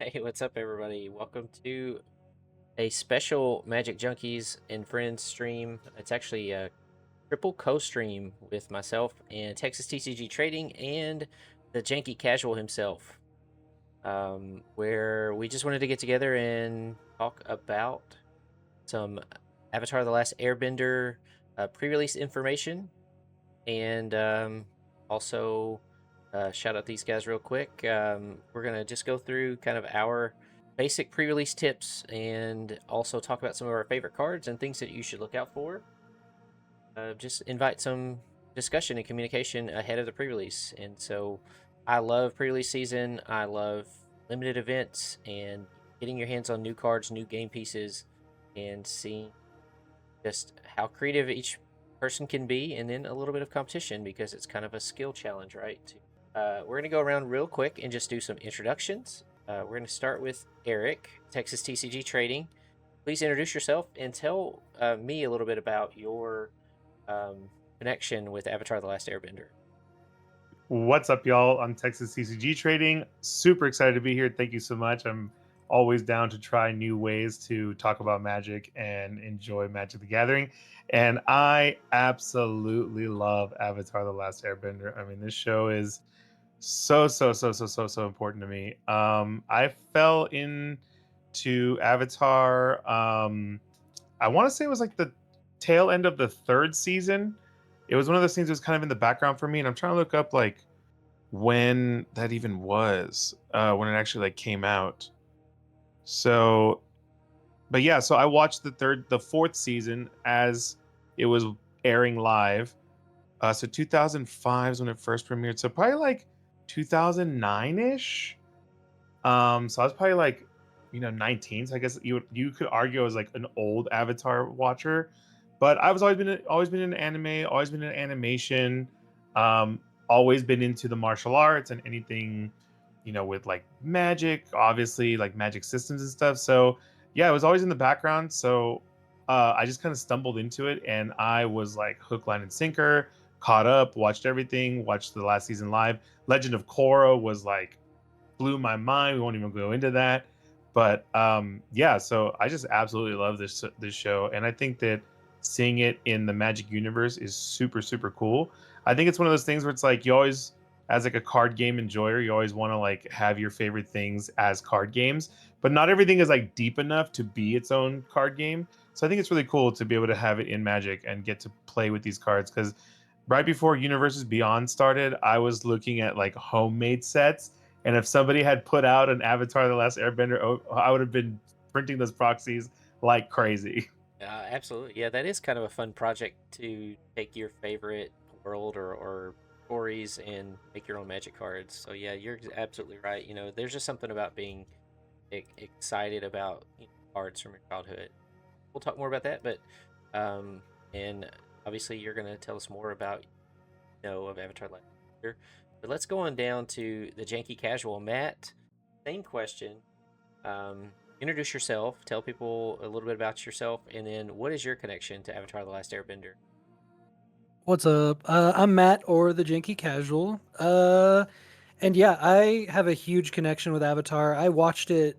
Hey, what's up, everybody? Welcome to a special Magic Junkies and Friends stream. It's actually a triple co-stream with myself and Texas TCG Trading and the Janky Casual himself, where we just wanted to get together and talk about some Avatar: The Last Airbender pre-release information, and also shout out these guys real quick. We're gonna just go through kind of our basic pre-release tips and also talk about some of our favorite cards and things that you should look out for. Just invite some discussion and communication ahead of the pre-release. And so I love pre-release season. I love limited events and getting your hands on new cards, new game pieces, and seeing just how creative each person can be, and then a little bit of competition because it's kind of a skill challenge, right? We're going to go around real quick and just do some introductions. We're going to start with Eric, Texas TCG Trading. Please introduce yourself and tell me a little bit about your connection with Avatar: The Last Airbender. What's up, y'all? I'm Texas CCG Trading. Super excited to be here. Thank you so much. I'm always down to try new ways to talk about Magic and enjoy Magic the Gathering. And I absolutely love Avatar: The Last Airbender. I mean, this show is so important to me. I fell into Avatar. I want to say it was like the tail end of the third season. It was one of those things that was kind of in the background for me, and I'm trying to look up like when that even was, when it actually like came out. So, but yeah, so I watched the fourth season as it was airing live. So 2005 is when it first premiered. So probably like 2009 ish. So I was probably like, 19. So I guess you could argue I was like an old Avatar watcher, but I was always been in anime, always been in animation, um, always been into the martial arts and anything, with like magic, obviously like magic systems and stuff. So yeah, it was always in the background. So I just kind of stumbled into it, and I was like hook, line, and sinker. Caught up, watched everything, watched the last season live. Legend of Korra was like blew my mind. We won't even go into that. But yeah, so I just absolutely love this show, and I think that seeing it in the Magic universe is super cool. I think it's one of those things where it's like you always, as like a card game enjoyer, you always want to like have your favorite things as card games, but not everything is like deep enough to be its own card game. So I think it's really cool to be able to have it in Magic and get to play with these cards because right before Universes Beyond started, I was looking at like homemade sets, and if somebody had put out an Avatar: The Last Airbender, I would have been printing those proxies like crazy. Absolutely. Yeah, that is kind of a fun project to take your favorite world or stories and make your own magic cards. So yeah, you're absolutely right. There's just something about being excited about cards from your childhood. We'll talk more about that, but and obviously you're gonna tell us more about of Avatar Last Year. But let's go on down to the Janky Casual. Matt, same question. Introduce yourself, tell people a little bit about yourself, and then what is your connection to Avatar The Last Airbender? What's up? I'm Matt, or the Janky Casual. And yeah, I have a huge connection with Avatar. I watched it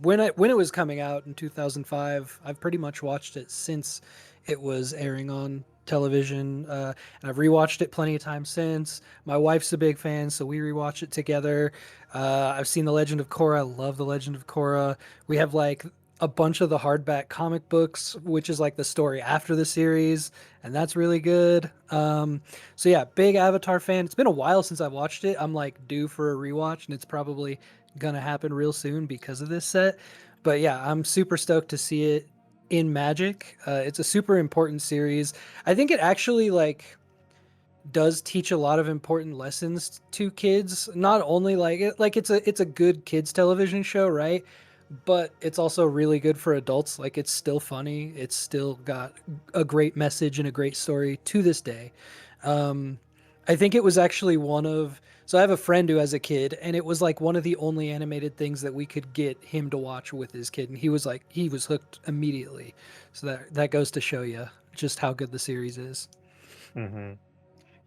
when it was coming out in 2005. I've pretty much watched it since it was airing on television, and I've rewatched it plenty of times since. My wife's a big fan, so we rewatch it together. I've seen The Legend of Korra. I love The Legend of Korra. We have like a bunch of the hardback comic books, which is like the story after the series, and that's really good. So yeah, big Avatar fan. It's been a while since I watched it. I'm like due for a rewatch, and it's probably gonna happen real soon because of this set. But yeah, I'm super stoked to see it in Magic. It's a super important series. I think it actually like does teach a lot of important lessons to kids. Not only like it's a good kids television show, right? But it's also really good for adults. Like it's still funny. It's still got a great message and a great story to this day. Um, I think it was actually one of so I have a friend who has a kid, and it was like one of the only animated things that we could get him to watch with his kid, and he was hooked immediately. So that goes to show you just how good the series is. hmm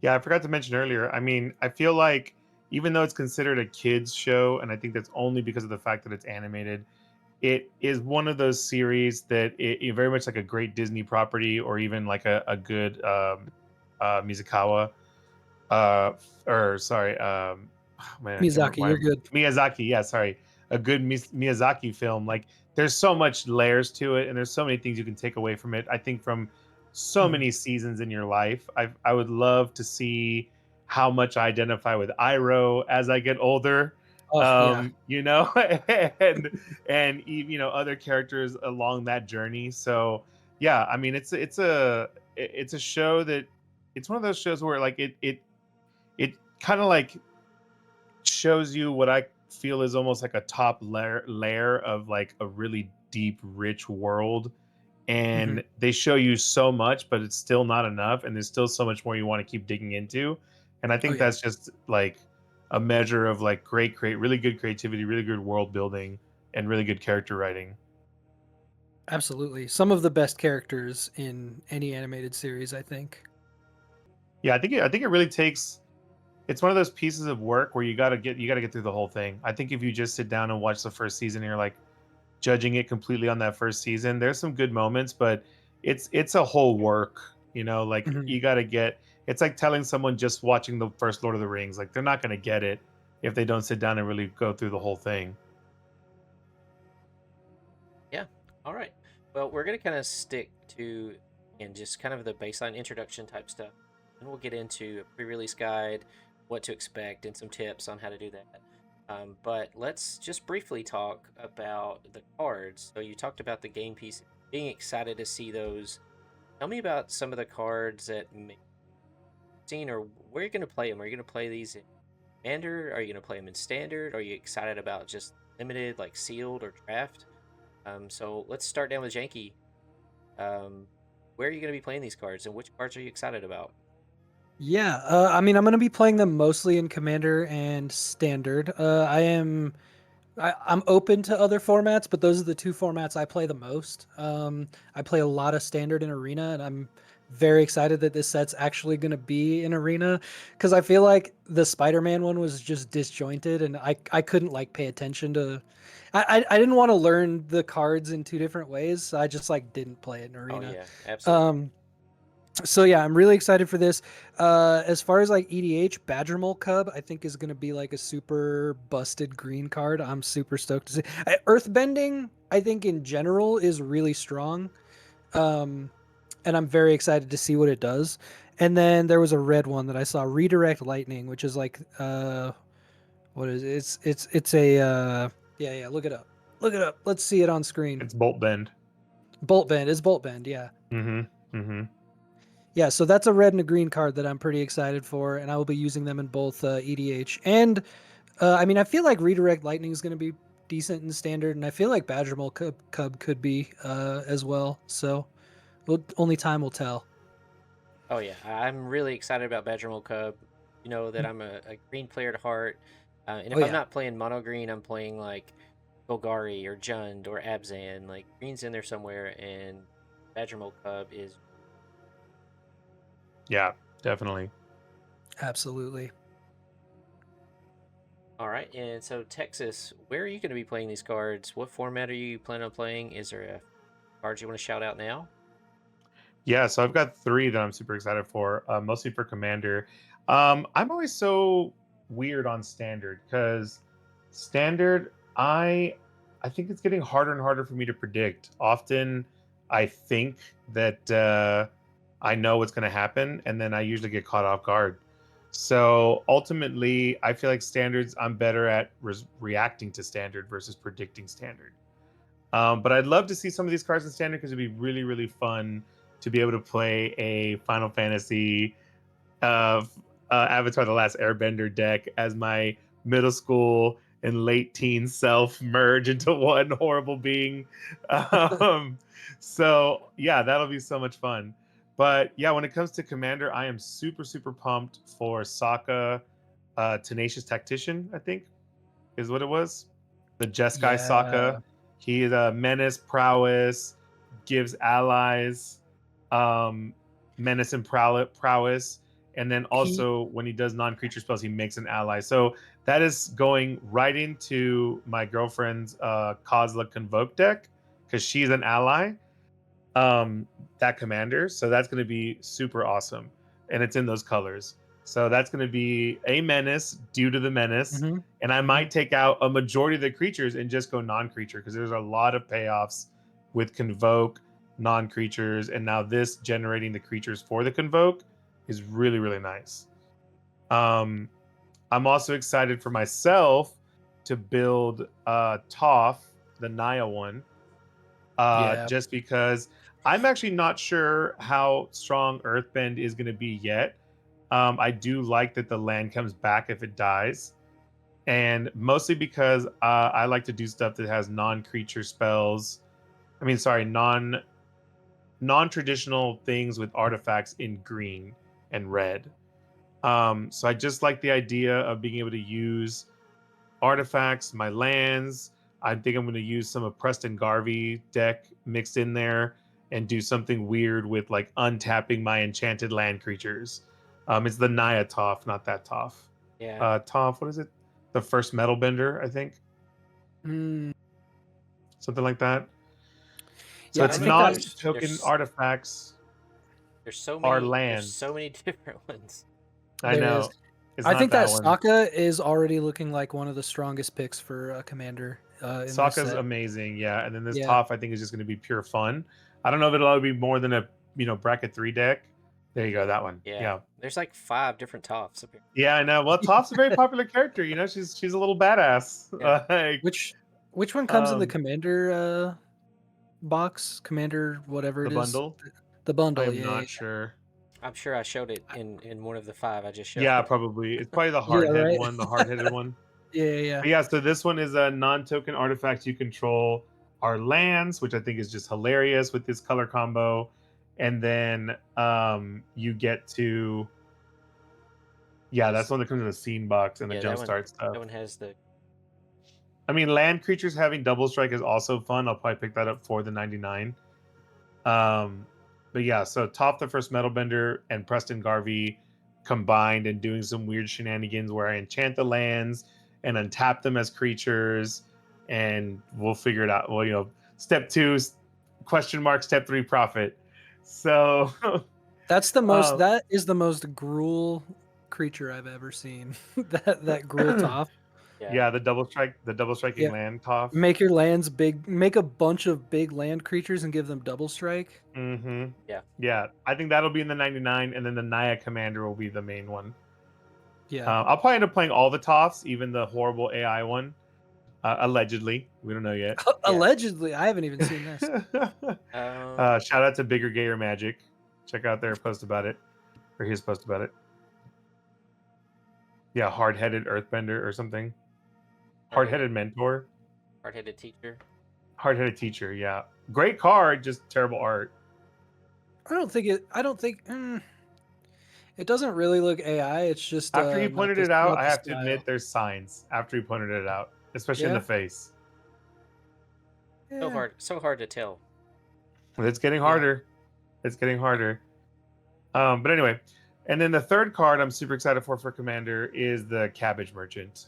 Yeah, I forgot to mention earlier. I mean, I feel like even though it's considered a kids show, and I think that's only because of the fact that it's animated, it is one of those series that it very much like a great Disney property, or even like a good Mizukawa or sorry, man, I can't remember Miyazaki, you're good. Miyazaki. Yeah, sorry, a good Miyazaki film. Like, there's so much layers to it, and there's so many things you can take away from it. I think from so Mhm. many seasons in your life, I would love to see how much I identify with Iroh as I get older. Oh yeah. You know, and other characters along that journey. So yeah, I mean, it's a show that it's one of those shows where like it kind of like shows you what I feel is almost like a top layer of like a really deep, rich world. Mhm. And they show you so much, but it's still not enough. And there's still so much more you want to keep digging into. And I Oh think yeah. that's just like a measure of like really good creativity, really good world building, and really good character writing. Absolutely. Some of the best characters in any animated series, I think. Yeah, I think it really takes it's one of those pieces of work where you gotta get through the whole thing. I think if you just sit down and watch the first season and you're like judging it completely on that first season, there's some good moments, but it's a whole work, like Mhm. you gotta get it's like telling someone just watching the first Lord of the Rings, like they're not gonna get it if they don't sit down and really go through the whole thing. Yeah. All right. Well, we're going to kind of stick to and just kind of the baseline introduction type stuff. And we'll get into a pre-release guide, what to expect, and some tips on how to do that. But let's just briefly talk about the cards. So you talked about the game piece, being excited to see those. Tell me about some of the cards that you've seen, or where you're going to play them. Are you going to play these in Commander? Are you going to play them in Standard? Are you excited about just limited, like sealed or draft? So let's start down with Janky. Um, where are you going to be playing these cards, and which cards are you excited about? Yeah, I mean, I'm going to be playing them mostly in Commander and Standard. I'm open to other formats, but those are the two formats I play the most. I play a lot of Standard in Arena, and I'm very excited that this set's actually going to be in Arena because I feel like the Spider-Man one was just disjointed, and I couldn't like pay attention to. I didn't want to learn the cards in two different ways, so I just like didn't play it in Oh Arena. yeah, absolutely. Um, so yeah, I'm really excited for this. As far as like EDH, Badgermole Cub, I think is going to be like a super busted green card. I'm super stoked to see. Earthbending, I think in general is really strong, um, and I'm very excited to see what it does. And then there was a red one that I saw, Redirect Lightning, which is like what is it? It's a yeah. Look it up. Look it up. Let's see it on screen. It's Bolt Bend. Bolt Bend is Bolt Bend. Yeah. Mm-hmm. Mm-hmm. Yeah, so that's a red and a green card that I'm pretty excited for, and I will be using them in both EDH and I mean, I feel like Redirect Lightning is going to be decent in Standard, and I feel like Cub could be as well. So, only time will tell. Oh yeah, I'm really excited about Badgermole Cub. You know that I'm a green player at heart, and Oh if I'm yeah, not playing mono green, I'm playing like Golgari or Jund or Abzan. Like green's in there somewhere, and Badgermole Cub is Yeah, definitely. absolutely. all right. And so Texas, where are you going to be playing these cards? What format are you planning on playing? Is there a card you want to shout out now? Yeah, so I've got three that I'm super excited for, mostly for Commander. I'm always so weird on Standard because Standard, I think it's getting harder and harder for me to predict. Often, I think that I know what's going to happen, and then I usually get caught off guard. So ultimately, I feel like Standards, I'm better at reacting to Standard versus predicting Standard. But I'd love to see some of these cards in Standard because it'd be really, really fun to be able to play a Final Fantasy Avatar: The Last Airbender deck as my middle school and late teen self merge into one horrible being. Um, so yeah, that'll be so much fun. But yeah, when it comes to Commander, I am super, super pumped for Sokka, Tenacious Tactician, I think is what it was. The Jeskai Yeah. Sokka. He is a menace, prowess, gives allies menace and prowess. And then also when he does non-creature spells, he makes an ally. So that is going right into my girlfriend's Kozla Convoke deck because she's an ally. That commander. So that's going to be super awesome, and it's in those colors. So that's going to be a menace due to the menace, Mhm. and I might take out a majority of the creatures and just go non-creature because there's a lot of payoffs with Convoke non-creatures, and now this generating the creatures for the Convoke is really really nice. I'm also excited for myself to build Toph, the Naya one, Yeah. just because I'm actually not sure how strong Earthbend is going to be yet. I do like that the land comes back if it dies, and mostly because I like to do stuff that has non-creature spells. I mean, sorry, non-traditional things with artifacts in green and red. So I just like the idea of being able to use artifacts, my lands. I think I'm going to use some of Preston Garvey deck mixed in there and do something weird with like untapping my enchanted land creatures. It's the Naya Toph, not that Toph. Yeah. Toph, what is it? The first metal bender, I think. Mm, Something like that. So yeah, I I it's don't know. think that's non-token artifacts There's so are many. There's lands. so many different ones. I there is. know. It's I not think that that one. Sokka is already looking like one of the strongest picks for commander in this Sokka's set. amazing, yeah. And then this Yeah. Toph, I think, is just going to be pure fun. I don't know if it'll be more than a bracket 3 deck. There you go, that one. Yeah. Yeah, There's like 5 different tops. yeah, I know. Well, Toph's a very popular character. You know, she's a little badass. Yeah. Like, Which one comes in the um, commander box? Commander whatever the it is. bundle. The I bundle, am yeah. not sure. I'm sure I showed it in one of the 5 I just showed. Yeah, probably. It's probably the Yeah, hard-headed right. one. The hard-headed one. Yeah. But yeah, so this one is a non-token artifact you control our lands, which I think is just hilarious with this color combo. And then you get to that's one that comes in the scene box and the Yeah, jumpstart stuff. that one has the I mean, land creatures having double strike is also fun. I'll probably pick that up for the 99. But yeah, so Top the First Metal Bender and Preston Garvey combined and doing some weird shenanigans where I enchant the lands and untap them as creatures, and we'll figure it out. Well, step 2 question mark, step 3 profit. So That's the most uh, that is the most gruel creature I've ever seen. that gruel top. yeah. yeah, the double striking Yeah. land Toph. Make your lands big, make a bunch of big land creatures and give them double strike. Mm-hmm. Yeah. Yeah, I think that'll be in the 99, and then the Naya Commander will be the main one. Yeah. I'll probably end up playing all the Toffs, even the horrible AI one. Allegedly, we don't know yet. Allegedly, I haven't even seen this. Shout out to Bigger Gayer Magic. Check out their post about it, or his post about it. Yeah, hard-headed Earthbender or something. Hard-headed mentor. Hard-headed teacher. Hard-headed teacher. Yeah, great card, just terrible art. I don't think it doesn't really look AI. It's just After he pointed it out, not I the have to style. admit there's signs. After he pointed it out, especially in Yeah. the face. Yeah. So hard to tell. It's getting Yeah. harder. It's getting harder. But anyway, and then the third card I'm super excited for Commander is the Cabbage Merchant,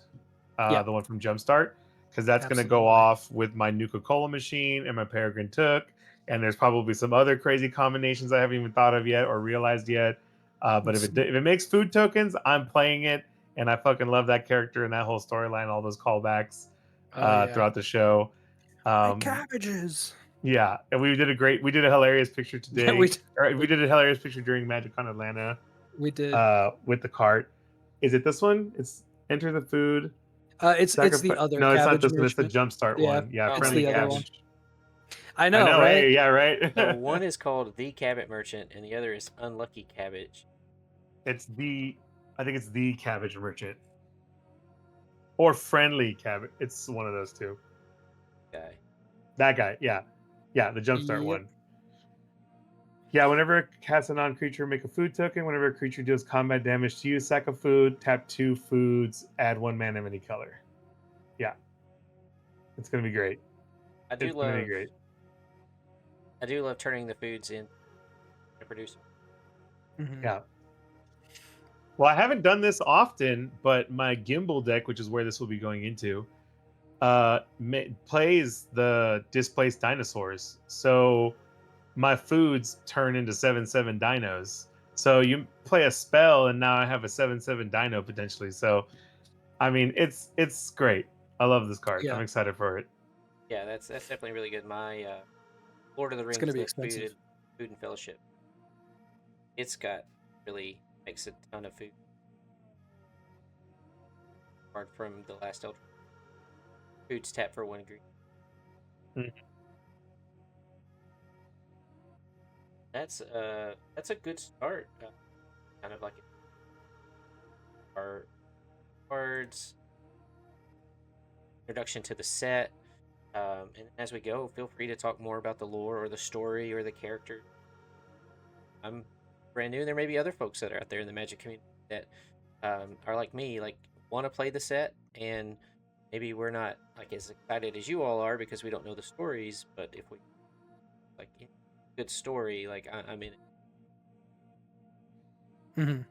Yeah. the one from Jumpstart, because that's going to go Absolutely. off with my Nuka Cola machine and my Peregrine Took, and there's probably some other crazy combinations I haven't even thought of yet or realized yet. But if it makes food tokens, I'm playing it, and I fucking love that character and that whole storyline, all those callbacks throughout the show. Like cabbages. Yeah, and we did a hilarious picture Yeah, today. We did a hilarious picture during MagicCon Atlanta we did. with the cart. Is it this one? It's enter the food. It's the other No, it's not cabbage this one. It's the merchant. jumpstart Yeah, one. Yeah, Oh, it's friendly the other gosh. one. cabbage. I I know, know. right? Hey, yeah, right. So one is called the Cabbage Merchant, and the other is Unlucky Cabbage. I think it's the cabbage merchant or friendly cabbage. It's one of those two. Guy. That guy. Yeah, the jumpstart Yep. one. Yeah, whenever a casts a non-creature, make a food token. Whenever a creature deals combat damage to you, sack a food, tap 2 foods, add 1 mana of any color. Yeah. It's gonna be great. It's gonna be great. I do love turning the foods in to produce. Mhm. Yeah. Well, I haven't done this often, but my gimbal deck, which is where this will be going into, plays the displaced dinosaurs. So my foods turn into 7/7 dinos. So you play a spell, and now I have a 7/7 dino potentially. So I mean, it's great. I love this card. I'm Yeah, excited for it. Yeah, that's definitely really good. My Lord of the it's gonna Rings, be the expensive. food and fellowship. It's got really makes a ton of food. Apart from the last Elder, food's tap for 1 green. Mm. That's a good start. Kind of like our cards, introduction to the set. And as we go, feel free to talk more about the lore or the story or the character. I'm brand new. There may be other folks that are out there in the Magic community that are like me, like want to play the set, and maybe we're not like as excited as you all are because we don't know the stories. But if we like good story, like I'm in it. Hmm.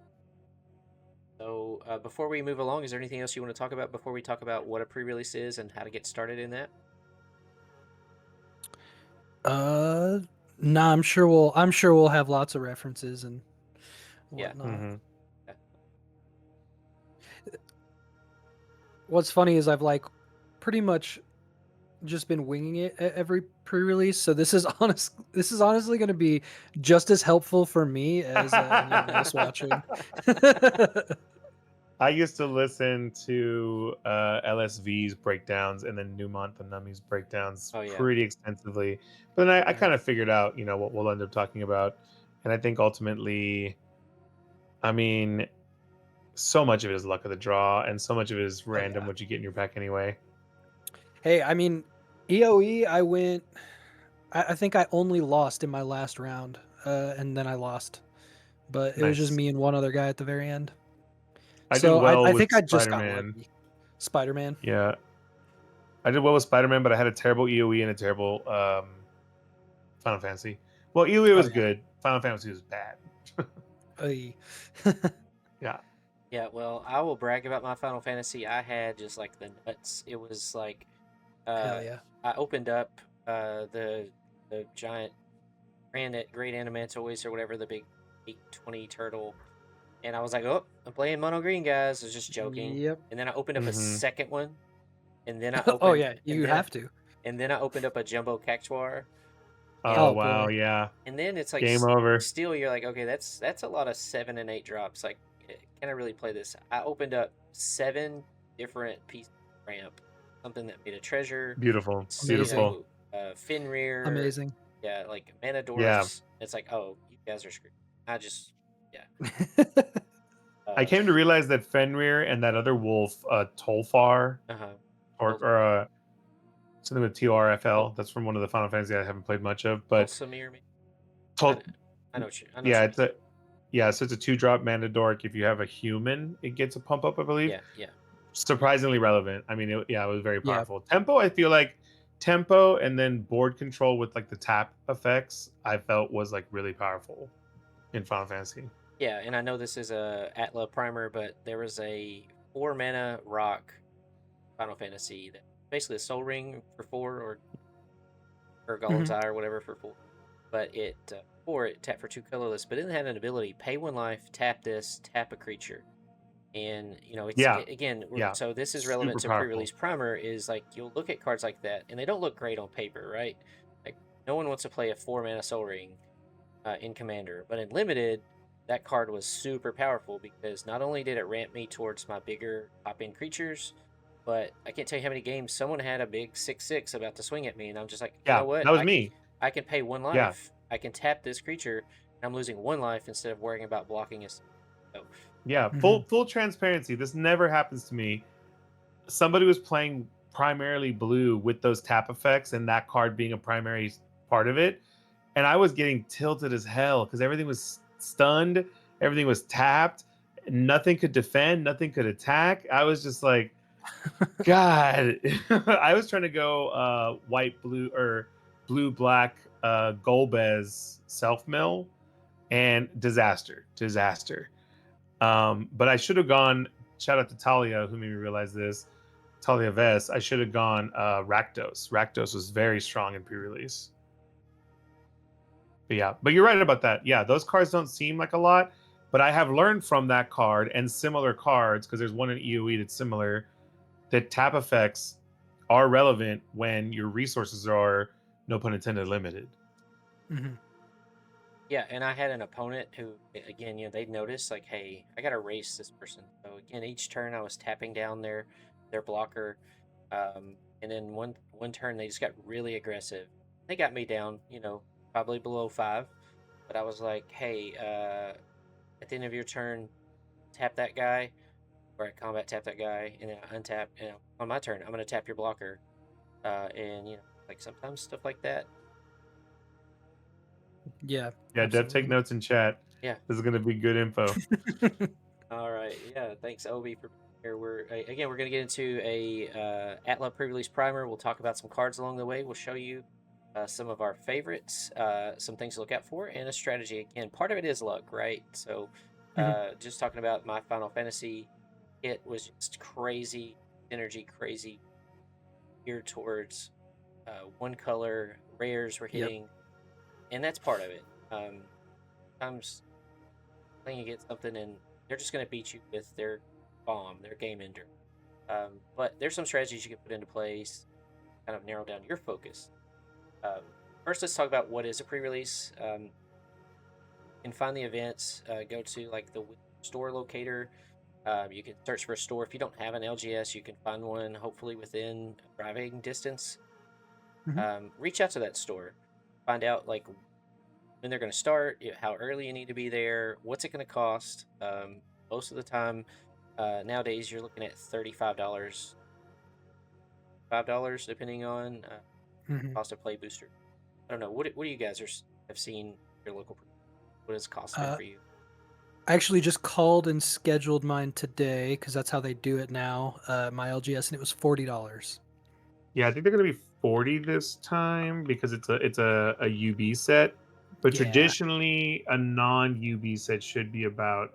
So before we move along, is there anything else you want to talk about before we talk about what a pre-release is and how to get started in that? Uh, nah, I'm sure we'll have lots of references and Yeah. whatnot. Mm-hmm. Yeah. What's funny is I've like pretty much just been winging it at every pre-release, so this is honest. This is honestly going to be just as helpful for me as anyone else watching. I used to listen to LSV's breakdowns and then Newmont the Nummy's breakdowns Oh yeah. pretty extensively. But then I Right. kind of figured out, what we'll end up talking about. And I think ultimately, I mean, so much of it is luck of the draw, and so much of it is Oh random yeah. what you get in your pack anyway. Hey, I mean, EOE, I went. I think I only lost in my last round, and then I lost. But it was just Nice. me and one other guy at the very end. I did So well I with think I just Spider got Man. lucky. Spider Man. Yeah, I did well with Spider Man, but I had a terrible EOE and a terrible Final Fantasy. Well, EOE Oh was yeah. good. Final Fantasy was bad. Oy. Yeah. Yeah, well, I will brag about my Final Fantasy. I had just like the nuts. It was like Hell uh yeah. I opened up the giant granite great animantoids or whatever, the big 820 turtle, and I was like, "Oh, I'm playing mono green, guys." I was just joking. Yep. And then I opened up a Hmm. second one, and then I Oh opened yeah. and You then I have to. and then I opened up a jumbo cactuar, Oh Oh and wow, boy. yeah. then it's like Game over. still you're like, okay, that's a lot of 7 and 8 drops. Like, can I really play this? I opened up 7 different pieces of ramp, something that made a treasure. Beautiful. You Amazing. Beautiful. know, Fenrir, Amazing. yeah, like mana Yeah. dwarfs. It's like, oh, you guys are screwed. I just, yeah, I uh, came to realize that Fenrir and that other wolf, Tolfar, uh-huh. or something with Tol- TRFL. That's from one of the Final Fantasy I haven't played much of. But Tolsamir, maybe? I, Tol, kn- I know what yeah, you mean. so it's a 2-drop mana dork. If you have a human, it gets a pump up, I believe. Yeah, yeah, Surprisingly relevant. I mean, it was very Yeah. powerful. Tempo, I feel like tempo and then board control with like the tap effects, I felt was like really powerful in Final Fantasy. yeah. And I know this is a ATLA primer, but there was a 4 mana rock Final Fantasy that basically a Soul Ring for 4 or Golem's Mhm. Eye or whatever for 4. But it tap for 2 colorless, but it had an ability: pay 1 life, tap this, tap a creature. And Yeah, again, yeah, so this is relevant super to powerful. pre-release primer. Is like you'll look at cards like that, and they don't look great on paper, right? Like no one wants to play a 4 mana Soul Ring in Commander, but in Limited, that card was super powerful because not only did it ramp me towards my bigger top end creatures, but I can't tell you how many games someone had a big 6/6 about to swing at me, and I'm just like, you know Yeah, what? that was me. I can pay one Yeah, life. I can tap this creature, and I'm losing 1 life instead of worrying about blocking it. So, yeah. Mhm. Full transparency. This never happens to me. Somebody was playing primarily blue with those tap effects and that card being a primary part of it, and I was getting tilted as hell because everything was stunned, everything was tapped, nothing could defend, nothing could attack. I was just like, God. I was trying to go white, blue, or blue, black, Golbez self mill, and disaster. But I should have gone. Shout out to Talia, who made me realize this. Talia Vest. I should have gone Rakdos. Rakdos was very strong in pre-release. But yeah, but you're right about that. Yeah, those cards don't seem like a lot, but I have learned from that card and similar cards, because there's one in EOE that's similar, that tap effects are relevant when your resources are, no pun intended, limited. Mm-hmm. Yeah, and I had an opponent who, again, they noticed like, hey, I gotta race this person. So again, each turn I was tapping down their blocker, and then one turn they just got really aggressive. They got me down, probably below 5, but I was like, hey, at the end of your turn, tap that guy, or at combat tap that guy, and then I untap. On my turn, I'm gonna tap your blocker, and like sometimes stuff like that. Yeah. Yeah, Dev, take notes in chat. Yeah. This is gonna be good info. All right. Yeah. Thanks, Obi, for being here. We're going to get into a ATLA pre-release primer. We'll talk about some cards along the way. We'll show you some of our favorites, some things to look out for, and a strategy. Again, part of it is luck, right? So, just talking about my Final Fantasy, it was just crazy energy, crazy geared towards one color. Rares were hitting, and that's part of it. Sometimes playing against something and they're just going to beat you with their bomb, their game ender. But there's some strategies you can put into place, kind of narrow down your focus. First, let's talk about what is a pre-release. You can find the events, go to like the store locator. You can search for a store. If you don't have an LGS, you can find one hopefully within driving distance. Reach out to that store. Find out like when they're going to start, how early you need to be there, what's it going to cost. Most of the time, nowadays, you're looking at $35, $5 depending on cost of play booster. I don't know. What do you guys have seen your local? What has cost been for you? I actually just called and scheduled mine today because that's how they do it now. My LGS, and it was $40. Yeah, I think they're gonna be 40 this time because it's a UB set. But Yeah. traditionally, a non-UB set should be about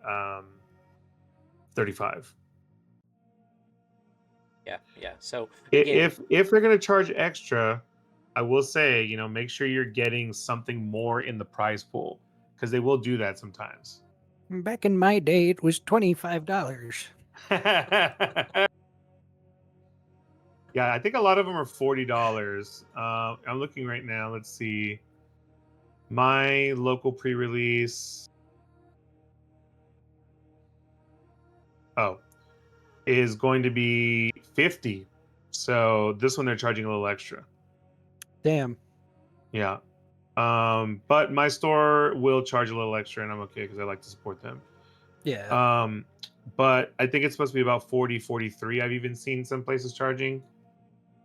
35. Yeah. So again, if they're gonna charge extra, I will say, make sure you're getting something more in the prize pool, because they will do that sometimes. Back in my day, it was $25. Yeah, I think a lot of them are $40. I'm looking right now. Let's see. My local pre-release. Is going to be 50. So this one they're charging a little extra. Damn. Yeah. But my store will charge a little extra, and I'm okay because I like to support them. Yeah. But I think it's supposed to be about 40, 43. I've even seen some places charging.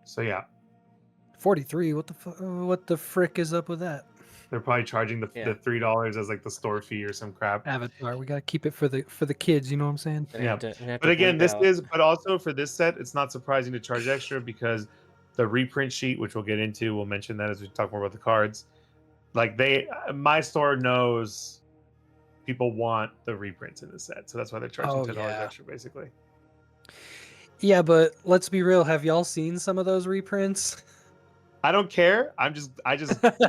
So yeah. 43. What the frick is up with that? They're probably charging the $3 as like the store fee or some crap. Avatar. We gotta keep it for the kids. You know what I'm saying? Yeah. But again, but also for this set, it's not surprising to charge extra because the reprint sheet, which we'll get into, we'll mention that as we talk more about the cards. Like my store knows people want the reprints in the set, so that's why they're charging $10 extra, basically. Yeah, but let's be real. Have y'all seen some of those reprints? I don't care. I just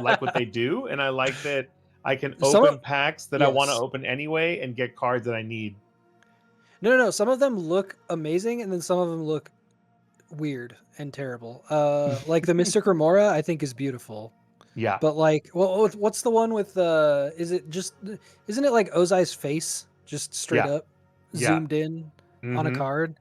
like what they do, and I like that I can open packs that I want to open anyway and get cards that I need. No. Some of them look amazing, and then some of them look weird and terrible. Like the Mystic Remora, I think is beautiful. Yeah. But like, what's the one with isn't it like Ozai's face just straight up zoomed in on a card?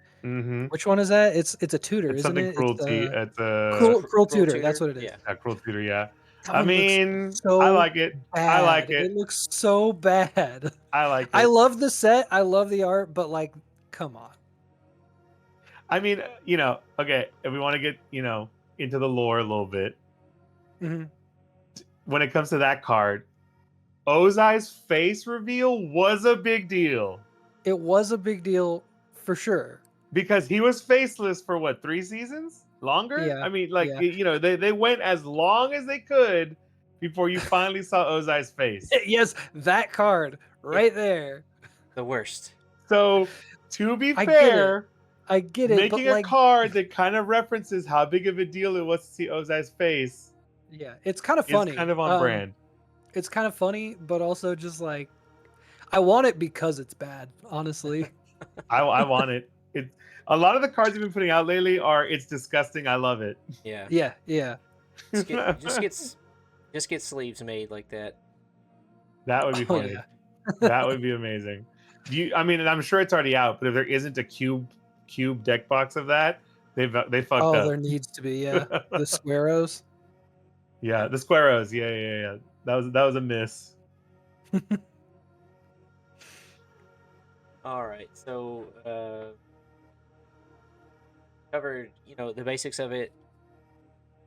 Which one is that? It's a tutor, it's isn't it? Cruelty. It's a cruel tutor. That's what it is. Yeah, cruel tutor. Yeah. I mean, I like it. Bad. I like it. It looks so bad. I like it. I love the set. I love the art, but like, come on. I mean, okay, if we want to get, into the lore a little bit, when it comes to that card, Ozai's face reveal was a big deal. It was a big deal for sure. Because he was faceless for what, 3 seasons? Longer? Yeah. I mean, like, they went as long as they could before you finally saw Ozai's face. Yes, that card right there. The worst. So, to be I get it. fair, I get it, but making a like, card that kind of references how big of a deal it was to see Ozai's face yeah, it's kind of is funny. kind of on brand. It's kind of funny, but also just like I want it because it's bad, honestly. I want it. It a lot of the cards you've been putting out lately are it's disgusting. I love it. Yeah. Yeah, yeah. Just get sleeves made like that. That would be Oh funny. yeah. That would be amazing. I mean, and I'm sure it's already out, but if there isn't a cube deck box of that, they fucked Oh, up. there needs to be, yeah. The Squaros. Yeah, the Squaros. Yeah. That was a miss. All right. So covered, the basics of it.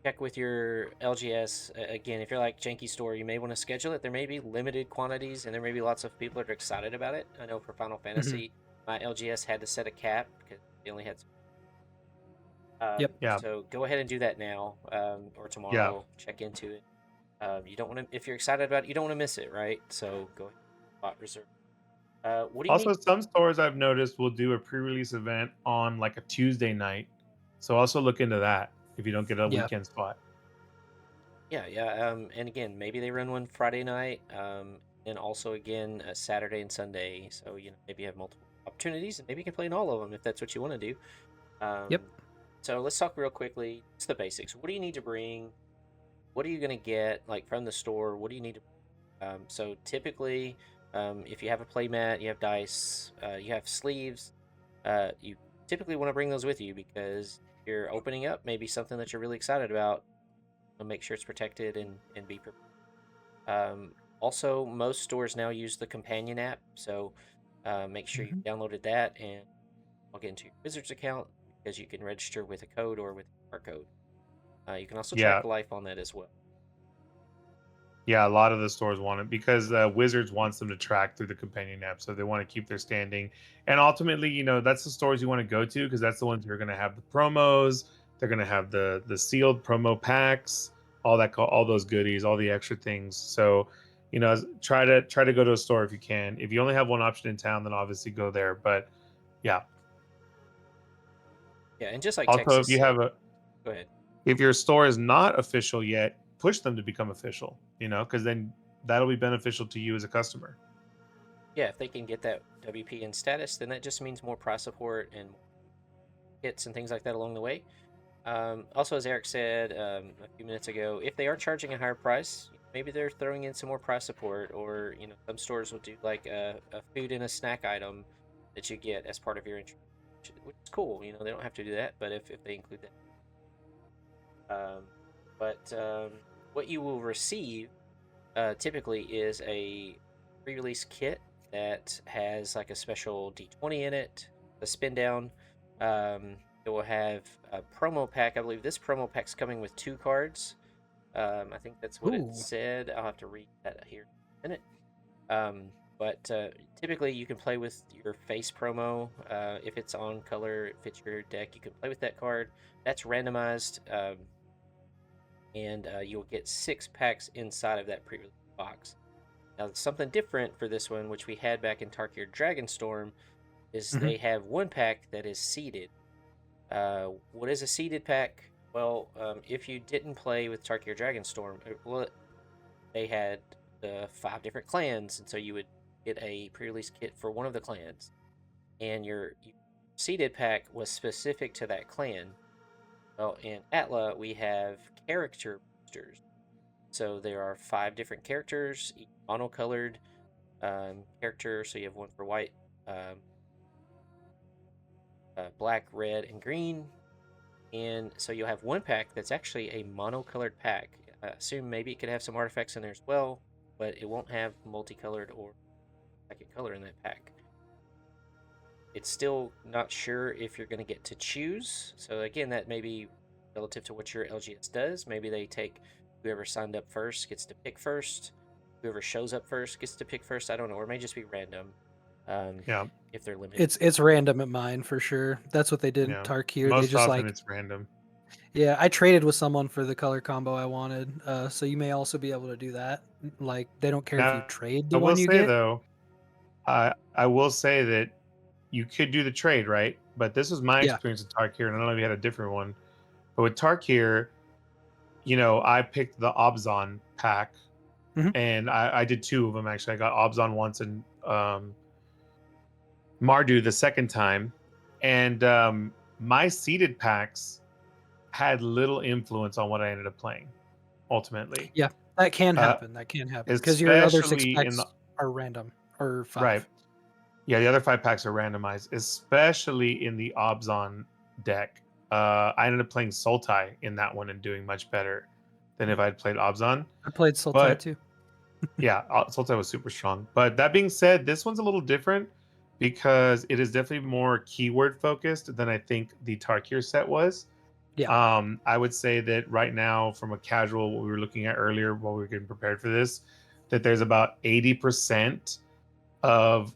Check with your LGS. Again, if you're like Janky Store, you may want to schedule it. There may be limited quantities, and there may be lots of people that are excited about it. I know for Final Fantasy, my LGS had to set a cap because they only had. Yep. Yeah. So go ahead and do that now, or tomorrow. Check into it. You don't want to, if you're excited about it, you don't want to miss it, right? So go ahead, spot reserve. What do you Also, need? some stores I've noticed will do a pre-release event on like a Tuesday night. So also look into that if you don't get a Yeah. weekend spot. Yeah. And again, maybe they run one Friday night, and also again Saturday and Sunday. So maybe you have multiple opportunities, and maybe you can play in all of them if that's what you want to do. Yep. So let's talk real quickly. It's the basics. What do you need to bring? What are you gonna get like from the store? What do you need to? So typically, if you have a play mat, you have dice, you have sleeves, you typically want to bring those with you because you're opening up maybe something that you're really excited about. Make sure it's protected and be prepared. Also, most stores now use the companion app, so make sure you downloaded that and log into your Wizards account because you can register with a code or with a QR code. You can also Yeah. track life on that as well. Yeah, a lot of the stores want it because Wizards wants them to track through the companion app, so they want to keep their standing. And ultimately, that's the stores you want to go to because that's the ones who are going to have the promos. They're going to have the sealed promo packs, all those goodies, all the extra things. So, try to go to a store if you can. If you only have one option in town, then obviously go there. But yeah. Yeah, and just like Also, if Texas you said, have a go ahead. if your store is not official yet, push them to become official. Because then that'll be beneficial to you as a customer. Yeah, if they can get that WP in status, then that just means more price support and hits and things like that along the way. Also, as Eric said a few minutes ago, if they are charging a higher price, maybe they're throwing in some more price support, or some stores will do like a food and a snack item that you get as part of your entry, which is cool. They don't have to do that, but if they include that, but what you will receive typically is a pre-release kit that has like a special D20 in it, a spin down. It will have a promo pack. I believe this promo pack's coming with 2 cards. I think that's what it Ooh. said. I'll have to read that here in a minute. But typically you can play with your face promo. If it's on color, it fits your deck, you can play with that card. That's randomized. And you'll get 6 packs inside of that pre-release box. Now, something different for this one, which we had back in Tarkir Dragonstorm, is they have 1 pack that is seeded. What is a seeded pack? Well, if you didn't play with Tarkir Dragonstorm, they had the 5 different clans, and so you would get a pre-release kit for one of the clans, and your seeded pack was specific to that clan. Well, in ATLA, we have character boosters. So there are 5 different characters, each monocolored character. So you have one for white, black, red, and green. And so you'll have 1 pack that's actually a monocolored pack. I assume maybe it could have some artifacts in there as well, but it won't have multicolored or second color in that pack. It's still not sure if you're going to get to choose. So again, that may be relative to what your LGS does. Maybe they take whoever signed up first gets to pick first. Whoever shows up first gets to pick first. I don't know. Or it may just be random. Yeah. If they're limited. It's random at mine for sure. That's what they did in Yeah. Tarkir. They Most just often like, it's random. yeah, I traded with someone for the color combo I wanted. So you may also be able to do that. Like they don't care if you Now, trade I the will one you say get. though, I will say that you could do the trade, right? But this was my Yeah. experience with Tarkir, and I don't know if you had a different one. But with Tarkir, I picked the Obzon pack, Mhm. and I did two of them actually. I got Obzon once and Mardu the second time, and my seeded packs had little influence on what I ended up playing ultimately, Yeah, that can uh, happen. That can happen because your other six especially in the packs are random or right. five. Yeah, the other 5 packs are randomized, especially in the Obzon deck. I ended up playing Sultai in that one and doing much better than if Mm. I'd played Obzon. I played Sultai But too. yeah, Sultai was super strong. But that being said, this one's a little different because it is definitely more keyword focused than I think the Tarkir set was. Yeah. I would say that right now, from a casual, what we were looking at earlier while we were getting prepared for this, that there's about 80% of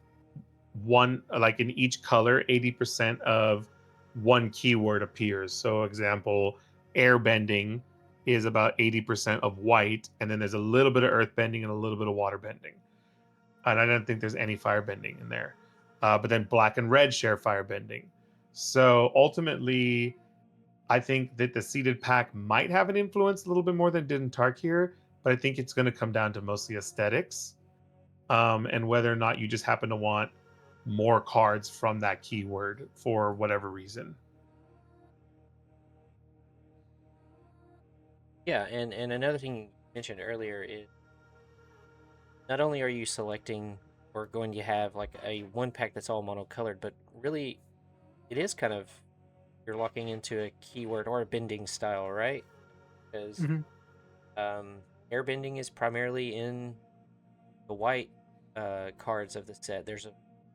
one, like in each color, 80% of one keyword appears. So example, airbending is about 80% of white, and then there's a little bit of earth bending and a little bit of water bending. And I don't think there's any fire bending in there. But then black and red share fire bending. So ultimately, I think that the seeded pack might have an influence a little bit more than it did in Tarkir, but I think it's going to come down to mostly aesthetics, and whether or not you just happen to want more cards from that keyword for whatever reason. Yeah, and another thing you mentioned earlier is not only are you selecting or going to have like a one pack that's all monocolored, but really it is kind of you're locking into a keyword or a bending style, right? Because Mhm. um, airbending is primarily in the white cards of the set. There's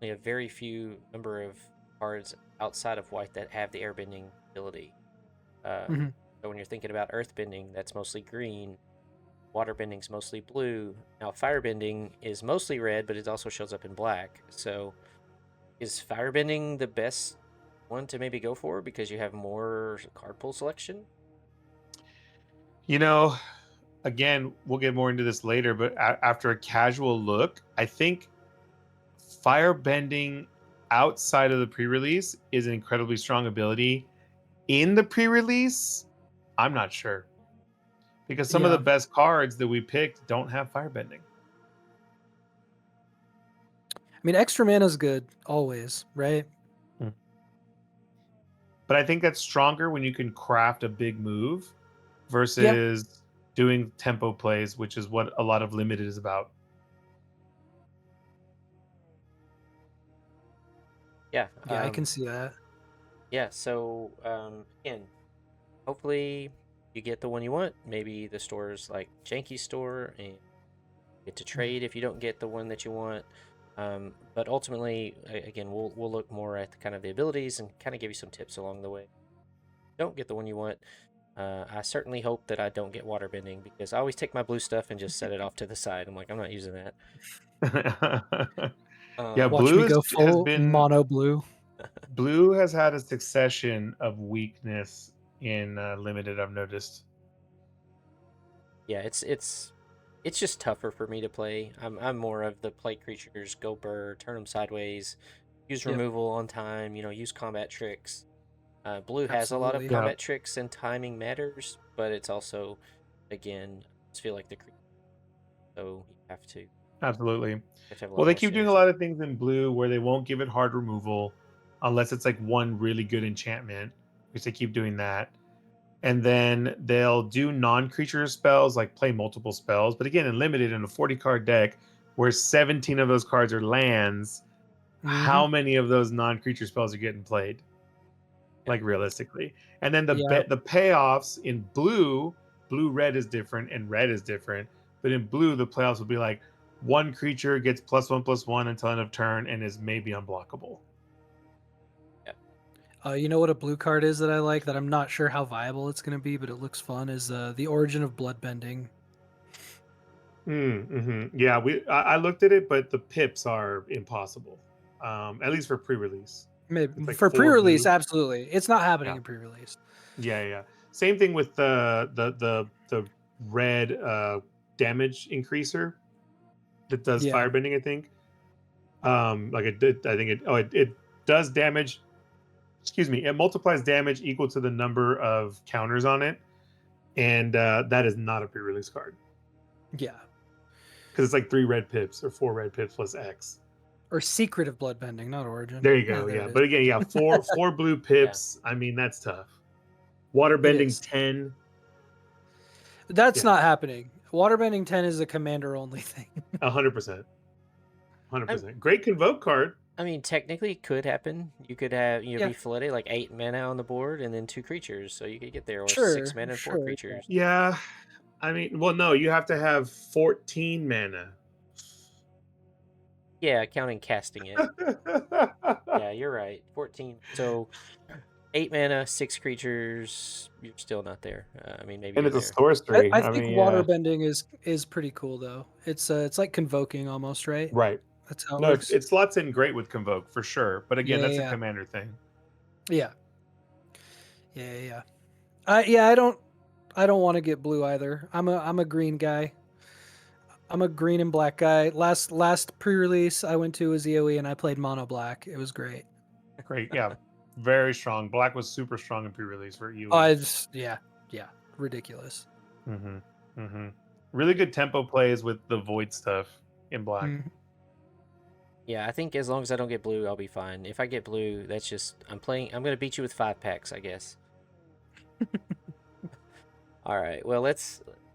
only a very few number of cards outside of white that have the airbending ability. Um, Mhm. so when you're thinking about earthbending, that's mostly green. Waterbending's mostly blue. Now firebending is mostly red, but it also shows up in black. So is firebending the best one to maybe go for because you have more card pool selection? You know, again, we'll get more into this later, but after a casual look, I think firebending outside of the pre-release is an incredibly strong ability. In the pre-release, I'm not sure because some of the Yeah. best cards that we picked don't have firebending. I mean, extra mana is good always, right? Mm. But I think that's stronger when you can craft a big move Yeah. versus doing tempo plays, which is what a lot of limited is about. Yeah. Yeah, I can see that. Yeah. So again, hopefully you get the one you want. Maybe the store's like Janky store and get to trade if you don't get the one that you want. But ultimately, again, we'll look more at the kind of the abilities and kind of give you some tips along the way. Don't get the one you want. I certainly hope that I don't get water bending because I always take my blue stuff and just set it off to the side. I'm like, I'm not using that. Yeah, Um, Watch blue me go has full been mono blue. blue has had a succession of weakness in limited. I've noticed. yeah, it's just tougher for me to play. I'm more of the play creatures, go burr, turn them sideways, use Yep, removal on time. Use combat tricks. Blue has a lot of absolutely. Yeah, combat tricks and timing matters, but it's also, again, I just feel like the creature, so absolutely. you have to have a Well, lot they more keep doing a synergy. lot of things in blue where they won't give it hard removal unless it's like one really good enchantment, which they keep doing that. And then they'll do non-creature spells, like play multiple spells. But again, in limited in a 40 card deck where 17 of those cards are lands, Hmm. how many of those non-creature spells are getting played? Yeah, Like realistically. And then Yeah. the payoffs in blue red is different and red is different. But in blue, the playoffs will be like one creature gets +1/+1 until end of turn and is maybe unblockable. yeah. You know what a blue card is that I like that I'm not sure how viable it's going to be, but it looks fun is the Origin of Bloodbending. Yeah, I looked at it, but the pips are impossible. At least for pre-release. It's Maybe like for 4 blue. pre-release, absolutely. It's not happening Yeah. in pre-release. Yeah. Same thing with the red damage increaser that does Yeah. firebending, I think. Like it did, I think it does damage. Excuse me. It multiplies damage equal to the number of counters on it, and that is not a pre-release card Yeah. because it's like 3 red pips or 4 red pips plus X. Or Secret of Bloodbending, not Origin. There you Ah, go. there Yeah, it is. but again, yeah, four blue pips. I mean, that's tough. Waterbending is. 10. That's Yeah. not happening. Waterbending 10 is a commander only thing. 100%. 100%. Great convoke card. I mean, technically, it could happen. You could have Yeah. be flooded like 8 mana on the board and then 2 creatures, so you could get there, or Sure, 6 mana and 4 sure, creatures. Yeah. I mean, well, no, you have to have 14 mana. Yeah, counting casting it. Yeah, you're right. 14. So 8 mana, 6 creatures. You're still not there. I mean, maybe And you're it's a there. sorcery. I I think mean, yeah. waterbending is pretty cool though. It's like convoking almost, right? Right. That's how it No, works. it slots in great with convoke for sure. But again, Yeah, that's a yeah. commander thing. Yeah. Yeah. I don't want to get blue either. I'm a green guy. I'm a green and black guy. Last pre-release I went to was EOE and I played mono black. It was great. Great. Yeah. Very strong. Black was super strong in pre-release for you. Yeah, ridiculous. Mm-hmm. Mm-hmm. Really good tempo plays with the void stuff in black. Mhm. Yeah, I think as long as I don't get blue, I'll be fine. If I get blue, that's just I'm going to beat you with 5 packs, I guess. All right. Well,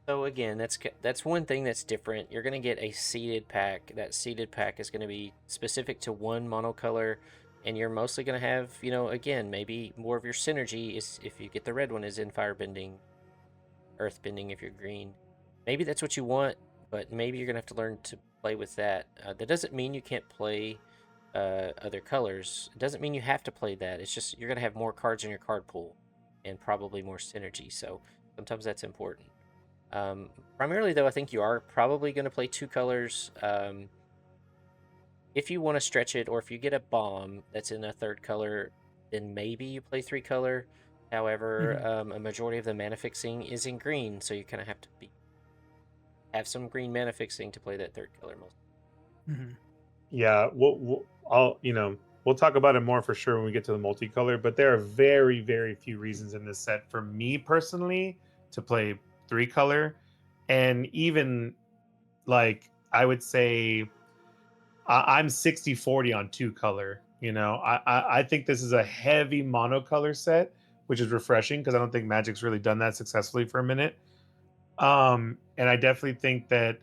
so again, that's one thing that's different. You're going to get a seeded pack. That seeded pack is going to be specific to one monocolor, and you're mostly going to have, again, maybe more of your synergy is if you get the red one is in firebending, earthbending if you're green. Maybe that's what you want, but maybe you're going to have to learn to play with that. That doesn't mean you can't play other colors. It doesn't mean you have to play that. It's just you're going to have more cards in your card pool and probably more synergy. So sometimes that's important. Primarily, though, I think you are probably going to play 2 colors. If you want to stretch it, or if you get a bomb that's in a 3rd color, then maybe you play 3 color. However, a majority of the mana fixing is in green, so you kind of have to have some green mana fixing to play that 3rd color most. Yeah, we'll talk about it more for sure when we get to the multicolor. But there are very, very few reasons in this set for me personally to play 3 color, and even like I would say I'm 60-40 on 2 color. I think this is a heavy monocolor set, which is refreshing because I don't think Magic's really done that successfully for a minute. And I definitely think that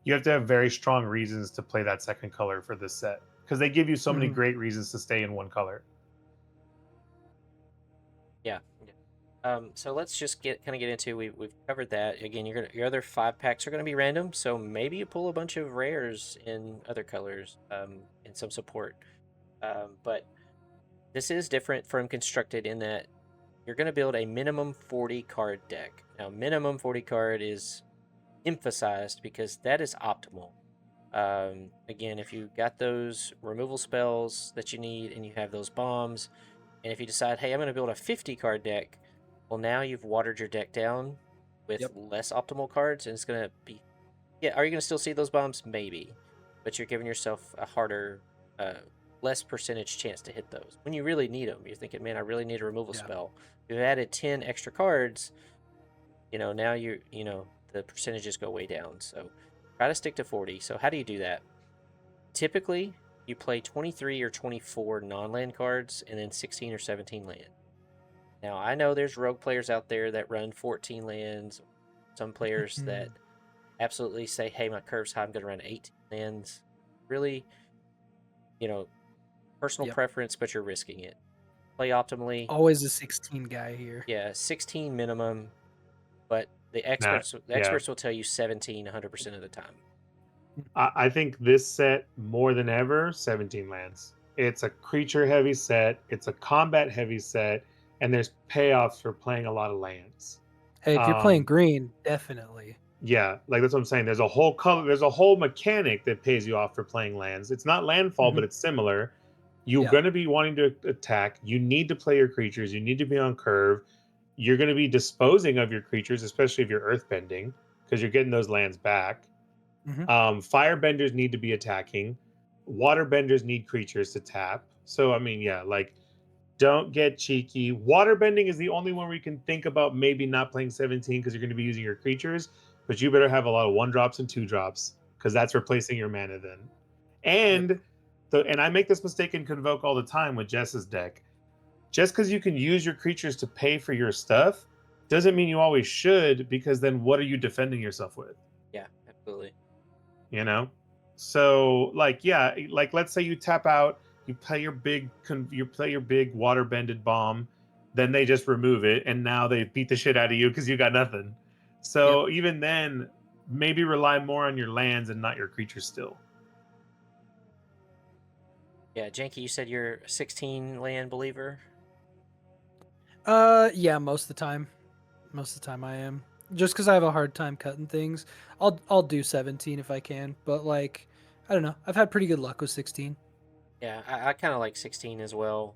you have to have very strong reasons to play that 2nd color for this set because they give you so many great reasons to stay in one color. Yeah. So let's just get into we've covered that. Again, your other 5 packs are gonna be random, so maybe you pull a bunch of rares in other colors, and some support. But this is different from constructed in that you're gonna build a minimum 40 card deck. Now, minimum 40 card is emphasized because that is optimal. Again, if you got those removal spells that you need and you have those bombs, and if you decide, hey, I'm going to build a 50 card deck, well, now you've watered your deck down with less optimal cards, and it's going to be. Yeah, are you going to still see those bombs? Maybe. But you're giving yourself a harder, less percentage chance to hit those. When you really need them, you're thinking, man, I really need a removal spell. You've added 10 extra cards, now the percentages go way down. So try to stick to 40. So how do you do that? Typically, you play 23 or 24 non-land cards and then 16 or 17 land. Now, I know there's rogue players out there that run 14 lands. Some players that absolutely say, hey, my curve's high, I'm going to run 18 lands. Really, personal preference, but you're risking it. Play optimally. Always a 16 guy here. Yeah, 16 minimum, but the experts will tell you 17 100% of the time. I think this set more than ever 17 lands. It's a creature heavy set, it's a combat heavy set, and there's payoffs for playing a lot of lands. Hey, if you're playing green, definitely. Yeah, like that's what I'm saying. There's a whole color, there's a whole mechanic that pays you off for playing lands. It's not landfall, but it's similar. You're going to be wanting to attack. You need to play your creatures. You need to be on curve. You're going to be disposing of your creatures, especially if you're earthbending, because you're getting those lands back. Firebenders need to be attacking. Waterbenders need creatures to tap. So I mean, yeah, like don't get cheeky. Waterbending is the only one where you can think about maybe not playing 17 because you're going to be using your creatures, but you better have a lot of 1 drops and 2 drops because that's replacing your mana then. Yep. And I make this mistake in Convoke all the time with Jess's deck. Just because you can use your creatures to pay for your stuff doesn't mean you always should, because then what are you defending yourself with? Yeah, absolutely. You know? So like, yeah, like let's say you tap out, you play your big water bended bomb, then they just remove it and now they beat the shit out of you because you got nothing. Yep. So even then, maybe rely more on your lands and not your creatures still. Yeah, Janky, you said you're a 16 land believer. Yeah, most of the time. Most of the time I am. Just because I have a hard time cutting things. I'll do 17 if I can, but like I don't know. I've had pretty good luck with 16. Yeah, I kind of like 16 as well.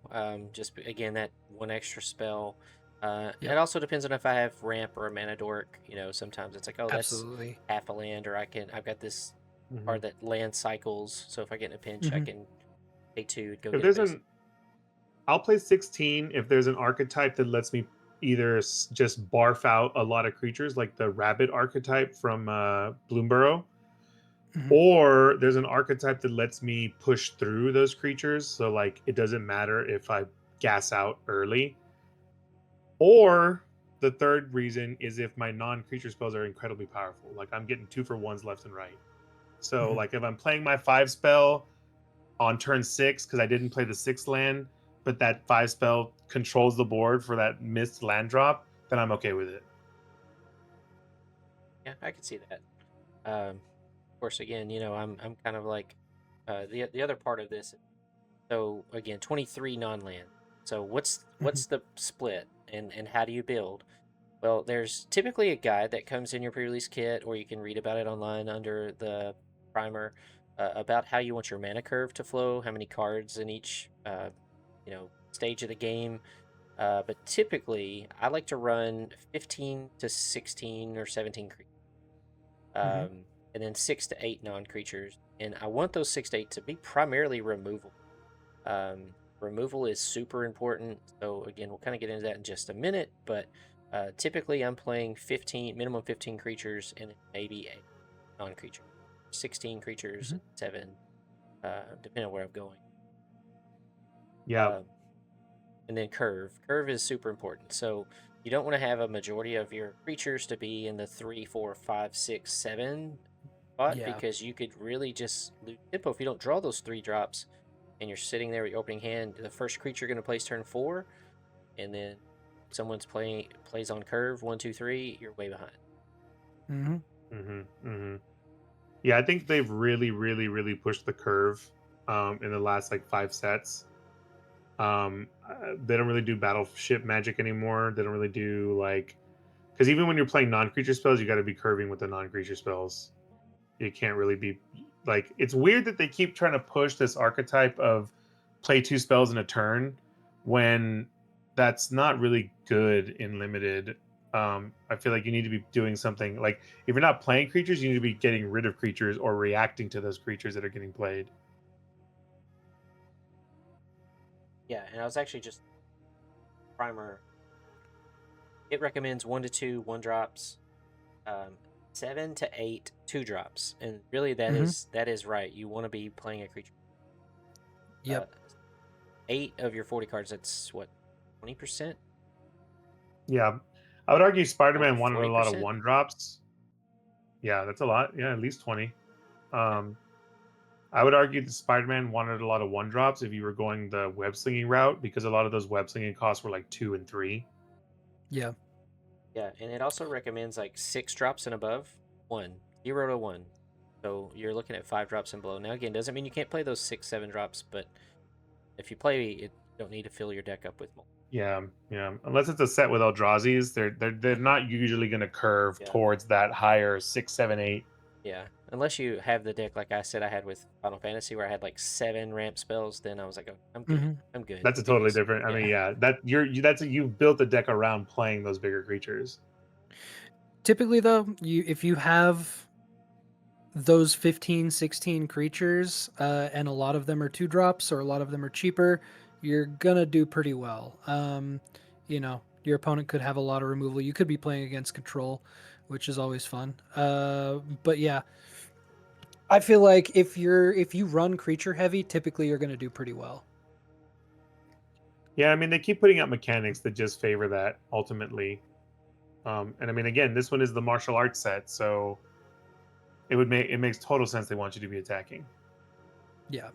Again, that one extra spell. It Yep. also depends on if I have ramp or a mana dork. Sometimes it's like, oh, that's Absolutely. half a land, or I've got this Mhm. card that land cycles. So if I get in a pinch, I Hmm. can pay 2 to go If get a there's base. I'll play 16 if there's an archetype that lets me either just barf out a lot of creatures, like the rabbit archetype from Bloomborough, Hmm. or there's an archetype that lets me push through those creatures. So, like, it doesn't matter if I gas out early. Or the third reason is if my non creature spells are incredibly powerful. Like, I'm getting 2-for-1s left and right. So, Hmm. like, if I'm playing my 5 spell on turn 6 because I didn't play the 6th land, but that 5 spell controls the board for that missed land drop, then I'm okay with it. Yeah, I can see that. Of course, again, I'm kind of like the other part of this. So again, 23 non-land. So Hmm. what's the split and how do you build? Well, there's typically a guide that comes in your pre-release kit, or you can read about it online under the primer about how you want your mana curve to flow, how many cards in each stage of the game. But typically, I like to run 15 to 16 or 17 creatures, Hmm. and then 6 to 8 non-creatures. And I want those 6 to 8 to be primarily removal. Removal is super important. So again, we'll kind of get into that in just a minute. But typically, I'm playing 15 minimum 15 creatures and maybe a non-creature, 16 creatures Hmm. and 7, depending on where I'm going. Yeah. Um, and then curve. Curve is super important. So you don't want to have a majority of your creatures to be in the 3, 4, 5, 6, 7 spot, Yeah. because you could really just lose tempo if you don't draw those 3 drops and you're sitting there with your opening hand. The first creature you're going to place turn 4, and then someone's plays on curve 1, 2, 3. You're way behind. Hmm. hmm hmm Yeah, I think they've really, really, really pushed the curve in the last like 5 sets. They don't really do battleship magic anymore. They don't really do like, because even when you're playing non-creature spells, you got to be curving with the non-creature spells. You can't really be like. It's weird that they keep trying to push this archetype of play 2 spells in a turn when that's not really good in limited. I feel like you need to be doing something like, if you're not playing creatures, you need to be getting rid of creatures or reacting to those creatures that are getting played. Yeah, and I was actually just primer. It recommends 1 to 2 1 drops, um, 7 to 8 2 drops, and really Hmm. that is right. You want to be playing a creature. Uh, Yep. 8 of your 40 cards. That's what, 20%, Yeah, I would argue Spider-Man wanted a lot of 40%. 1 drops. Yeah, that's a lot. Yeah, at least 20. Yeah, Um, I would argue that Spider-Man wanted a lot of 1 drops if you were going the web slinging route, because a lot of those web slinging costs were like 2 and 3. Yeah. yeah, and it also recommends like 6 drops and above, 1, 0 to 1. So you're looking at 5 drops and below. Now again, doesn't mean you can't play those 6, 7 drops, but if you play it, you don't need to fill your deck up with more. Yeah, yeah. Unless it's a set with Eldrazi's, they're not usually going to curve Yeah, towards that higher 6, 7, 8. yeah. Unless you have the deck like I said I had with Final Fantasy, where I had like 7 ramp spells, then I was like, oh, I'm good. Hmm. I'm good That's a totally because different. I yeah, mean, yeah, that that's you've built a deck around playing those bigger creatures. Typically, though, if you have those 15, 16 creatures, and a lot of them are 2 drops or a lot of them are cheaper, you're gonna do pretty well. Your opponent could have a lot of removal. You could be playing against control, which is always fun. But yeah, I feel like if you run creature heavy, typically you're gonna do pretty well. Yeah, I mean they keep putting out mechanics that just favor that ultimately. And I mean, again, this one is the martial arts set, so it makes total sense they want you to be attacking. Yeah.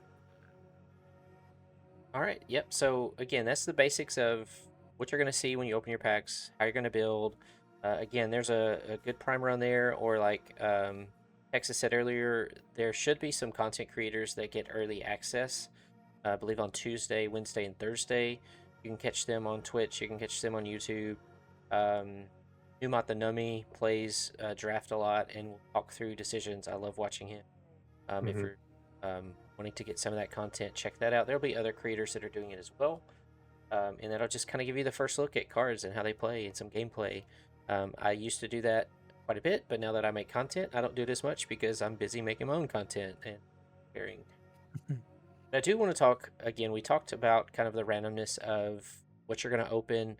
All right. Yep. So again, that's the basics of what you're going to see when you open your packs, how you're going to build. Again, there's a good primer on there, or like Texas said earlier, there should be some content creators that get early access. I believe on Tuesday, Wednesday, and Thursday. You can catch them on Twitch. You can catch them on YouTube. Um, Numat the Nummy plays draft a lot and will talk through decisions. I love watching him. If Hmm. you're wanting to get some of that content, check that out. There'll be other creators that are doing it as well. And that'll just kind of give you the first look at cards and how they play and some gameplay. I used to do that quite a bit, but now that I make content, I don't do it as much because I'm busy making my own content and preparing. I do want to talk again. We talked about kind of the randomness of what you're going to open,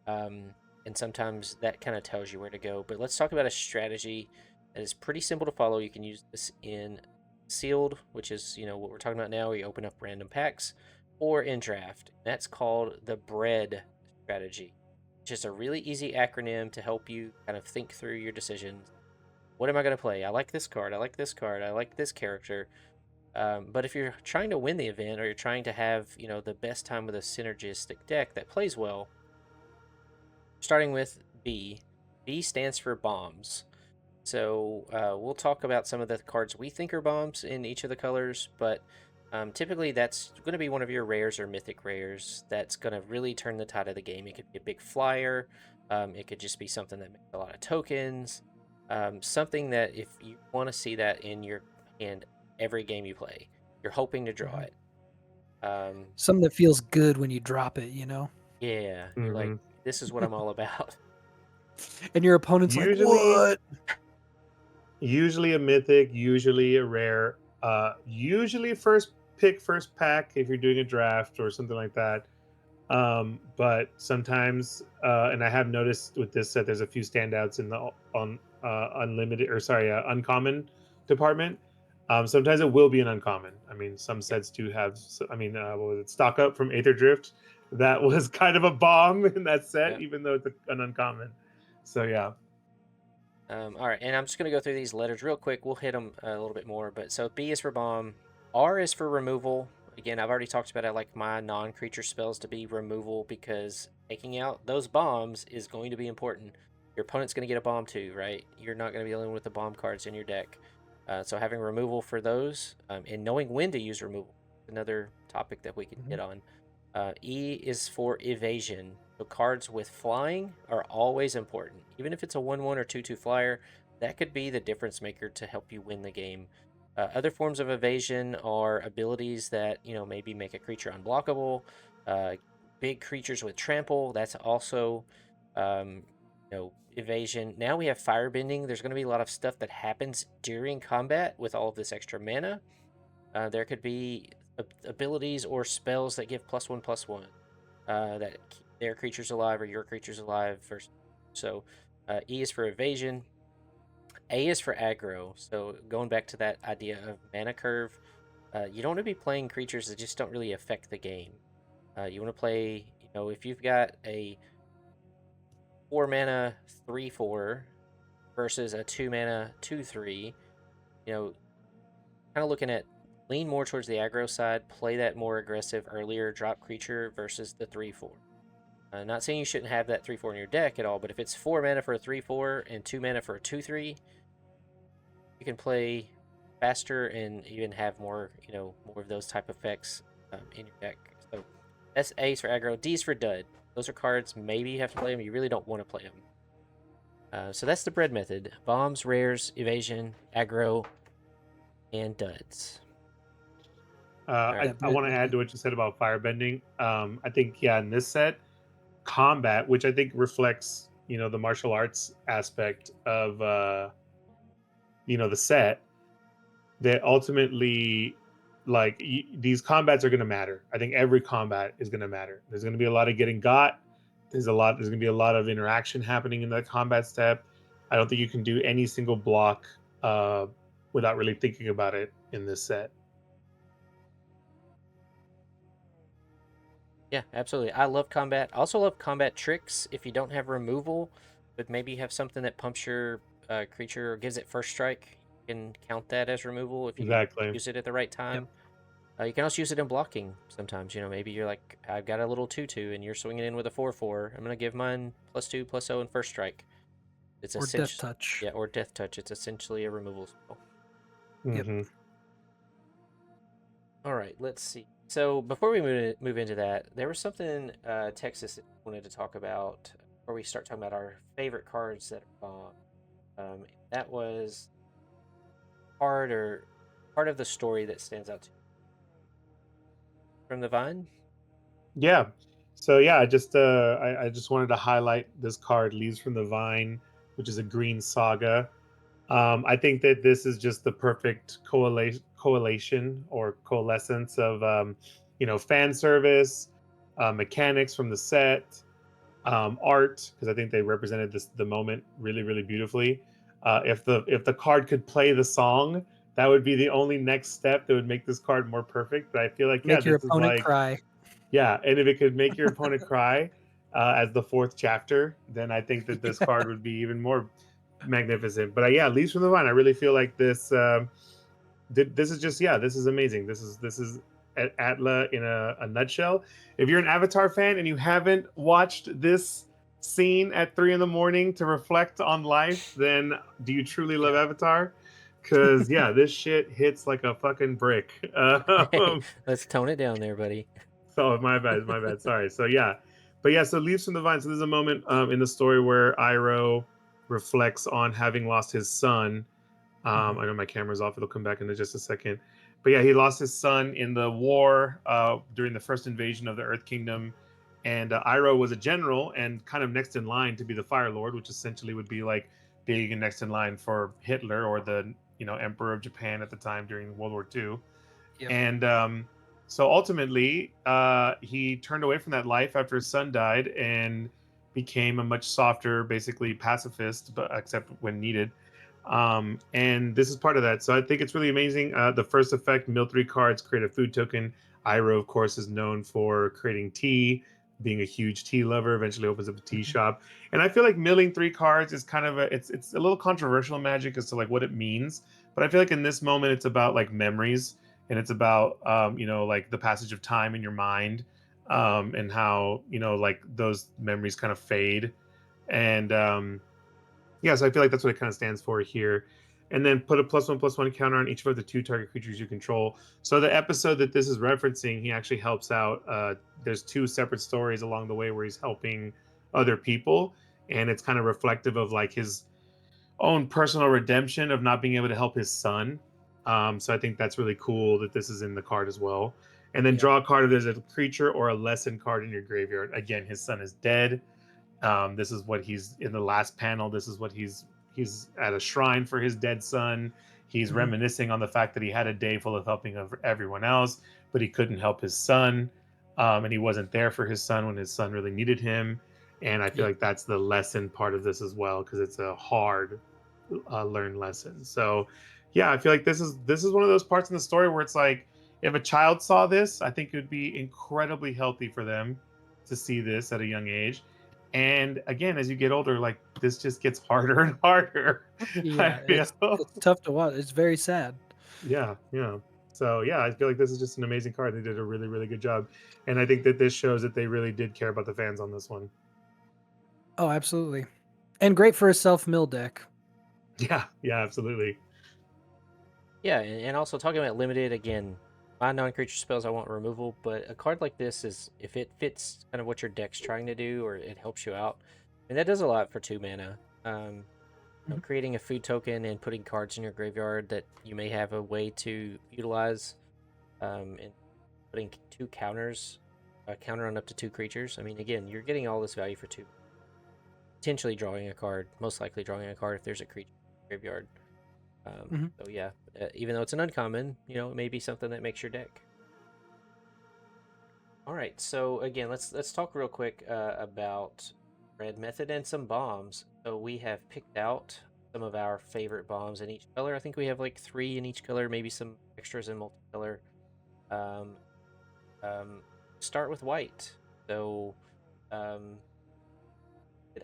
um, and sometimes that kind of tells you where to go. But let's talk about a strategy that is pretty simple to follow. You can use this in sealed, which is what we're talking about now, where you open up random packs, or in draft. That's called the B.R.E.A.D strategy. It's just a really easy acronym to help you kind of think through your decisions. What am I going to play? I like this card. I like this card. I like this character. But if you're trying to win the event, or you're trying to have the best time with a synergistic deck that plays well, starting with B. B stands for bombs. So we'll talk about some of the cards we think are bombs in each of the colors, but typically that's going to be one of your rares or mythic rares that's going to really turn the tide of the game. It could be a big flyer. It could just be something that makes a lot of tokens. Something that if you want to see that in your hand every game you play, you're hoping to draw Mhm. it. Um, Something that feels good when you drop it. yeah, you're like, Hmm. this is what I'm all about. And your opponent's like, Usually, "What?" usually a mythic, usually a rare, usually first pick, first pack if you're doing a draft or something like that. But sometimes, and I have noticed with this set, there's a few standouts in the on unlimited or sorry, uncommon department. Sometimes it will be an uncommon. I mean, some Yep, sets do have. I mean, what was it? Stock up from Aether Drift. That was kind of a bomb in that set, yep. even though it's an uncommon. So yeah. All right, and I'm just going to go through these letters real quick. We'll hit them a little bit more. But so B is for bomb, R is for removal. Again, I've already talked about I like my non-creature spells to be removal because taking out those bombs is going to be important. Your opponent's going to get a bomb too, right? You're not going to be dealing with the bomb cards in your deck. So having removal for those and knowing when to use removal, another topic that we can Mhm. hit on. E is for evasion. So cards with flying are always important. Even if it's a 1/1 or 2/2 flyer, that could be the difference maker to help you win the game. Other forms of evasion are abilities that, maybe make a creature unblockable. Uh, Big creatures with trample, that's also, um, evasion. Now we have firebending. There's going to be a lot of stuff that happens during combat with all of this extra mana. There could be abilities or spells that give +1/+1 that keep their creatures alive or your creatures alive. So E is for evasion. A is for aggro. So going back to that idea of mana curve, you don't want to be playing creatures that just don't really affect the game. You want to play, if you've got a 4 mana 3/4 versus a 2 mana 2/3, you know, kind of looking at lean more towards the aggro side, play that more aggressive earlier drop creature versus the 3/4. Not saying you shouldn't have that 3/4 in your deck at all, but if it's 4 mana for a 3/4 and 2 mana for a 2/3, you can play faster and even have more, more of those type effects in your deck. So that's A's for aggro. D's for dud. Those are cards. Maybe you have to play them. You really don't want to play them. So that's the bread method: bombs, rares, evasion, aggro, and duds. All right. Yeah, I want to add Brett. to what you said about firebending. I think yeah, in this set, combat, which I think reflects the martial arts aspect of the set. that ultimately, like, these combats are going to matter. I think every combat is going to matter. There's going to be a lot of getting got. There's going to be a lot of interaction happening in that combat step. I don't think you can do any single block without really thinking about it in this set. Yeah, absolutely. I love combat. I also love combat tricks. If you don't have removal, but maybe you have something that pumps your creature or gives it first strike, you can count that as removal if you Exactly. use it at the right Yep. time. You can also use it in blocking sometimes. You know, maybe you're like, I've got a little 2/2 and you're swinging in with a 4/4. I'm going to give mine +2/+0 and first strike. It's Or Death essentially, Touch. yeah, or Death Touch. It's essentially a removal spell. Yep. Hmm. All right, let's see. So before we move into that, there was something Texas wanted to talk about before we start talking about our favorite cards that are gone. That was part of the story that stands out to you from the Vine. Yeah. So yeah, I just wanted to highlight this card, Leaves from the Vine, which is a green saga. I think that this is just the perfect coalescence or coalescence of fan service, mechanics from the set, art, because I think they represented the moment really really beautifully. If the card could play the song, that would be the only next step that would make this card more perfect. But I feel like, yeah, Make your this is opponent like, cry. yeah, and if it could make your opponent cry as the fourth chapter, then I think that this card would be even more magnificent. But yeah, Leaves from the Vine. I really feel like this. This is just, yeah, this is amazing. This is ATLA in a nutshell. If you're an Avatar fan and you haven't watched this scene at 3 in the morning to reflect on life, then do you truly love Yeah. Avatar? Because yeah, this shit hits like a fucking brick. Hey, let's tone it down there, buddy. Oh, my bad, my bad. Sorry. So yeah, but yeah. So Leaves from the Vine. So there's a moment in the story where Iroh reflects on having lost his son. I know my camera's off. It'll come back in just a second. But yeah, he lost his son in the war during the first invasion of the Earth Kingdom. And Iroh was a general and kind of next in line to be the Fire Lord, which essentially would be like being next in line for Hitler or the Emperor of Japan at the time during World War II. Yep. And so ultimately, he turned away from that life after his son died and became a much softer, basically pacifist, but except when needed. And this is part of that. So I think it's really amazing. The first effect, mill 3 cards, create a food token. Iroh, of course, is known for creating tea, being a huge tea lover. Eventually, opens up a tea shop. And I feel like milling 3 cards is kind of it's a little controversial in Magic as to like what it means. But I feel like in this moment, it's about like memories and it's about like the passage of time in your mind, and how like those memories kind of fade. And yeah, so I feel like that's what it kind of stands for here. And then put a +1/+1 counter on each of the 2 target creatures you control. So the episode that this is referencing, he actually helps out. There's 2 separate stories along the way where he's helping other people, and it's kind of reflective of like his own personal redemption of not being able to help his son. So I think that's really cool that this is in the card as well. And then Yep. draw a card if there's a creature or a lesson card in your graveyard. Again, his son is dead. This is what he's in the last panel. This is what he's at a shrine for his dead son. He's Mhm. reminiscing on the fact that he had a day full of helping of everyone else, but he couldn't help his son, and he wasn't there for his son when his son really needed him. And I feel Yep. like that's the lesson part of this as well because it's a hard learned lesson. So yeah, I feel like this is one of those parts in the story where it's like if a child saw this, I think it would be incredibly healthy for them to see this at a young age. And again, as you get older, like this just gets harder and harder. I Yeah, feel. it's tough to watch. It's very sad. Yeah, yeah. So yeah, I feel like this is just an amazing card. They did a really, really good job. And I think that this shows that they really did care about the fans on this one. Oh, absolutely. And great for a self-mill deck. Yeah, yeah, absolutely. Yeah, and also talking about limited again. My non-creature spells I want removal, but a card like this is if it fits kind of what your deck's trying to do or it helps you out, and that does a lot for 2 mana. Mhm. Creating a food token and putting cards in your graveyard that you may have a way to utilize, and putting 2 counters, a counter on up to 2 creatures. I mean, again, you're getting all this value for 2. Potentially drawing a card, most likely drawing a card if there's a creature in your graveyard. So yeah, even though it's an uncommon, it may be something that makes your deck. All right, so again, let's talk real quick about red method and some bombs. So we have picked out some of our favorite bombs in each color. I think we have like 3 in each color, maybe some extras in multicolor. Um, Start with white. So, um,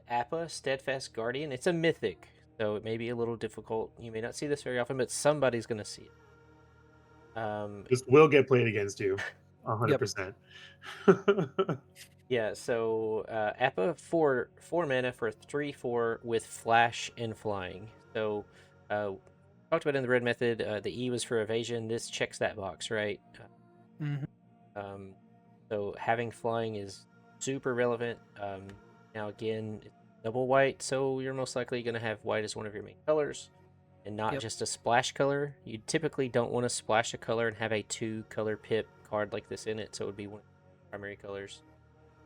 Appa, Steadfast Guardian. It's a mythic, so it may be a little difficult. You may not see this very often, but somebody's going to see it. This will get played against you, Yep. 100%. Yeah, so Appa, four mana for 3/4 with flash and flying. So, talked about in the red method, the E was for evasion. This checks that box, right? Hmm. Um, so having flying is super relevant. Now again, it's double white, so you're most likely going to have white as one of your main colors, and not Yep. just a splash color. You typically don't want to splash a color and have a 2-color pip card like this in it, so it would be one of the primary colors.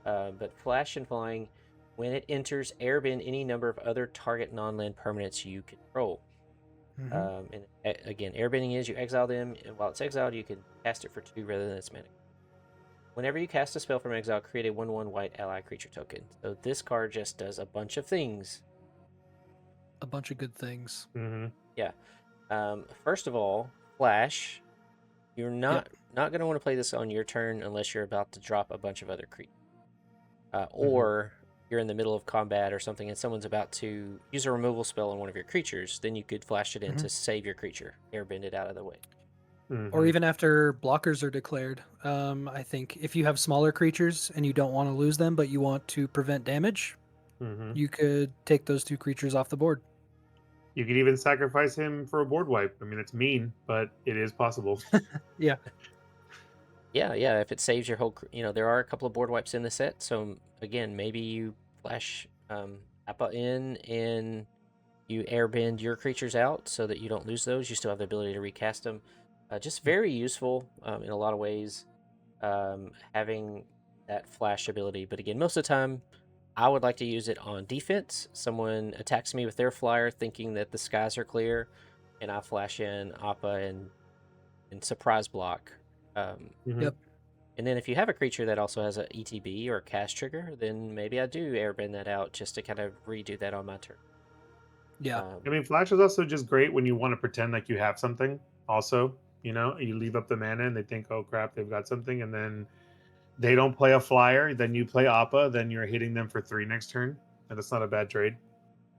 But flash and flying, when it enters, airbend any number of other target non-land permanents you control. Hmm. And again, airbending is you exile them, and while it's exiled, you can cast it for 2 rather than its mana. Whenever you cast a spell from exile, create a 1/1 white ally creature token. So this card just does a bunch of things. A bunch of good things. Hmm. Yeah. First of all, flash. You're Yep. not going to want to play this on your turn unless you're about to drop a bunch of other creatures. Hmm. Or you're in the middle of combat or something and someone's about to use a removal spell on one of your creatures, then you could flash it in Hmm. to save your creature, airbend it out of the way. Or Hmm. even after blockers are declared. I think if you have smaller creatures and you don't want to lose them, but you want to prevent damage, Hmm. you could take those 2 creatures off the board. You could even sacrifice him for a board wipe. I mean, it's mean, but it is possible. Yeah. Yeah, if it saves your whole, there are a couple of board wipes in the set. So again, maybe you flash Appa in and you airbend your creatures out so that you don't lose those. You still have the ability to recast them. Just very useful in a lot of ways, having that flash ability. But again, most of the time, I would like to use it on defense. Someone attacks me with their flyer thinking that the skies are clear, and I flash in Appa and surprise block. Um, Hmm. Yep. and then if you have a creature that also has a ETB or a cast trigger, then maybe I do airbend that out just to kind of redo that on my turn. Yeah. I Um, mean, Flash is also just great when you want to pretend like you have something. Also, you leave up the mana and they think, oh crap, they've got something, and then they don't play a flyer. Then you play Appa, then you're hitting them for 3 next turn, and that's not a bad trade.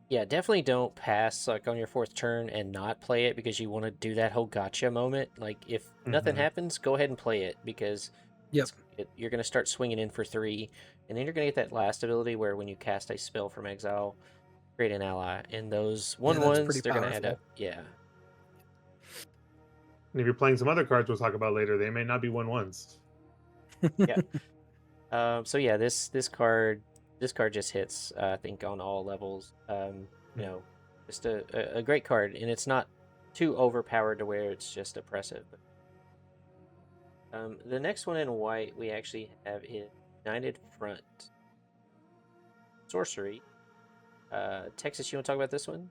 yeah, definitely don't pass like on your 4th turn and not play it because you want to do that whole gotcha moment. Like if nothing Hmm. happens, go ahead and play it because Yep. you're going to start swinging in for 3, and then you're going to get that last ability where when you cast a spell from exile, create an ally, and those Yeah, one that's ones pretty they're going to add powerful. up. Yeah. And if you're playing some other cards we'll talk about later, they may not be 1/1s. Yeah. So yeah, this card just hits. I think on all levels. You know, just a great card, and it's not too overpowered to where it's just oppressive. The next one in white we actually have is United Front Sorcery. Texas, you want to talk about this one?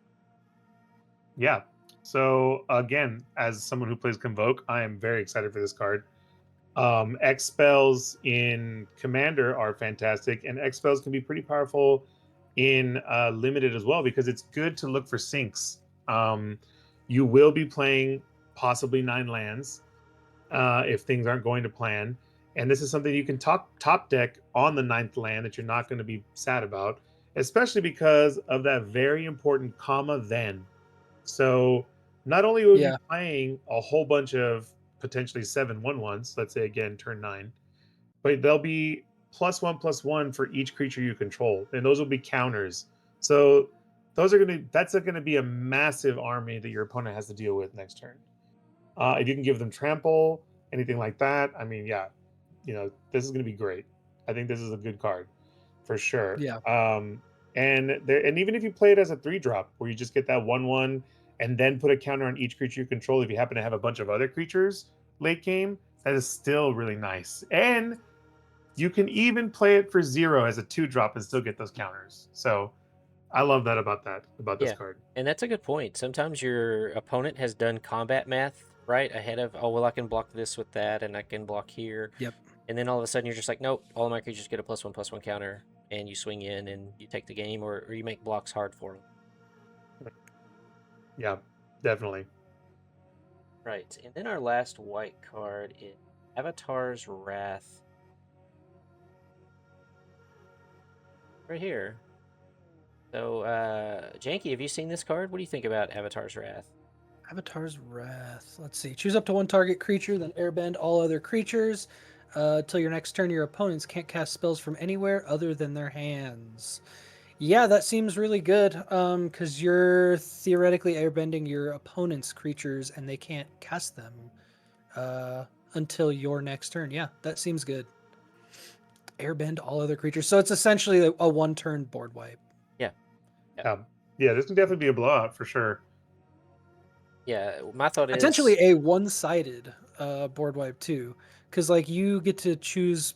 Yeah. So again, as someone who plays Convoke, I am very excited for this card. X spells in Commander are fantastic, and X spells can be pretty powerful in Limited as well because it's good to look for sinks. You will be playing possibly 9 lands if things aren't going to plan, and this is something you can top deck on the 9th land that you're not going to be sad about, especially because of that very important comma then. So not only will you Yeah. be playing a whole bunch of potentially 7/1/1s, let's say again turn 9, but they'll be +1/+1 for each creature you control, and those will be counters. So that's gonna be a massive army that your opponent has to deal with next turn. If you can give them trample, anything like that, I mean, yeah, this is gonna be great. I think this is a good card for sure. Yeah. And even if you play it as a 3 drop, where you just get that 1/1 and then put a counter on each creature you control, if you happen to have a bunch of other creatures late game, that is still really nice. And you can even play it for 0 as a 2 drop and still get those counters. So I love that about this Yeah, card. and that's a good point. Sometimes your opponent has done combat math right ahead of, oh, well, I can block this with that, and I can block here. Yep. And then all of a sudden you're just like, nope, all of my creatures get a +1/+1 counter, and you swing in and you take the game, or you make blocks hard for them. Yeah, definitely. Right, and then our last white card is Avatar's Wrath. Right here. So, Janky, have you seen this card? What do you think about Avatar's Wrath? Avatar's Wrath. Let's see. Choose up to one target creature, then airbend all other creatures. Till your next turn, your opponents can't cast spells from anywhere other than their hands. Yeah, that seems really good. Because you're theoretically airbending your opponent's creatures, and they can't cast them until your next turn. Yeah, that seems good. Airbend all other creatures. So it's essentially a one-turn board wipe. Yeah. Yeah, this can definitely be a blowout for sure. Yeah, my thought is Potentially a one-sided board wipe too, because like you get to choose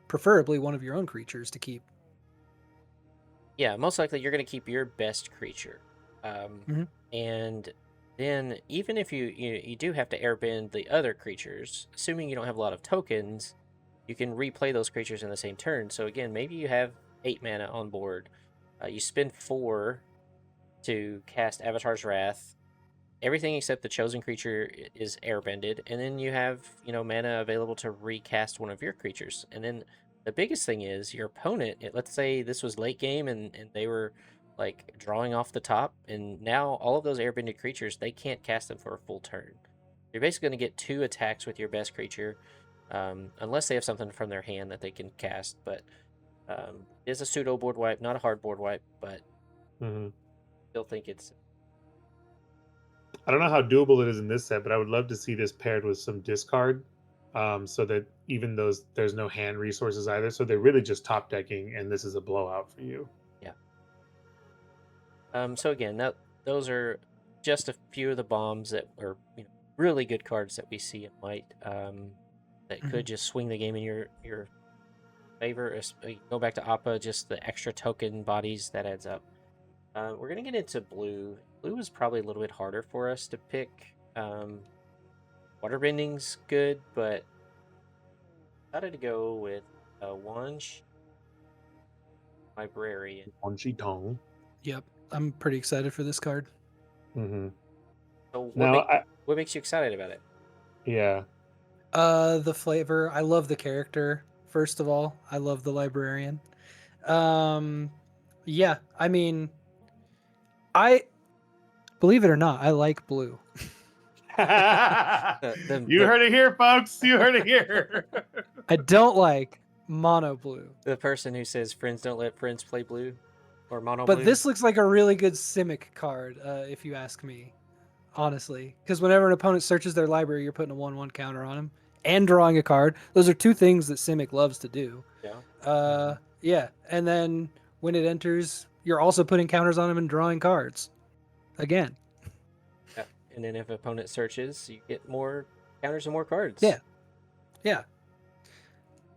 preferably one of your own creatures to keep. yeah, most likely you're going to keep your best creature. Mhm. And then even if you do have to airbend the other creatures, assuming you don't have a lot of tokens, you can replay those creatures in the same turn. So again, maybe you have 8 mana on board. You spend 4 to cast Avatar's Wrath. Everything except the chosen creature is airbended, and then you have mana available to recast one of your creatures. And then the biggest thing is your opponent. Let's say this was late game and they were like drawing off the top, and now all of those airbended creatures, they can't cast them for a full turn. You're basically going to get 2 attacks with your best creature, unless they have something from their hand that they can cast. But it is a pseudo board wipe, not a hard board wipe, but Hmm. still think it's I don't know how doable it is in this set, but I would love to see this paired with some discard, so that even those there's no hand resources either, so they're really just top decking, and this is a blowout for you. yeah. So again, those are just a few of the bombs that are really good cards that we see in White, that could just swing the game in your favor. Go back to Appa, just the extra token bodies that adds up. We're gonna get into blue. Blue is probably a little bit harder for us to pick. Waterbending's good, but decided to go with Wanj Librarian. On Tong. Yep, I'm pretty excited for this card. Mm-hmm. So Now, what makes you excited about it? yeah, The flavor. I love the character. First of all, I love the librarian. Yeah, I mean, I believe it or not, I like blue. you heard it here, folks. You heard it here. I don't like mono blue. The person who says friends don't let friends play blue or mono But blue. this looks like a really good Simic card, if you ask me, honestly. Because whenever an opponent searches their library, you're putting a 1/1 counter on them and drawing a card. Those are two things that Simic loves to do. Yeah. Yeah. And then when it enters, you're also putting counters on them and drawing cards. Again. Yeah. And then if an opponent searches, you get more counters and more cards. Yeah. Yeah.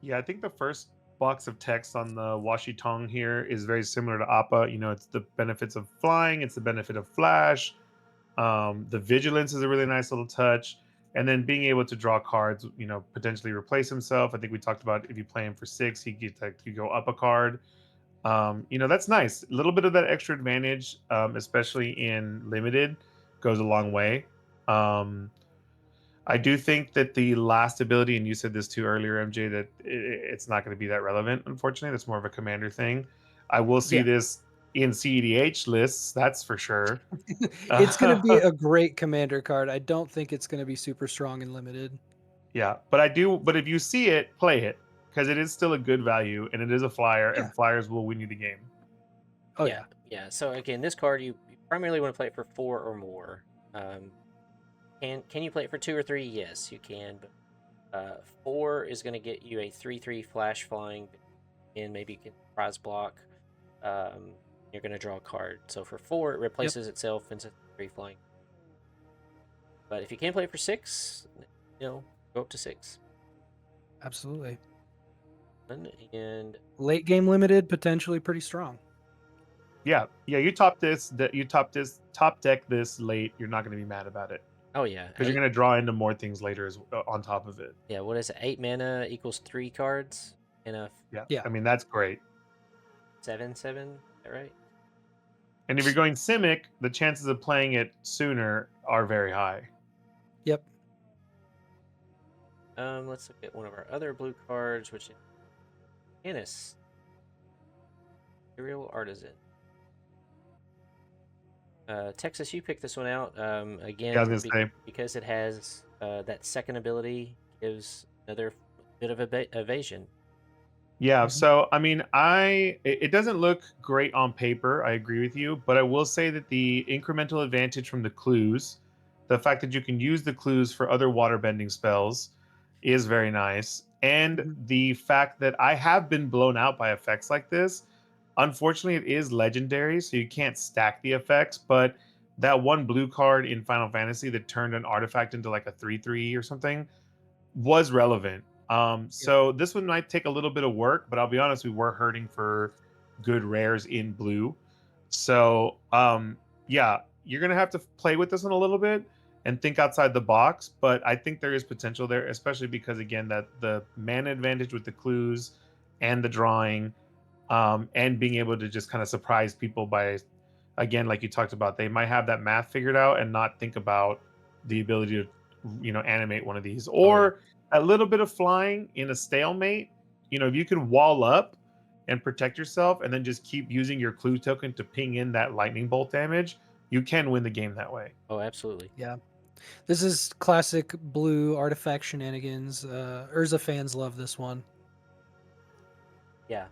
Yeah, I think the first box of text on the Washi Tong here is very similar to Appa. You know, it's the benefits of flying, it's the benefit of flash. The vigilance is a really nice little touch. And then being able to draw cards, you know, potentially replace himself. I think we talked about if you play him for 6, he gets like you go up a card. You know, that's nice. A little bit of that extra advantage, especially in limited, goes a long way. I do think that the last ability, and you said this too earlier, MJ, that it's not going to be that relevant. Unfortunately, that's more of a commander thing. I will see Yeah. this in CEDH lists, that's for sure. It's going to be a great commander card. I don't think it's going to be super strong and limited. Yeah, but I do. But if you see it, play it because it is still a good value, and it is a flyer, Yeah. and flyers will win you the game. Oh, yeah. Yeah. So again, this card you primarily want to play it for 4 or more. Can you play it for 2 or 3? Yes, you can. But 4 is going to get you a 3/3 flash flying, and maybe you can prize block. You're going to draw a card. So for 4, it replaces itself into 3 flying. But if you can play it for 6, go up to 6. Absolutely. And Late game limited, potentially pretty strong. Yeah, you top deck this late. You're not going to be mad about it Oh yeah, because you're going to draw into more things later on top of it. yeah. What is it? 8 mana equals 3 cards in a Yeah, Yeah. I mean that's great. 7/7. Is that right? And if you're going Simic, the chances of playing it sooner are very high. Yep. Let's look at one of our other blue cards, which is Innis, Imperial Artisan. Texas, you picked this one out. Yeah, I was Again, gonna say. because it has that second ability, gives another bit of evasion. Yeah, Mhm. so I mean, it doesn't look great on paper. I agree with you, but I will say that the incremental advantage from the clues, the fact that you can use the clues for other water bending spells, is very nice. And Mhm. the fact that I have been blown out by effects like this. Unfortunately, it is legendary, so you can't stack the effects. But that one blue card in Final Fantasy that turned an artifact into like a 3/3 or something was relevant. Yep. So this one might take a little bit of work, but I'll be honest, we were hurting for good rares in blue. So yeah, you're gonna have to play with this one a little bit and think outside the box. But I think there is potential there, especially because again, that the mana advantage with the clues and the drawing, and being able to just kind of surprise people by, again, like you talked about, they might have that math figured out and not think about the ability to, animate one of these, Oh yeah. or a little bit of flying in a stalemate. If you could wall up and protect yourself, and then just keep using your clue token to ping in that lightning bolt damage, you can win the game that way. Oh, absolutely. Yeah. This is classic blue artifact shenanigans. Urza fans love this one. Yeah.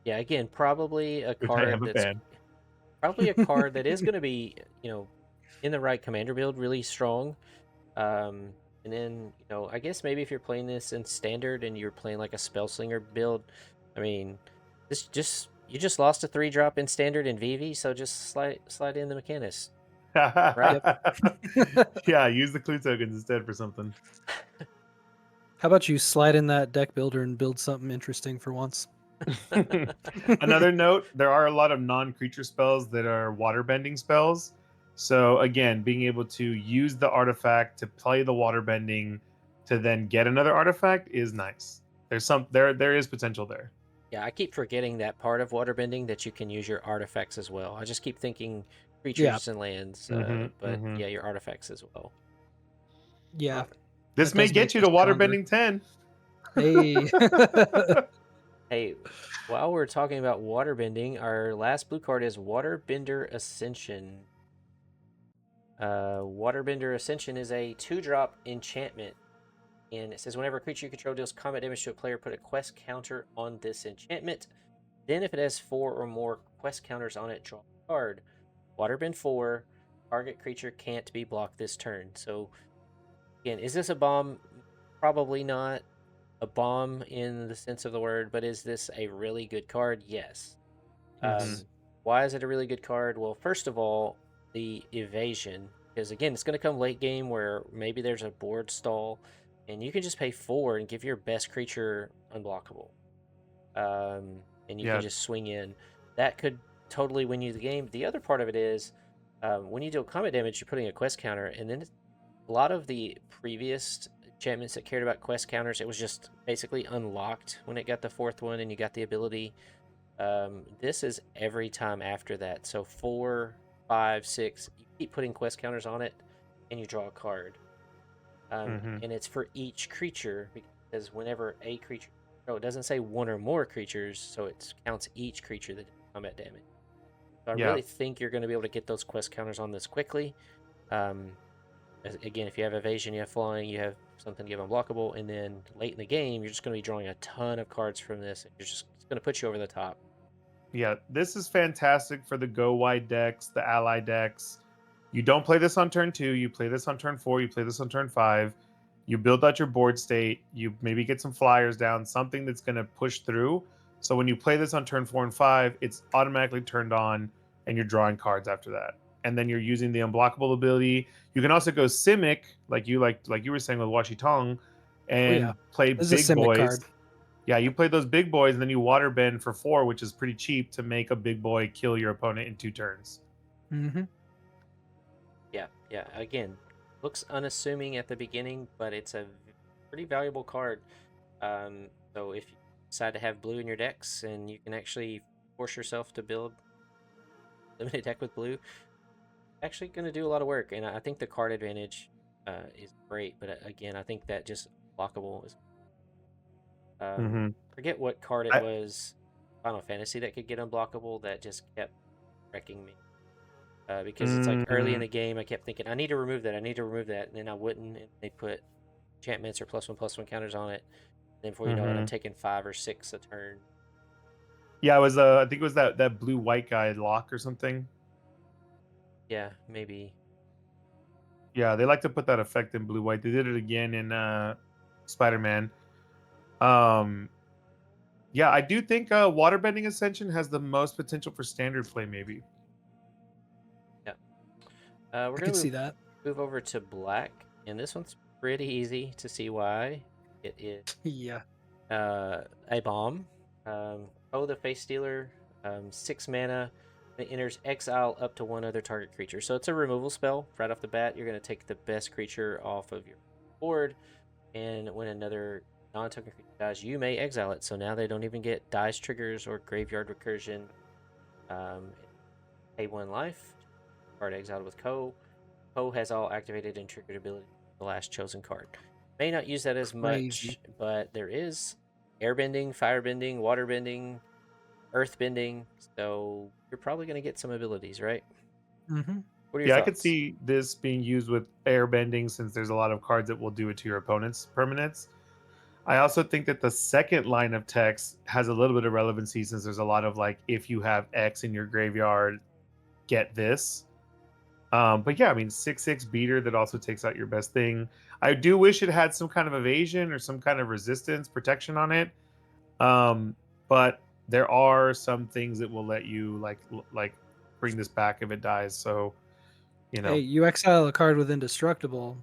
Yeah. Again, probably a Which I card am a that's fan. probably a card that is going to be, in the right commander build, really strong. Um, and then, I guess maybe if you're playing this in standard and you're playing like a spellslinger build, I mean, this just you just lost a 3-drop in standard in VV, so just slide in the mechanist, right? Yep. Yeah, use the clue tokens instead for something. How about you slide in that deck builder and build something interesting for once? Another note, there are a lot of non-creature spells that are water bending spells. So again, being able to use the artifact to play the water bending to then get another artifact is nice. There is potential there. Yeah, I keep forgetting that part of waterbending, that you can use your artifacts as well. I just keep thinking Yeah. creatures and lands, Hmm. but Hmm. yeah, your artifacts as well. Yeah. This That may does make get you you to water stronger. bending 10. Hey. Hey, while we're talking about waterbending, our last blue card is Waterbender Ascension. Waterbender Ascension is a 2-drop enchantment, and it says whenever a creature you control deals combat damage to a player, put a quest counter on this enchantment. Then, if it has 4 or more quest counters on it, draw a card. Waterbend 4, target creature can't be blocked this turn. So, again, is this a bomb? Probably not a bomb in the sense of the word, but is this a really good card? Yes. Mhm. Why is it a really good card? Well, first of all, the evasion, because again, it's going to come late game where maybe there's a board stall, and you can just pay 4 and give your best creature unblockable, and you can Yeah. just swing in. That could totally win you the game. The other part of it is, when you deal combat damage, you're putting a quest counter, and then a lot of the previous enchantments that cared about quest counters, it was just basically unlocked when it got the 4th one and you got the ability. This is every time after that. So 4, 5, 6, you keep putting quest counters on it, and you draw a card. Mhm. And it's for each creature, because whenever a creature, no, it doesn't say one or more creatures, so it counts each creature that does combat damage. So I Yeah. really think you're going to be able to get those quest counters on this quickly. Again, if you have evasion, you have flying, you have something to give unblockable, and then late in the game, you're just going to be drawing a ton of cards from this. It's going to put you over the top. Yeah, this is fantastic for the go wide decks, the ally decks. You don't play this on turn 2, you play this on turn 4, you play this on turn 5. You build out your board state, you maybe get some flyers down, something that's going to push through. So when you play this on turn 4 and 5, it's automatically turned on and you're drawing cards after that. And then you're using the unblockable ability. You can also go Simic, like you were saying with Washi Tong, Oh yeah. and play This is a big Simic boys. card. Yeah, you play those big boys, and then you water bend for 4, which is pretty cheap to make a big boy kill your opponent in 2 turns. Mm-hmm. Yeah, yeah. Again, looks unassuming at the beginning, but it's a pretty valuable card. So if you decide to have blue in your decks, and you can actually force yourself to build limited deck with blue, actually going to do a lot of work. And I think the card advantage is great, but again, I think that just blockable is. Mm-hmm. Forget what card it was, Final Fantasy, that could get unblockable that just kept wrecking me. Because it's like early in the game, I kept thinking, I need to remove that, I need to remove that, and then I wouldn't, and they put enchantments or +1/+1 counters on it. And then before you know it, I'm taking 5 or 6 a turn. Yeah, it was I think it was that blue white guy lock or something. Yeah, maybe. Yeah, they like to put that effect in blue white. They did it again in Spider-Man. Um, yeah, I do think Waterbending Ascension has the most potential for standard play, maybe. Yeah. I We're could gonna see that. move over to black, and this one's pretty easy to see why. It is Yeah. a bomb. The Face Stealer, 6 mana. It enters exile up to 1 other target creature. So it's a removal spell right off the bat. You're going to take the best creature off of your board, and when another non-token creature dies, you may exile it. So now they don't even get dice triggers or graveyard recursion. Pay 1 life. Card exiled with Ko. Ko has all activated and triggered ability. The last chosen card. May not use that as Crazy. much, but there is airbending, firebending, waterbending, earthbending. So you're probably going to get some abilities, right? Mm-hmm. What are your Yeah, I could thoughts? see this being used with airbending since there's a lot of cards that will do it to your opponent's permanents. I also think that the second line of text has a little bit of relevancy since there's a lot of like, if you have X in your graveyard, get this. But yeah, I mean, 6/6 beater that also takes out your best thing. I do wish it had some kind of evasion or some kind of resistance protection on it. But there are some things that will let you like bring this back if it dies. So you Hey, know, you exile a card with indestructible,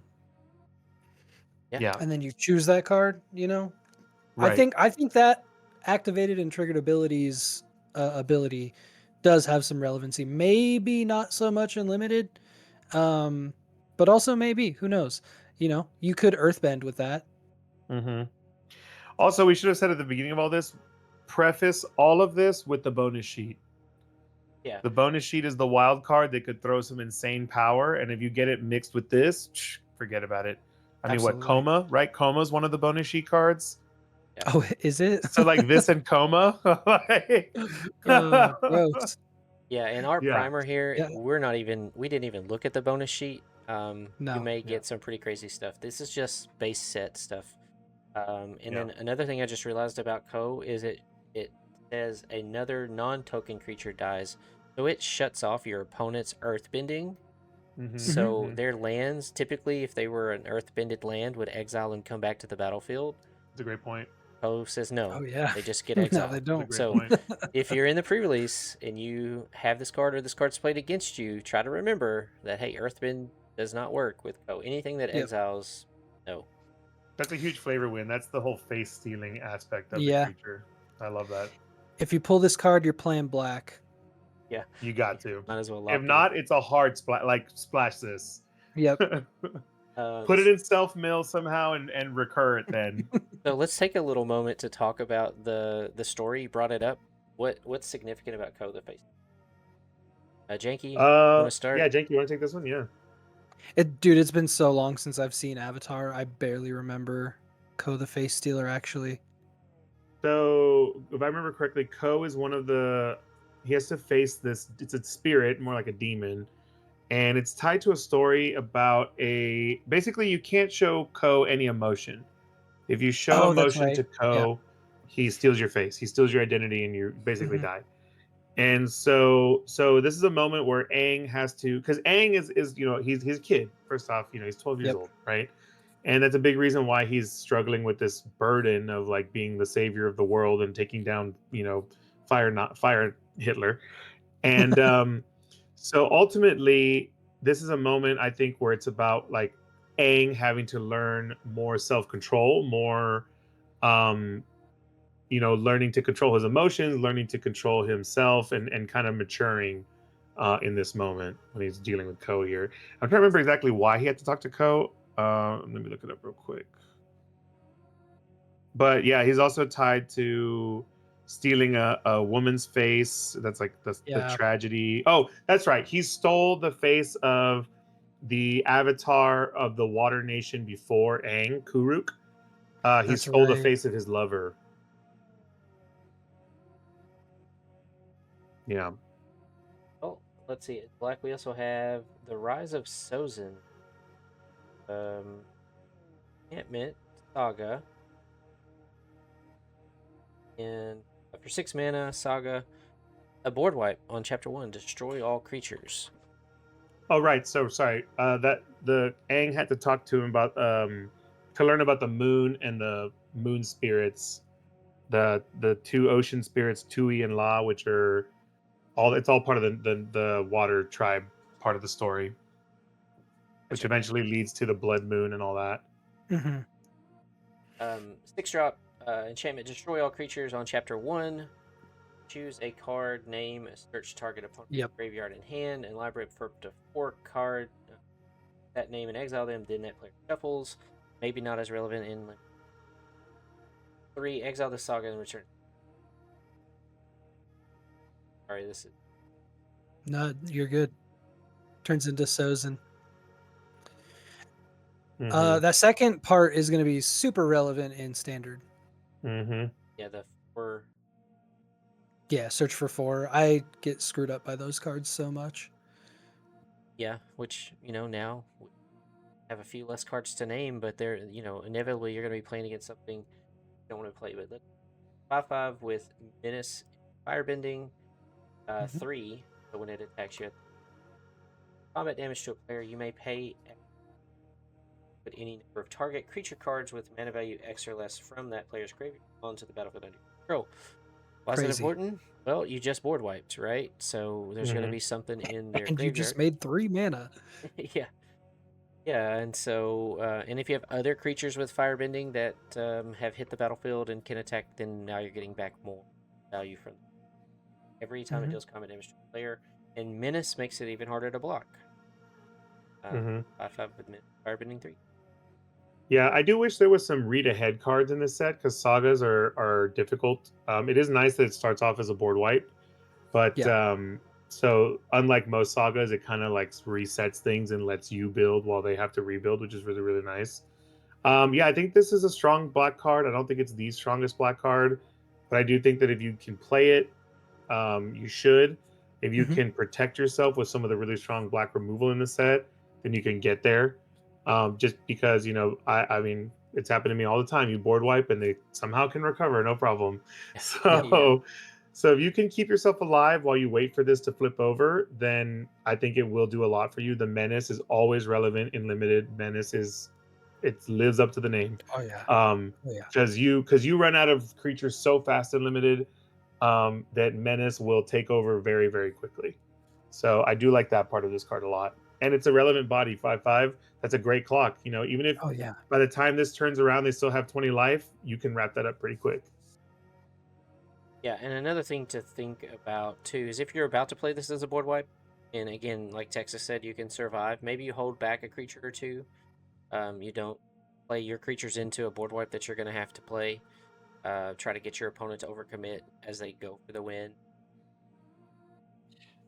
Yeah. yeah, and then you choose that card. You know, right. I think that activated and triggered abilities ability does have some relevancy. Maybe not so much in limited, um, but also maybe who knows? You know, you could earthbend with that. hmm Also, we should have said at the beginning of all this, preface all of this with the bonus sheet. Yeah. The bonus sheet is the wild card that could throw some insane power, and if you get it mixed with this, forget about it. I mean, what Absolutely. coma, right? Coma is one of the bonus sheet cards. Yeah. Oh, is it? So like this and coma, Oh, gross. Yeah. In our yeah, primer here, Yeah. we didn't even look at the bonus sheet. You No. may yeah. get some pretty crazy stuff. This is just base set stuff. And Yeah. then another thing I just realized about Ko is it says another non-token creature dies, so it shuts off your opponent's earthbending. Mm-hmm, Hmm. So mm-hmm. their lands, typically, if they were an earthbended land, would exile and come back to the battlefield. It's a great point. Ko says no; Oh yeah. they just get No, they exiled. It's a don't. great So point. if you're in the pre-release and you have this card or this card's played against you, try to remember that hey, earthbend does not work with Ko. Anything that Yep. exiles, no. That's a huge flavor win. That's the whole face stealing aspect of the Yeah. creature. I love that. If you pull this card, you're playing black. Yeah, You got to. might as well If lock in. not, it's a hard splash. Like splash this. Yep. Put it in self mill somehow and recur it then. So let's take a little moment to talk about the story. You brought it up. What's significant about Ko the Face? Janky, you want to Yeah, start? Jake, you want to take this one? Yeah. Dude, it's been so long since I've seen Avatar. I barely remember Ko the Face Stealer actually. So if I remember correctly, Ko is one of the. He has to face this. It's a spirit, more like a demon, and it's tied to a story about a. Basically, you can't show Ko any emotion. If you show Oh, that's emotion right. to Yeah. Ko, he steals your face. He steals your identity, and you basically Hmm. die. And so this is a moment where Aang has to, because Aang is he's his kid. First off, he's 12 years Yep. old, right? And that's a big reason why he's struggling with this burden of like being the savior of the world and taking down fire Hitler. And so ultimately, this is a moment I think where it's about like Aang having to learn more self control, more um learning to control his emotions, learning to control himself, and kind of maturing in this moment when he's dealing with Ko here. I'm trying to remember exactly why he had to talk to Ko. Let me look it up real quick. But yeah, he's also tied to stealing a woman's face. That's like the Yeah, tragedy. Oh, that's right. He stole the face of the avatar of the Water Nation before Aang, Kuruk. He that's stole the right. face of his lover. Yeah. Oh, let's see. In black, we also have the Rise of Sozin, Enchantment Saga, and for 6 mana, Saga, a board wipe on chapter 1. Destroy all creatures. Oh, right. So sorry. That the Aang had to talk to him about to learn about the moon and the moon spirits, the two ocean spirits, Tui and La, which are all part of the water tribe part of the story, which Gotcha. eventually leads to the blood moon and all that. Hmm. 6 drop, enchantment. Destroy all creatures on chapter 1. Choose a card, name, search target opponent's Yep. graveyard and hand, and library for up to 4 card that name and exile them. Then that player shuffles. Maybe not as relevant in 3. Exile the saga and return. Sorry, this is No, you're good. Turns into Sozin. Mm-hmm. That second part is going to be super relevant in standard. Mm-hmm. yeah the 4. Yeah, search for 4. I get screwed up by those cards so much. Yeah, which now we have a few less cards to name, but they're inevitably you're going to be playing against something you don't want to play with. 5/5 with menace, firebending, Mhm. 3. So when it attacks you, combat damage to a player, you may put any number of target creature cards with mana value X or less from that player's graveyard onto the battlefield under control. Why is that Crazy. important? Well, you just board wiped, right? So there's going to Mm-hmm. be something in their And you just graveyard. made 3 mana. yeah, yeah, and so and if you have other creatures with firebending that have hit the battlefield and can attack, then now you're getting back more value from them. Every time it Mhm. deals combat damage to a player, and menace makes it even harder to block. Mm-hmm. 5/5 with firebending 3. Yeah, I do wish there was some read ahead cards in this set because sagas are difficult. It is nice that it starts off as a board wipe, but Yeah. so unlike most sagas, it kind of like resets things and lets you build while they have to rebuild, which is really really nice. Yeah, I think this is a strong black card. I don't think it's the strongest black card, but I do think that if you can play it, you should. If you Mhm. can protect yourself with some of the really strong black removal in the set, then you can get there. Just because I mean, it's happened to me all the time. You board wipe and they somehow can recover, no problem. Yep. yeah, So if you can keep yourself alive while you wait for this to flip over, then I think it will do a lot for you. The menace is always relevant in limited. Menace is it lives up to the name. Oh yeah. Um, Oh yeah. because you run out of creatures so fast and limited that menace will take over very very quickly. So I do like that part of this card a lot, and it's a relevant body 5/5. That's a great clock. Even if Oh yeah. by the time this turns around they still have 20 life, you can wrap that up pretty quick. yeah. And another thing to think about too is if you're about to play this as a board wipe, and again, like Texas said, you can survive. Maybe you hold back a creature or two. You don't play your creatures into a board wipe that you're going to have to play. Try to get your opponent to overcommit as they go for the win.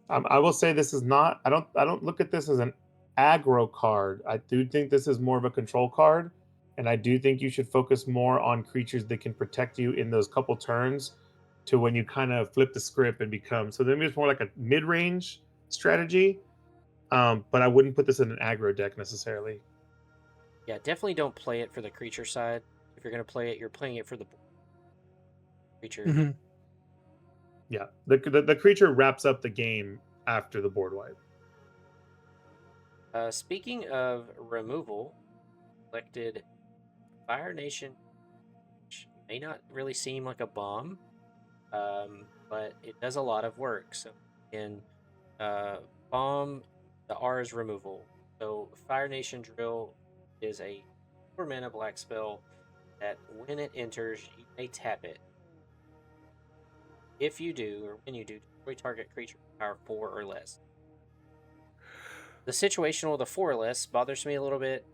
I will say this is not. I don't look at this as an aggro card. I do think this is more of a control card, and I do think you should focus more on creatures that can protect you in those couple turns, to when you kind of flip the script and become. So then it's more like a mid-range strategy. But I wouldn't put this in an aggro deck necessarily. Yeah, definitely don't play it for the creature side. If you're going to play it, you're playing it for the creature. Mhm. Yeah, the creature wraps up the game after the board wipe. Speaking of removal, selected Fire Nation, which may not really seem like a bomb, but it does a lot of work. So in bomb, the R is removal. So Fire Nation Drill is a 4 mana black spell that when it enters, you may tap it. If you do, or when you do, destroy target creature with power 4 or less. The situational, the 4 or less, bothers me a little bit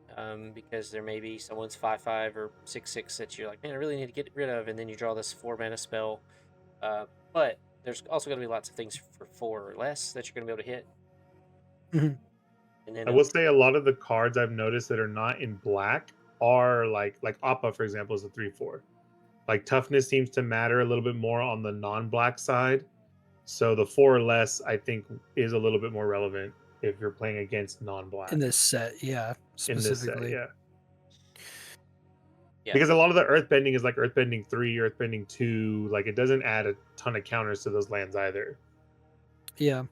because there may be someone's 5/5 or 6/6 that you're like, man, I really need to get rid of, and then you draw this 4 mana spell. But there's also going to be lots of things for 4 or less that you're going to be able to hit. Mhm. And then I will say a lot of the cards I've noticed that are not in black are like Appa, for example, is a 3/4. Like toughness seems to matter a little bit more on the non-black side. So the 4 or less, I think, is a little bit more relevant if you're playing against non-black In this set, yeah, in this set, specifically. yeah. Yeah. Because a lot of the earthbending is like earthbending 3, earthbending 2. Like it doesn't add a ton of counters to those lands either. Yeah.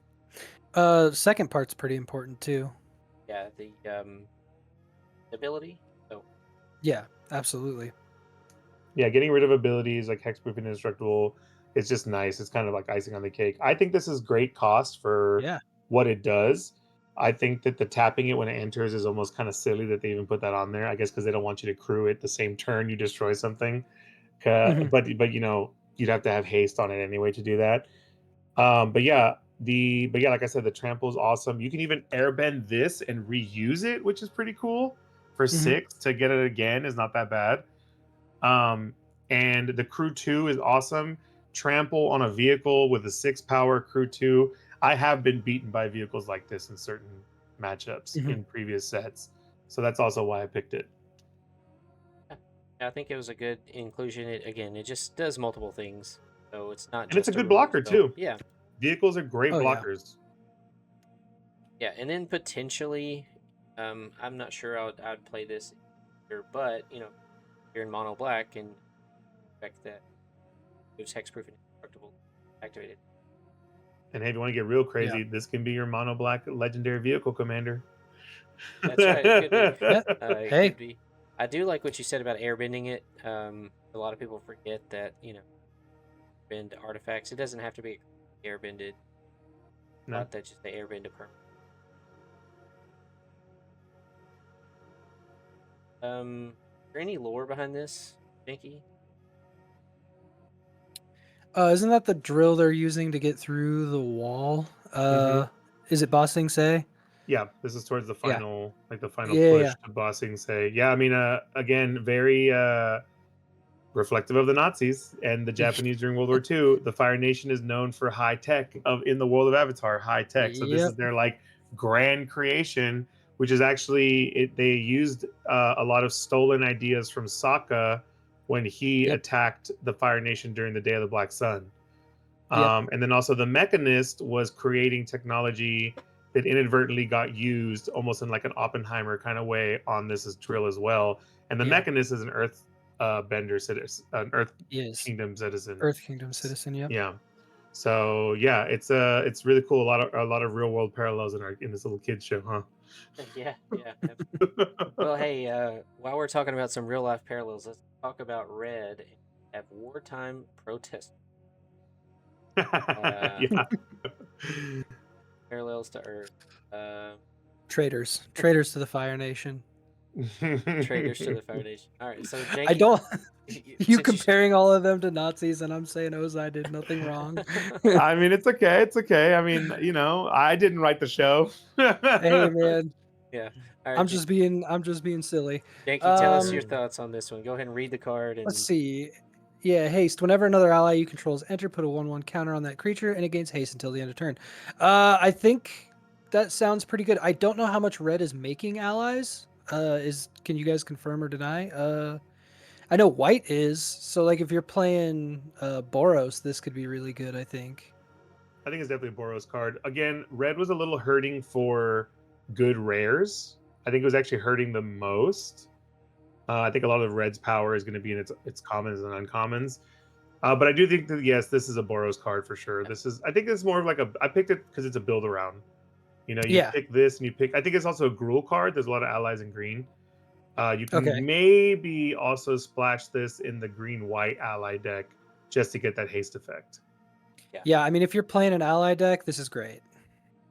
Second part's pretty important too. Yeah, the ability. Oh, Yeah, absolutely. Yeah, getting rid of abilities like hexproof and indestructible, it's just nice. It's kind of like icing on the cake. I think this is great cost for Yeah. what it does. I think that the tapping it when it enters is almost kind of silly that they even put that on there. I guess because they don't want you to crew it the same turn you destroy something. Mhm. But you know you'd have to have haste on it anyway to do that. But yeah, like I said, the trample is awesome. You can even airbend this and reuse it, which is pretty cool. For Mhm. 6 to get it again is not that bad. And the crew 2 is awesome. Trample on a vehicle with a 6 power crew 2. I have been beaten by vehicles like this in certain matchups Mhm. in previous sets. So that's also why I picked it. yeah, I think it was a good inclusion. It just does multiple things, so it's not And it's a just a good removal blocker spell. too. Yeah, Vehicles are great Oh yeah. blockers. yeah, and then potentially, I'm not sure I'd play this here, but you're in mono black and expect that moves hexproof and indestructible activated. And hey, if you want to get real Yeah. crazy, this can be your mono black legendary vehicle commander. That's right. It could be. Yeah. It Hey. could be. I do like what you said about airbending it. A lot of people forget that bend artifacts. It doesn't have to be airbended. A No. lot that just say airbend to permanent. Is there any lore behind this, Janky? Isn't that the drill they're using to get through the wall? Hmm. Is it Bossing Say? Yeah, this is towards the Yeah. final, like the final Yeah. Yeah. push to bossing say. Yeah, I mean, again, very reflective of the Nazis and the Japanese during World War II. The Fire Nation is known for high tech of in the world of Avatar, high tech. So this is Yep. their like grand creation, which is actually they used a lot of stolen ideas from Sokka when he Yep. attacked the Fire Nation during the Day of the Black Sun. Yep. And then also the Mechanist was creating technology that inadvertently got used almost in like an Oppenheimer kind of way on this as drill as well. And the Yeah. Mechanist is an Earth bender citizen, an Earth Yes. Kingdom citizen. Earth Kingdom citizen. Yep. Yeah. So yeah, it's really cool. A lot of real world parallels in this little kids show, huh? Yeah, yeah. Well, hey, while we're talking about some real life parallels, let's talk about Red and have wartime protest uh, Yeah. parallels to Earth. Um, Traitors. Traitors to the Fire Nation. Traitors to the Foundation. All right, so I Janky, don't. You since you comparing all of them to Nazis, and I'm saying Ozai did nothing wrong. I mean, it's okay. It's okay. I mean, I didn't write the show. Hey man, yeah. All right, I'm just being silly. Janky, tell us your Um, thoughts on this one. Go ahead and read the card let's and see. Yeah, haste. Whenever another ally you control is entered, put a 1/1 counter on that creature, and it gains haste until the end of turn. I think that sounds pretty good. I don't know how much red is making allies. Can you guys confirm or deny? I know white is. So like if you're playing Boros, this could be really good. I think. I think it's definitely a Boros card. Again, red was a little hurting for good rares. I think it was actually hurting the most. I think a lot of red's power is going to be in its commons and uncommons. But I do think that yes, this is a Boros card for sure. I think it's more of like a. I picked it because it's a build around. You Yeah. pick this and you pick. I think it's also a Gruul card. There's a lot of allies in green. You Okay. can maybe also splash this in the green white ally deck just to get that haste effect. Yeah. I mean, if you're playing an ally deck, this is great.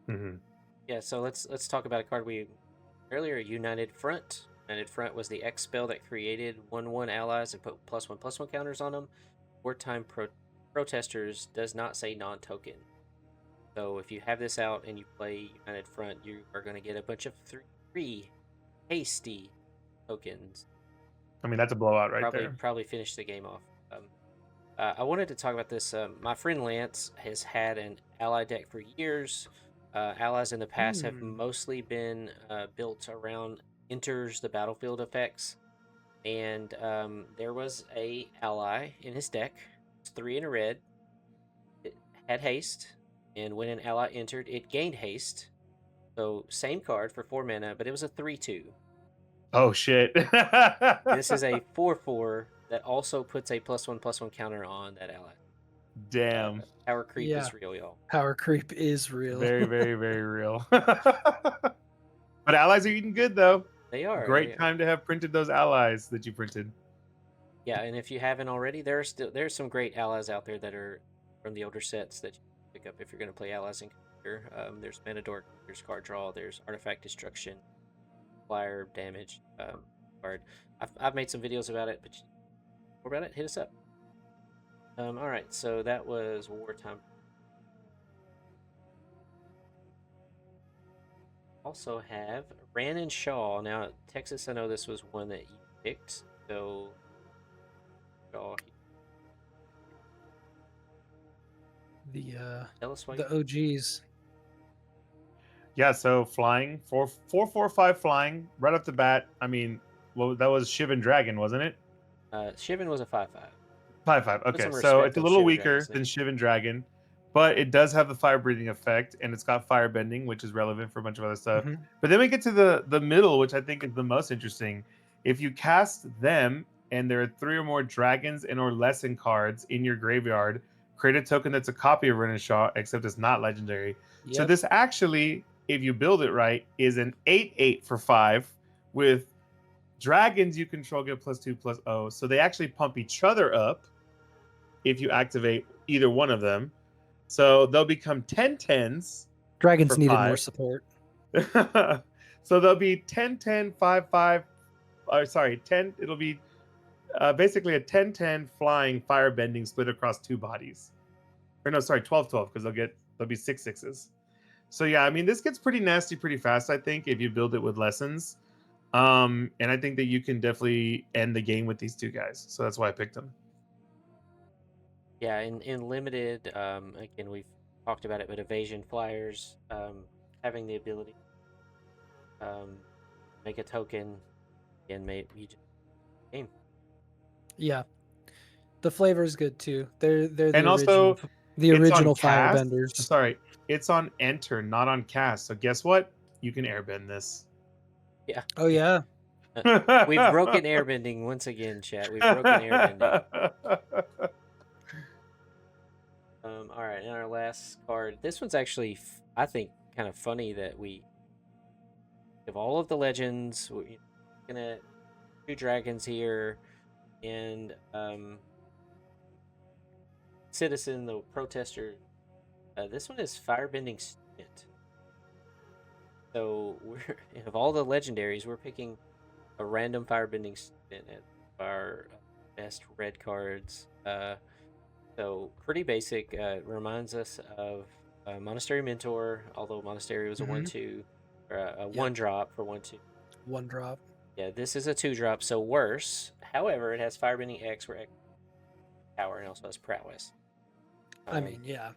Hmm. yeah. So let's talk about a card we earlier. United Front. United Front was the X spell that created 1/1 allies and put +1/+1 counters on them. Wartime protesters does not say non-token. So if you have this out and you play United Front, you are going to get a bunch of three hasty tokens. I mean, that's a blowout right there. Probably finish the game off. I wanted to talk about this. My friend Lance has had an ally deck for years. Allies in the past have mostly been built around enters the battlefield effects, and there was a ally in his deck. It's 3 in a red. It had haste, and when an ally entered, it gained haste. So same card for 4 mana, but it was a 3/2. Oh shit! This is a 4/4 that also puts a +1/+1 counter on that ally. Damn. Power creep Yeah. is real, y'all. Power creep is real. Very, very, very real. But allies are eating good though. They are. Great time to have printed those allies that you printed. Yeah, and if you haven't already, there's some great allies out there that are from the older sets that you can pick up if you're going to play allies in computer. There's Mana Dork, there's card draw, there's artifact destruction, flyer damage card. I've made some videos about it, but more about it, hit us up. All right, so that was wartime. Also have Ran and Shaw. Now Texas, I know this was one that you picked, so Shaw. Tell us why. The OGs. Yeah, so flying 4/4/5 flying right off the bat. I mean, well, that was Shivan Dragon, wasn't it? Shivan was a 5/5. 5/5. Put Okay, some so respect it's a on little Shivan weaker Dragon's than name. Shivan Dragon, but it does have the fire breathing effect, and it's got fire bending, which is relevant for a bunch of other stuff. Mhm. But then we get to the middle, which I think is the most interesting. If you cast them, and there are 3 or more dragons and or lesson cards in your graveyard, create a token that's a copy of Ren Shaw, except it's not legendary. So Yep. this actually, if you build it right, is an 8/8 for 5 with dragons you control get +2/+0. So they actually pump each other up if you activate either one of them. So they'll become 10/10s. Dragons for needed 5. more support. So they'll be 10/10 5/5. Sorry, 10. It'll be basically a 10/10 flying firebending split across 2 bodies. Or no, sorry, 12/12 because they'll be 6/6s. So yeah, I mean this gets pretty nasty pretty fast. I think if you build it with lessons, and I think that you can definitely end the game with these 2 guys. So that's why I picked them. Yeah, in limited, again we've talked about it, but evasion flyers, having the ability, make a token, and you just game. Yeah, the flavor is good too. They're the And also, original it's on cast. firebenders. Sorry, it's on enter, not on cast. So guess what? You can airbend this. Yeah. Oh yeah. We've broken airbending once again, chat. We've broken airbending. All right, and our last card. This one's actually, I think, kind of funny that we have all of the legends. We're gonna 2 dragons here, and citizen, the protester. This one is firebending student. So we're of all the legendaries, we're picking a random firebending student as our best red cards. So pretty basic. Reminds us of Monastery Mentor, although Monastery was a 1/2, or a 1-drop for 1/2. 1 drop. Yeah, this is a 2-drop, so worse. However, it has Firebending X, where X power, and also has prowess. I mean, yeah.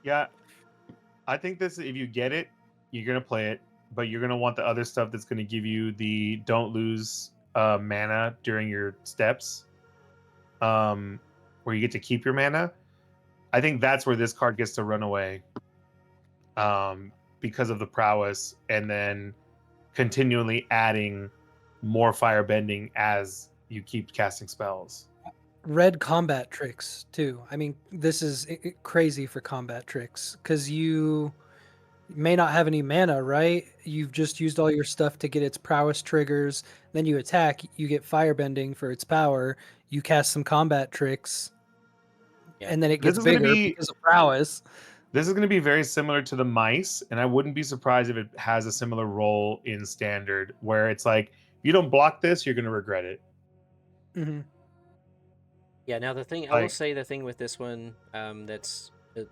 Yeah, I think this. If you get it, you're gonna play it, but you're gonna want the other stuff that's gonna give you the don't lose mana during your steps. Where you get to keep your mana. I think that's where this card gets to run away. Because of the prowess, and then continually adding more firebending as you keep casting spells. Red combat tricks too. I mean, this is crazy for combat tricks because you may not have any mana, right? You've just used all your stuff to get its prowess triggers. Then you attack, you get firebending for its power. You cast some combat tricks, and then it gets bigger because of prowess. This is going to be very similar to the mice, and I wouldn't be surprised if it has a similar role in standard, where it's like, if you don't block this, you're going to regret it. Mm-hmm. Yeah. Now the thing I will Like, say, the thing with this one that's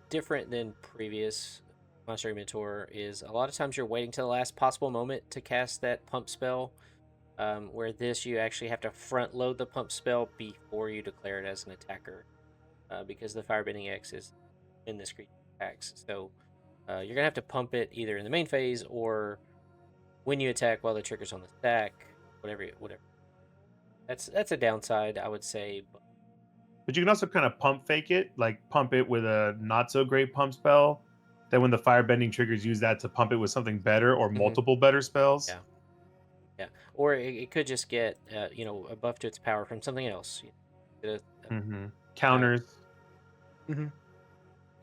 different than previous Monster Mentor is a lot of times you're waiting to the last possible moment to cast that pump spell. Where this you actually have to front load the pump spell before you declare it as an attacker, because the Firebending X is in this creature attacks. So you're gonna have to pump it either in the main phase or when you attack while the trigger's on the stack. Whatever. That's a downside, I would say. but you can also kind of pump fake it, like pump it with a not so great pump spell. Then when the firebending triggers, use that to pump it with something better or Mhm. multiple better spells. Yeah, yeah. Or it could just get a buff to its power from something else. Get power. Counters. Hmm.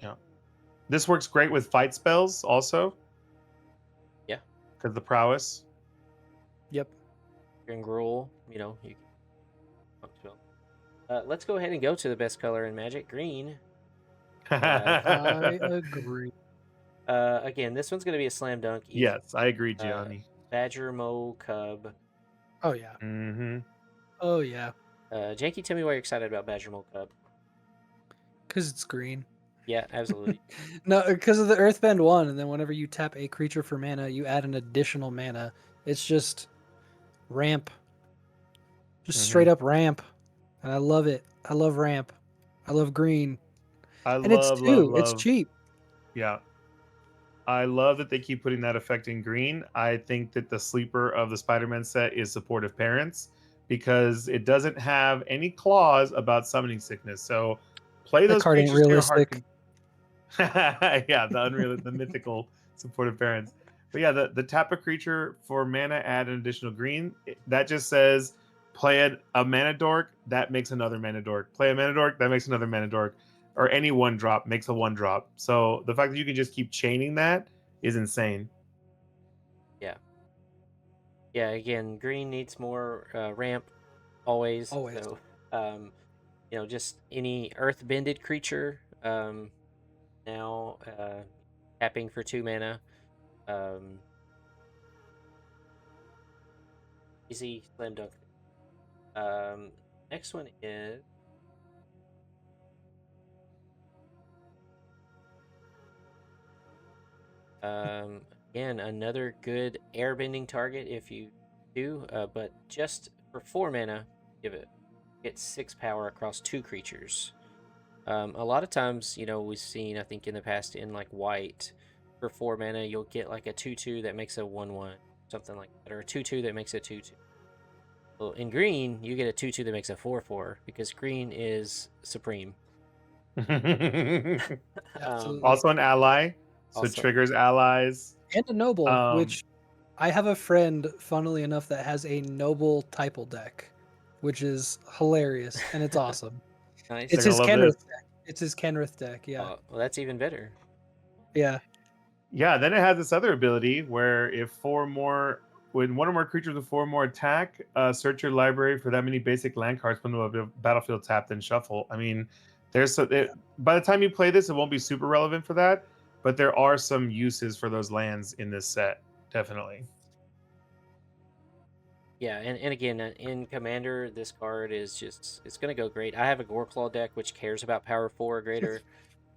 Yeah. This works great with fight spells also Yeah, because the prowess. Yep. you're in Gruul. You can pump spell. Let's go ahead and go to the best color in Magic, green. I agree. Again, this one's going to be a slam dunk. Easy. Yes, I agree, Uh, Gianni. Badger, Mo, Cub. Oh yeah. Mm-hmm. Oh yeah. Janky, tell me why you're excited about Badger, Mo, Cub. Because it's green. Yeah, absolutely. No, because of the Earthbend one, and then whenever you tap a creature for mana, you add an additional mana. It's just ramp, just straight up ramp, and I love it. I love ramp. I love green, I and it's love, love, two. It's love. cheap. Yeah. I love that they keep putting that effect in green. I think that the sleeper of the Spider-Man set is supportive parents because it doesn't have any clause about summoning sickness. So play That those card ain't creatures to your heart. realistic. Yeah, the unreal, the mythical supportive parents. But yeah, the tap a creature for mana, add an additional green. That just says play a mana dork, that makes another mana dork. Play a mana dork, that makes another mana dork. Or any one drop makes a one drop. So the fact that you can just keep chaining that is insane. Yeah. Yeah, again, green needs more ramp always. Always. So, just any earth bended creature now tapping for 2 mana. Um, Easy slam dunk. Um, Next one is again another good airbending target if you do, but just for 4 mana, give it get 6 power across 2 creatures. A lot of times, we've seen, I think, in the past in like white, for 4 mana, you'll get like a 2/2 that makes a 1/1, something like that, or a 2/2 that makes a 2/2. Well, in green, you get a 2/2 that makes a 4/4 because green is supreme. Absolutely. Also an ally, so Also, triggers allies. And a noble, Um, which I have a friend, funnily enough, that has a noble typal deck, which is hilarious and it's awesome. nice. It's they're gonna his love this. Kenrith deck. It's his Kenrith deck. Yeah. Well, that's even better. Yeah. Yeah, then it has this other ability where if when one or more creatures with 4 more attack, search your library for that many basic land cards from the battlefield tapped and shuffle. I mean, by the time you play this, it won't be super relevant for that, but there are some uses for those lands in this set, definitely. Yeah, and again, in Commander, this card is it's going to go great. I have a Goreclaw deck which cares about power 4 or greater.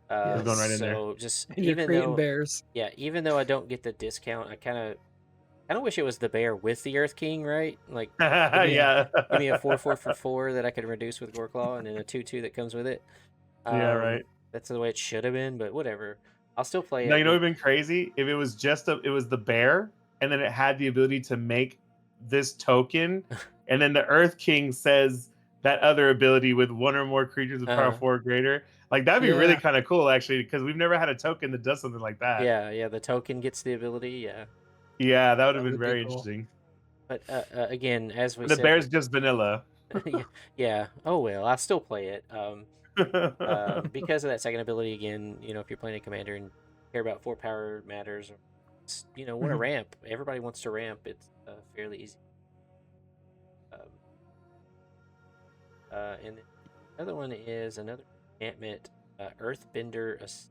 It's going right in there. So just And you're creating bears. even though I don't get the discount, I kind of wish it was the bear with the Earth King, right? Like give me a Yeah. give me a 4/4 for 4 that I could reduce with Goreclaw, and then a 2/2 that comes with it. Yeah, right. That's the way it should have been, but whatever. I'll still play No, it. you know what'd been crazy? If it was it was the bear, and then it had the ability to make this token, and then the Earth King says that other ability with one or more creatures of power Uh, 4 or greater. Like that'd be really Yeah. kind of cool, actually, because we've never had a token that does something like that. yeah, the token gets the ability, yeah. Yeah, that would have That been would be very cool. interesting. But again, as we The said, bear's just vanilla. yeah, yeah. Oh well, I still play it. Because of that second ability again, if you're playing a commander and care about 4 power matters, or want to Mhm. ramp. Everybody wants to ramp. It's fairly easy. Um, and the other one is another enchantment, Earthbender.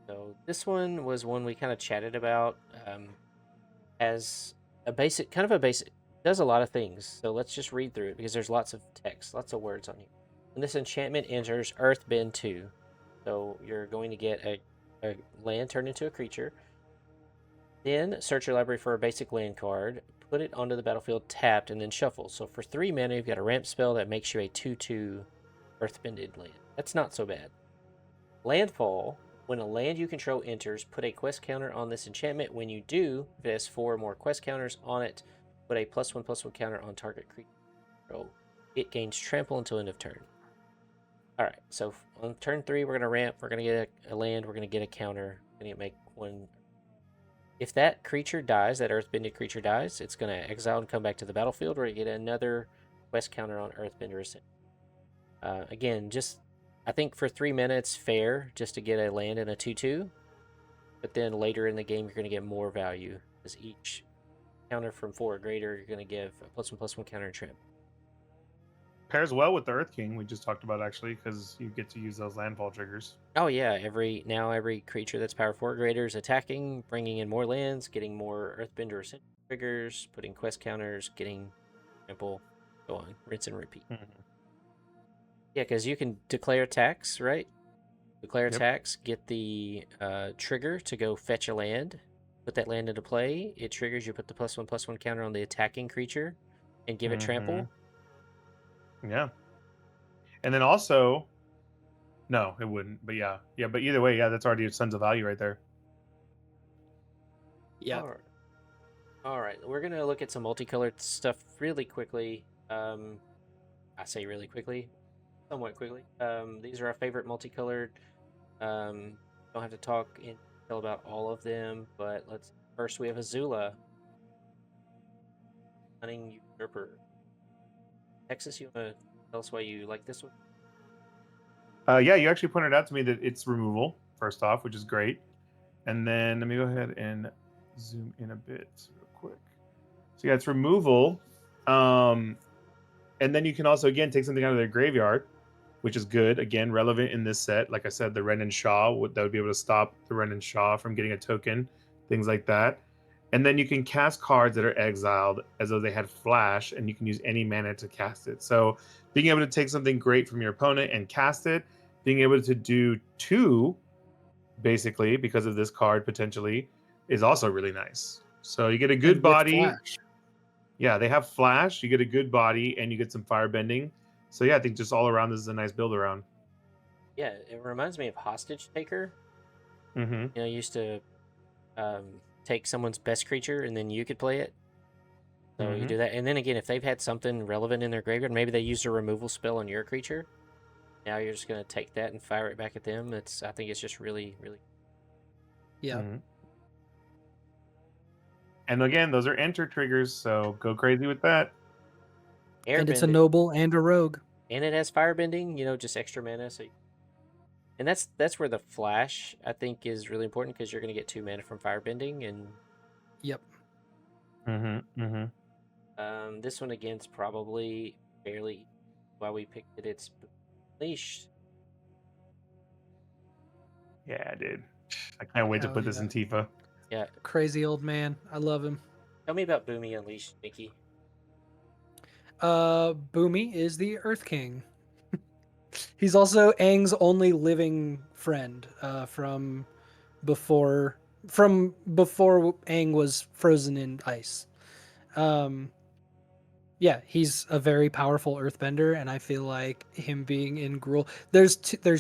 So this one was one we kind of chatted about as kind of a basic does a lot of things. So let's just read through it because there's lots of text, lots of words on here. When this enchantment enters Earthbend 2, so you're going to get a land turned into a creature. Then search your library for a basic land card, put it onto the battlefield tapped, and then shuffle. So for 3 mana, you've got a ramp spell that makes you a 2/2 Earthbended land. That's not so bad. Landfall. When a land you control enters, put a quest counter on this enchantment. When you do, if it has 4 more quest counters on it, put a +1/+1 counter on target creature control. It gains trample until end of turn. Alright, so on turn 3, we're going to ramp, we're going to get a land, we're going to get a counter, we're going to make one. If that creature dies, that Earthbended creature dies, it's going to exile and come back to the battlefield where you get another quest counter on Earthbender Ascent. Again, just I think for 3 mana it's fair just to get a land and a 2/2, but then later in the game you're going to get more value because each counter from 4 or greater you're going to give a +1/+1 counter and tramp. Pairs well with the Earth King we just talked about actually, because you get to use those landfall triggers. Oh yeah, every creature that's power 4 or greater is attacking, bringing in more lands, getting more Earthbender Ascent triggers, putting quest counters, getting trample, so on, rinse and repeat. Mm-hmm. Yeah, because you can declare attacks, right? Declare Yep. attacks, get the trigger to go fetch a land, put that land into play. It triggers, you put the +1/+1 counter on the attacking creature, and give it trample. Yeah. And then also, no, it wouldn't. But yeah. But either way, yeah, that's already tons of value right there. Yeah. All right. We're gonna look at some multicolored stuff really quickly. I say really quickly, somewhat quickly. These are our favorite multicolored. Don't have to talk in detail about all of them, but first we have Azula, Cunning Usurper. Texas, you want to tell us why you like this one? Yeah, you actually pointed out to me that it's removal, first off, which is great. And then let me go ahead and zoom in a bit real quick. So yeah, it's removal. And then you can also, again, take something out of their graveyard, which is good. Again, relevant in this set. Like I said, the Ren and Shaw, that would be able to stop the Ren and Shaw from getting a token, things like that. And then you can cast cards that are exiled as though they had flash, and you can use any mana to cast it. So being able to take something great from your opponent and cast it, being able to do 2, basically, because of this card potentially, is also really nice. So you get a good And with body. flash. Yeah, they have flash, you get a good body, and you get some firebending. So yeah, I think just all around this is a nice build around. Yeah, it reminds me of Hostage Taker. Mm-hmm. You used to take someone's best creature and then you could play it. So you do that, and then again, if they've had something relevant in their graveyard, maybe they used a removal spell on your creature. Now you're just gonna take that and fire it back at them. I think it's just really, really. Yeah. Mm-hmm. And again, those are enter triggers, so go crazy with that. And it's a Airbend, noble and a rogue. and it has firebending. Just extra mana. And that's where the flash I think is really important because you're gonna get 2 mana from firebending, and Yep. this one again is probably fairly why we picked it. It's Leash. Yeah, dude. I can't wait to put this in Tifa. Yeah. Crazy old man. I love him. Tell me about Boomy Unleashed, Nikki. Boomy is the Earth King. He's also Aang's only living friend from before Aang was frozen in ice. Yeah, he's a very powerful earthbender, and I feel like him being in Gruul, there's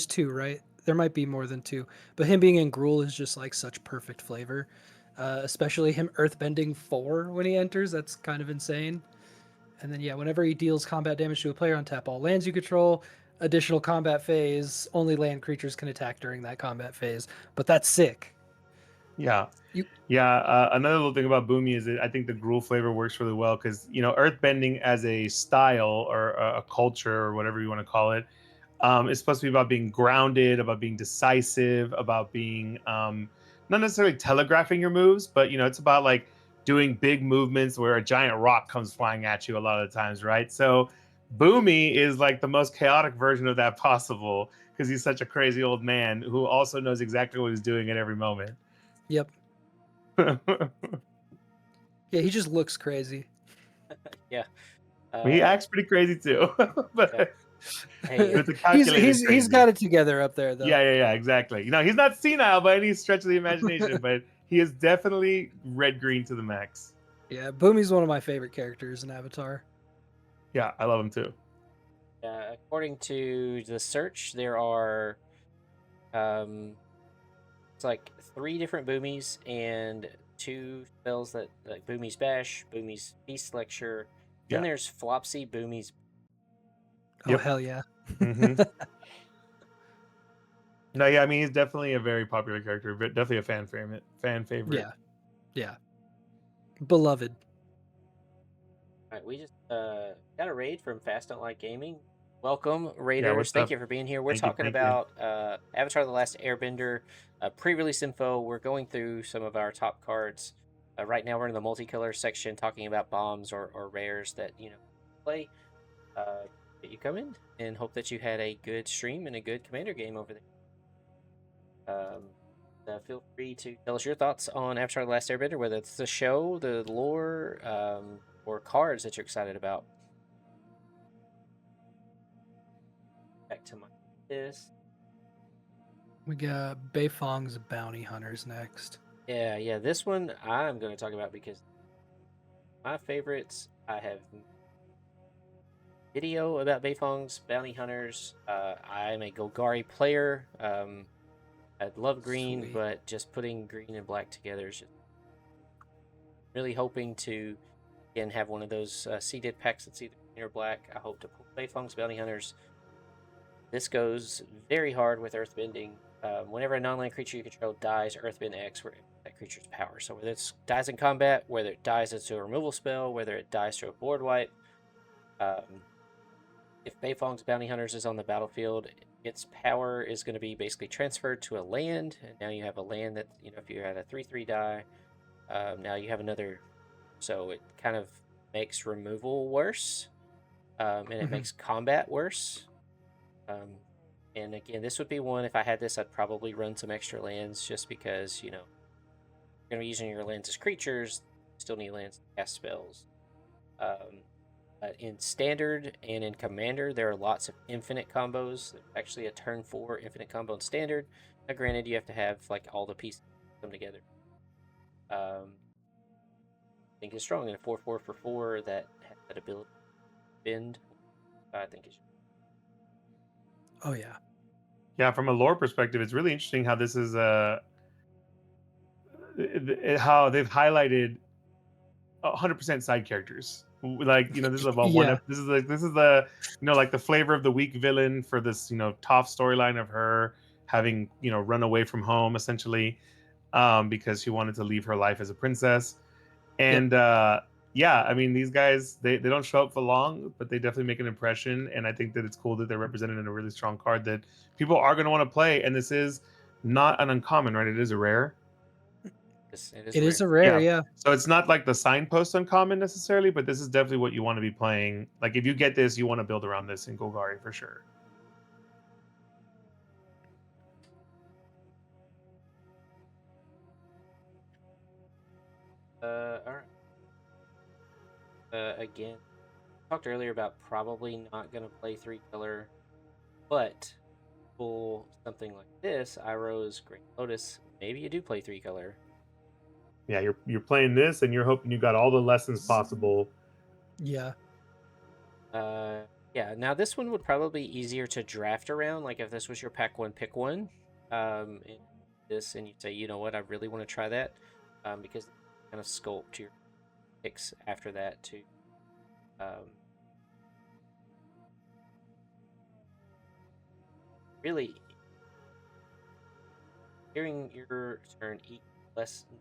two, right? There might be more than 2, but him being in Gruul is just like such perfect flavor. Especially him earthbending 4 when he enters, that's kind of insane. And then yeah, whenever he deals combat damage to a player, untap all lands you control. Additional combat phase, only land creatures can attack during that combat phase. But that's sick. Yeah. You Another little thing about Boomy is that I think the Gruul flavor works really well because earthbending as a style or a culture or whatever you want to call it is supposed to be about being grounded, about being decisive, about being not necessarily telegraphing your moves, but it's about like doing big movements where a giant rock comes flying at you a lot of the times, right? So Boomy is like the most chaotic version of that possible because he's such a crazy old man who also knows exactly what he's doing at every moment. Yep. Yeah, he just looks crazy. Yeah. He Uh, acts pretty crazy too, yeah. but Hey, it's a calculated he's crazy. got it together up there though. Yeah, exactly. He's not senile by any stretch of the imagination, but he is definitely red green to the max. Yeah, Boomy's one of my favorite characters in Avatar. Yeah, I love him too. according to the search, there are um, it's like 3 different boomies and 2 spells that like Boomy's Bash, Boomy's Feast Lecture. Then Yeah. there's Flopsy, Boomy's. Oh Yep. hell yeah. hmm No, yeah, I mean he's definitely a very popular character, but definitely a fan favorite. Yeah. Yeah. Beloved. All right, we just got a raid from Fast Don't Like Gaming. Welcome, Yeah, Raiders. what's Thank up? you for being here. We're Thank you, talking thank you. about Avatar: The Last Airbender pre-release info. We're going through some of our top cards. Right now, we're in the multicolor section, talking about bombs or rares that play. Get you coming, and hope that you had a good stream and a good Commander game over there. Feel free to tell us your thoughts on Avatar: The Last Airbender, whether it's the show, the lore, or cards that you're excited about. Back to my list. We got Beifong's Bounty Hunters next. Yeah. This one I'm going to talk about because my favorites. I have video about Beifong's Bounty Hunters. I'm a Golgari player. I love green, Sweet. but just putting green and black together is just really hoping to again have one of those seeded packs that's either green or black. I hope to pull Beifong's Bounty Hunters. This goes very hard with Earthbending. Whenever a non-land creature you control dies, Earthbend X where that creature's power. So whether it dies in combat, whether it dies as a removal spell, whether it dies to a board wipe, if Beifong's Bounty Hunters is on the battlefield, its power is going to be basically transferred to a land, and now you have a land that if you had a 3/3 die, now you have another. So it kind of makes removal worse, and it makes combat worse. And again, this would be one, if I had this, I'd probably run some extra lands just because, you're going to be using your lands as creatures, still need lands to cast spells. But in Standard and in Commander, there are lots of infinite combos. There's actually a turn 4 infinite combo in Standard. Now, granted, you have to have like all the pieces come together. I think it's strong in a 4/4 for 4 that has that ability to bend. I think it's Oh yeah. Yeah, from a lore perspective, it's really interesting how this is how they've highlighted 100% side characters. Like this is about Yeah. this is the like the flavor of the week villain for this tough storyline of her having run away from home essentially, because she wanted to leave her life as a princess. Yep. And yeah, I mean these guys they don't show up for long, but they definitely make an impression. And I think that it's cool that they're represented in a really strong card that people are going to want to play. And this is not an uncommon, right? It is a rare. it is It rare. is a rare, Yeah. yeah. So it's not like the signpost uncommon necessarily, but this is definitely what you want to be playing. Like if you get this, you want to build around this in Golgari for sure. All right. Again, talked earlier about probably not going to play 3-color, but pull something like this, Iroh's Great Lotus, maybe you do play 3-color. Yeah, you're playing this and you're hoping you got all the lessons possible. Yeah. Yeah, now this one would probably be easier to draft around, like if this was your pack 1 pick 1, and this, and you say, you know what, I really want to try that, because kind of sculpt your picks after that to really during your turn each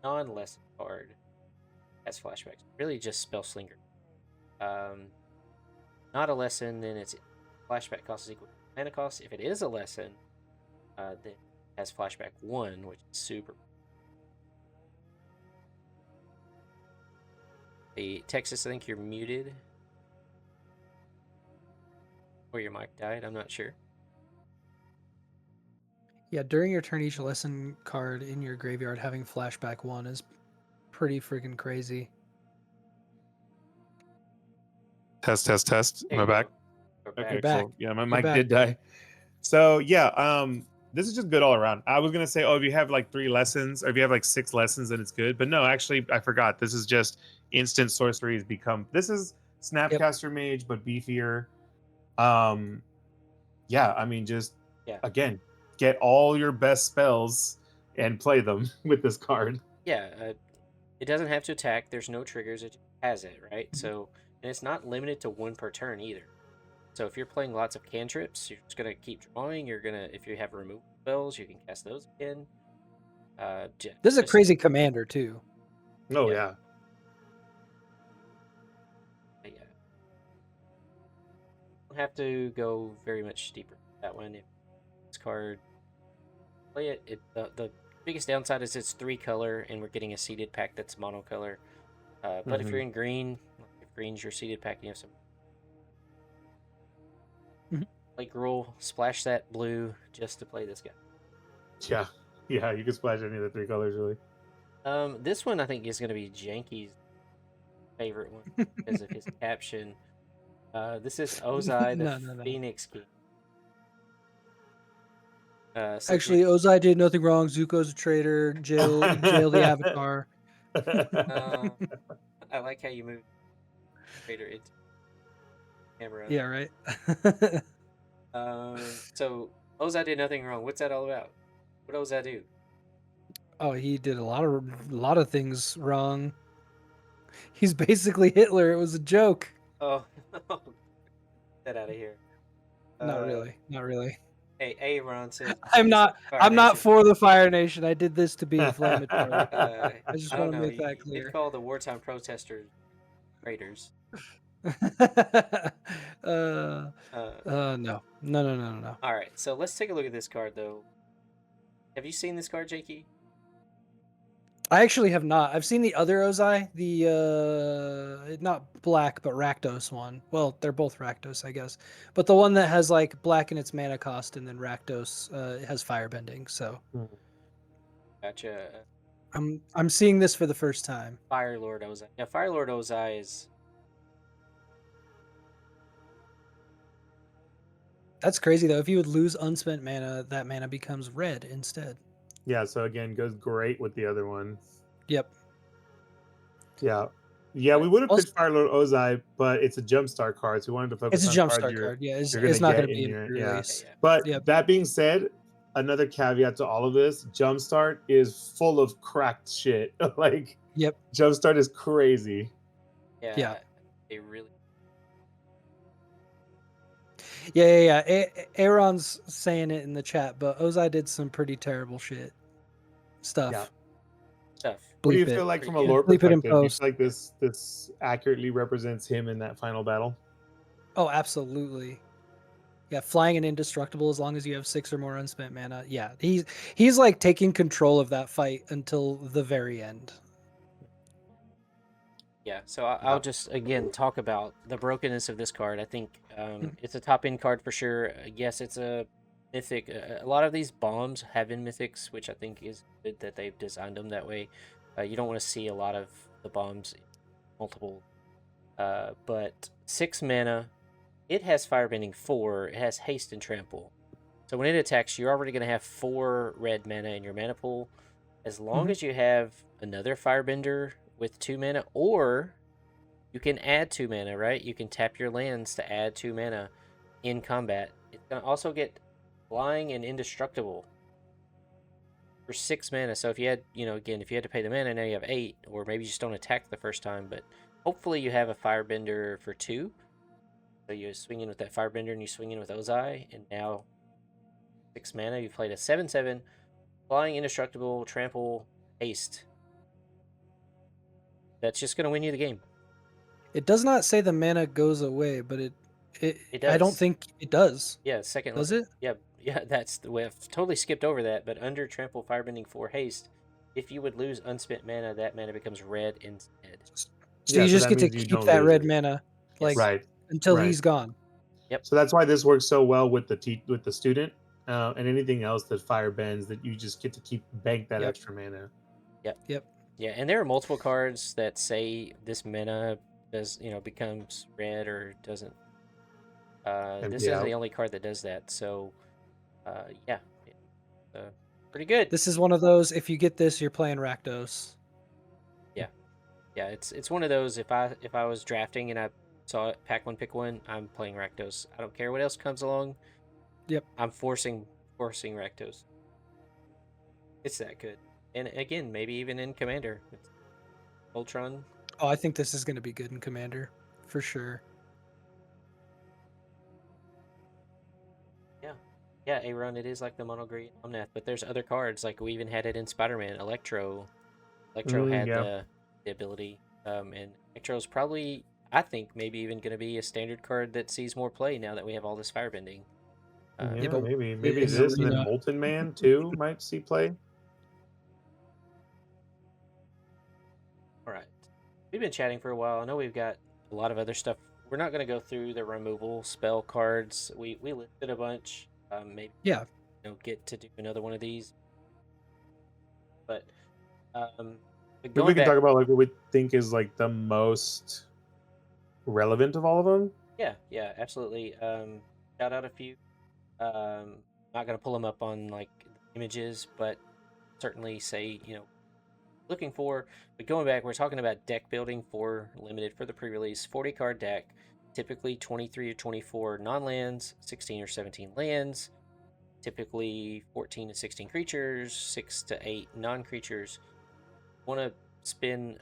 non-lesson card has flashbacks. Really just spell slinger. Not a lesson, then its flashback cost is equal to mana cost. If it is a lesson, then it has flashback 1, which is super. Hey, Texas, I think you're muted. Or your mic died, I'm not sure. Yeah, during your turn, each lesson card in your graveyard having flashback 1 is pretty freaking crazy. Test, test, test. There Am I you back? go. We're Okay, You're back. cool. Yeah, my You're mic back. did die. So yeah, this is just good all around. I was gonna say, oh, if you have like 3 lessons, or if you have like 6 lessons, then it's good. But no, actually, I forgot. This is just instant sorceries become. This is Snapcaster Mage, but beefier. Yeah, I mean, just Yeah. again, get all your best spells and play them with this card. Yeah. It doesn't have to attack. There's no triggers. It just has it, right? Mhm. So, and it's not limited to 1 per turn either. So if you're playing lots of cantrips, you're just gonna keep drawing. You're gonna, if you have removal spells, you can cast those again. This is a just- crazy commander too. Oh Yeah. yeah. yeah. Don't have to go very much deeper with that one. If this card play it, the biggest downside is it's 3 color, and we're getting a seeded pack that's monocolor. But if you're in green, if green's your seeded pack, and you have some like rule, splash that blue just to play this guy. Yeah, yeah, you can splash any of the 3 colors really. This one I think is going to be Janky's favorite one because of his caption. This is Ozai, the No. Phoenix King. Actually, Ozai did nothing wrong. Zuko's a traitor. Jail the Avatar. I like how you move Trader into camera. Yeah, right. So Ozai did nothing wrong. What's that all about? What does Ozai do? Oh, he did a lot of things wrong. He's basically Hitler. It was a joke. Oh, get that out of here. Not really. Hey, Aaron says I'm not Fire Nation. for the Fire Nation. I did this to be inflammatory. I just don't want to know. make that You clear. did call the wartime protesters traitors. No. All right, so let's take a look at this card, though. Have you seen this card, Jakey? I actually have not. I've seen the other Ozai, the not black but Rakdos one. Well, they're both Rakdos, I guess. But the one that has like black in its mana cost, and then Rakdos it has firebending. So Gotcha. I'm seeing this for the first time. Fire Lord Ozai. Yeah, Fire Lord Ozai is. That's crazy though. If you would lose unspent mana, that mana becomes red instead. Yeah, so again, goes great with the other one. Yep. Yeah. Yeah, we would have Also- pitched Fire Lord Ozai, but it's a jumpstart card, so we wanted to focus It's a on cards jumpstart card. Yeah, you're it's gonna not going get to be in in your pre-release. Yeah. But Yep. that being said, another caveat to all of this, Jumpstart is full of cracked shit. Like Yep. Jumpstart is crazy. Yeah. They really. Yeah. Aaron's saying it in the chat, but Ozai did some pretty terrible shit stuff. Yeah. Stuff. What do you Bleep it. feel like from a Yeah. lore Bleep it in perspective? Do you post. feel like this accurately represents him in that final battle? Oh, absolutely. Yeah, flying and indestructible as long as you have 6 or more unspent mana. Yeah, he's like taking control of that fight until the very end. Yeah, so I'll just again talk about the brokenness of this card. I think it's a top end card for sure. Yes, it's a mythic. A lot of these bombs have been mythics, which I think is good that they've designed them that way. You don't want to see a lot of the bombs multiple. But 6 mana, it has Firebending 4, it has Haste and Trample. So when it attacks, you're already going to have 4 red mana in your mana pool. As long as you have another Firebender with 2 mana, or you can add 2 mana, right? You can tap your lands to add 2 mana in combat. It's going to also get Flying and Indestructible for 6 mana. So if you had, again, if you had to pay the mana, now you have 8, or maybe you just don't attack the first time, but hopefully you have a Firebender for 2. So you swing in with that Firebender and you swing in with Ozai, and now 6 mana, you played a 7/7, Flying, Indestructible, Trample, Haste. That's just going to win you the game. It does not say the mana goes away, but it does. I don't think it does. Yeah, second. Does it? Yeah, that's the way. I've totally skipped over that, but under Trample, Firebending 4, Haste, if you would lose unspent mana, that mana becomes red instead. So you just get to keep that red mana, like until he's gone. Yep. So that's why this works so well with the student and anything else that fire bends, that you just get to bank that extra mana. Yep. Yeah, and there are multiple cards that say this mana does becomes red or doesn't. This Empty is out. the only card that does that. So yeah, pretty good. This is one of those. If you get this, you're playing Rakdos. Yeah, yeah. It's one of those. If I was drafting and I saw it, pack one, pick one, I'm playing Rakdos. I don't care what else comes along. Yep. I'm forcing Rakdos. It's that good. And again, maybe even in Commander, it's Ultron. Oh, I think this is going to be good in Commander for sure. Yeah, yeah. A-Run, it is like the mono green Omnath, but there's other cards like we even had it in Spider-Man. Electro had Yeah. the ability, and Electro's probably, I think, maybe even going to be a standard card that sees more play now that we have all this firebending. Yeah, but maybe in this, and then Arena, Molten Man too might see play. All right, we've been chatting for a while. I know we've got a lot of other stuff. We're not going to go through the removal spell cards. We listed a bunch. Maybe yeah, get to do another one of these. But Maybe we going can back, talk about like what we think is like the most relevant of all of them. yeah, absolutely. Shout out a few. Not gonna pull them up on like images, but certainly say looking for. But going back, we're talking about deck building for limited for the pre-release 40 card deck, typically 23 or 24 non-lands, 16 or 17 lands, typically 14 to 16 creatures, 6 to 8 non-creatures. Want to spin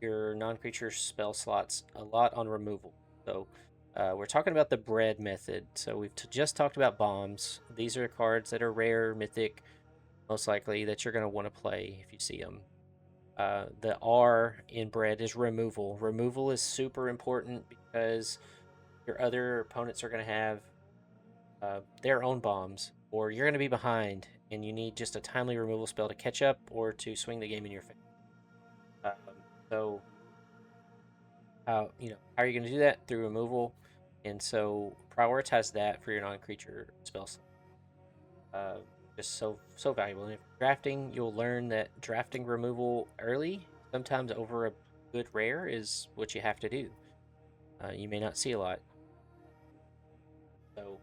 your non-creature spell slots a lot on removal. So we're talking about the B.R.E.A.D method. So we've just talked about bombs. These are cards that are rare, mythic, most likely that you're going to want to play if you see them. The R in B.R.E.A.D is removal. Removal is super important because your other opponents are going to have their own bombs, or you're going to be behind, and you need just a timely removal spell to catch up or to swing the game in your favor. Um, so how are you going to do that? Through removal, and so prioritize that for your non-creature spell slot. Just so valuable. And if you're drafting, you'll learn that drafting removal early, sometimes over a good rare, is what you have to do. You may not see a lot. So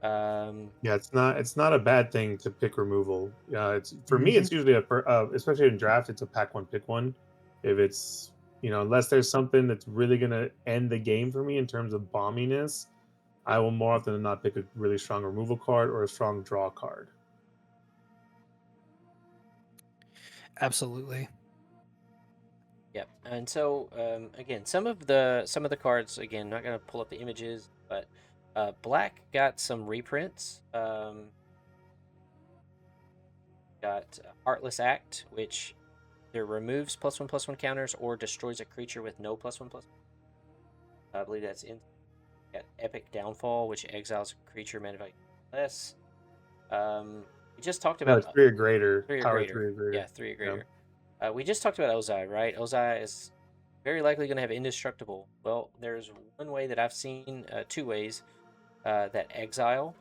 Yeah, it's not a bad thing to pick removal. It's for me, Mhm. it's usually especially in draft, it's a pack one, pick one. If it's unless there's something that's really gonna end the game for me in terms of bomminess, I will more often than not pick a really strong removal card or a strong draw card. Absolutely. yeah, and so again, some of the cards, again, not gonna pull up the images, but Black got some reprints. Got Heartless Act, which either removes +1/+1 counters or destroys a creature with no +1/+1. I believe that's in. Got Epic Downfall, which exiles a creature mana value less. We just talked No, about it's 3 or greater, three or power greater. 3 or greater. Yeah, 3 or Yeah. greater. We just talked about Ozai, right? Ozai is very likely going to have Indestructible. Well, there's one way that I've seen, two ways, that exile.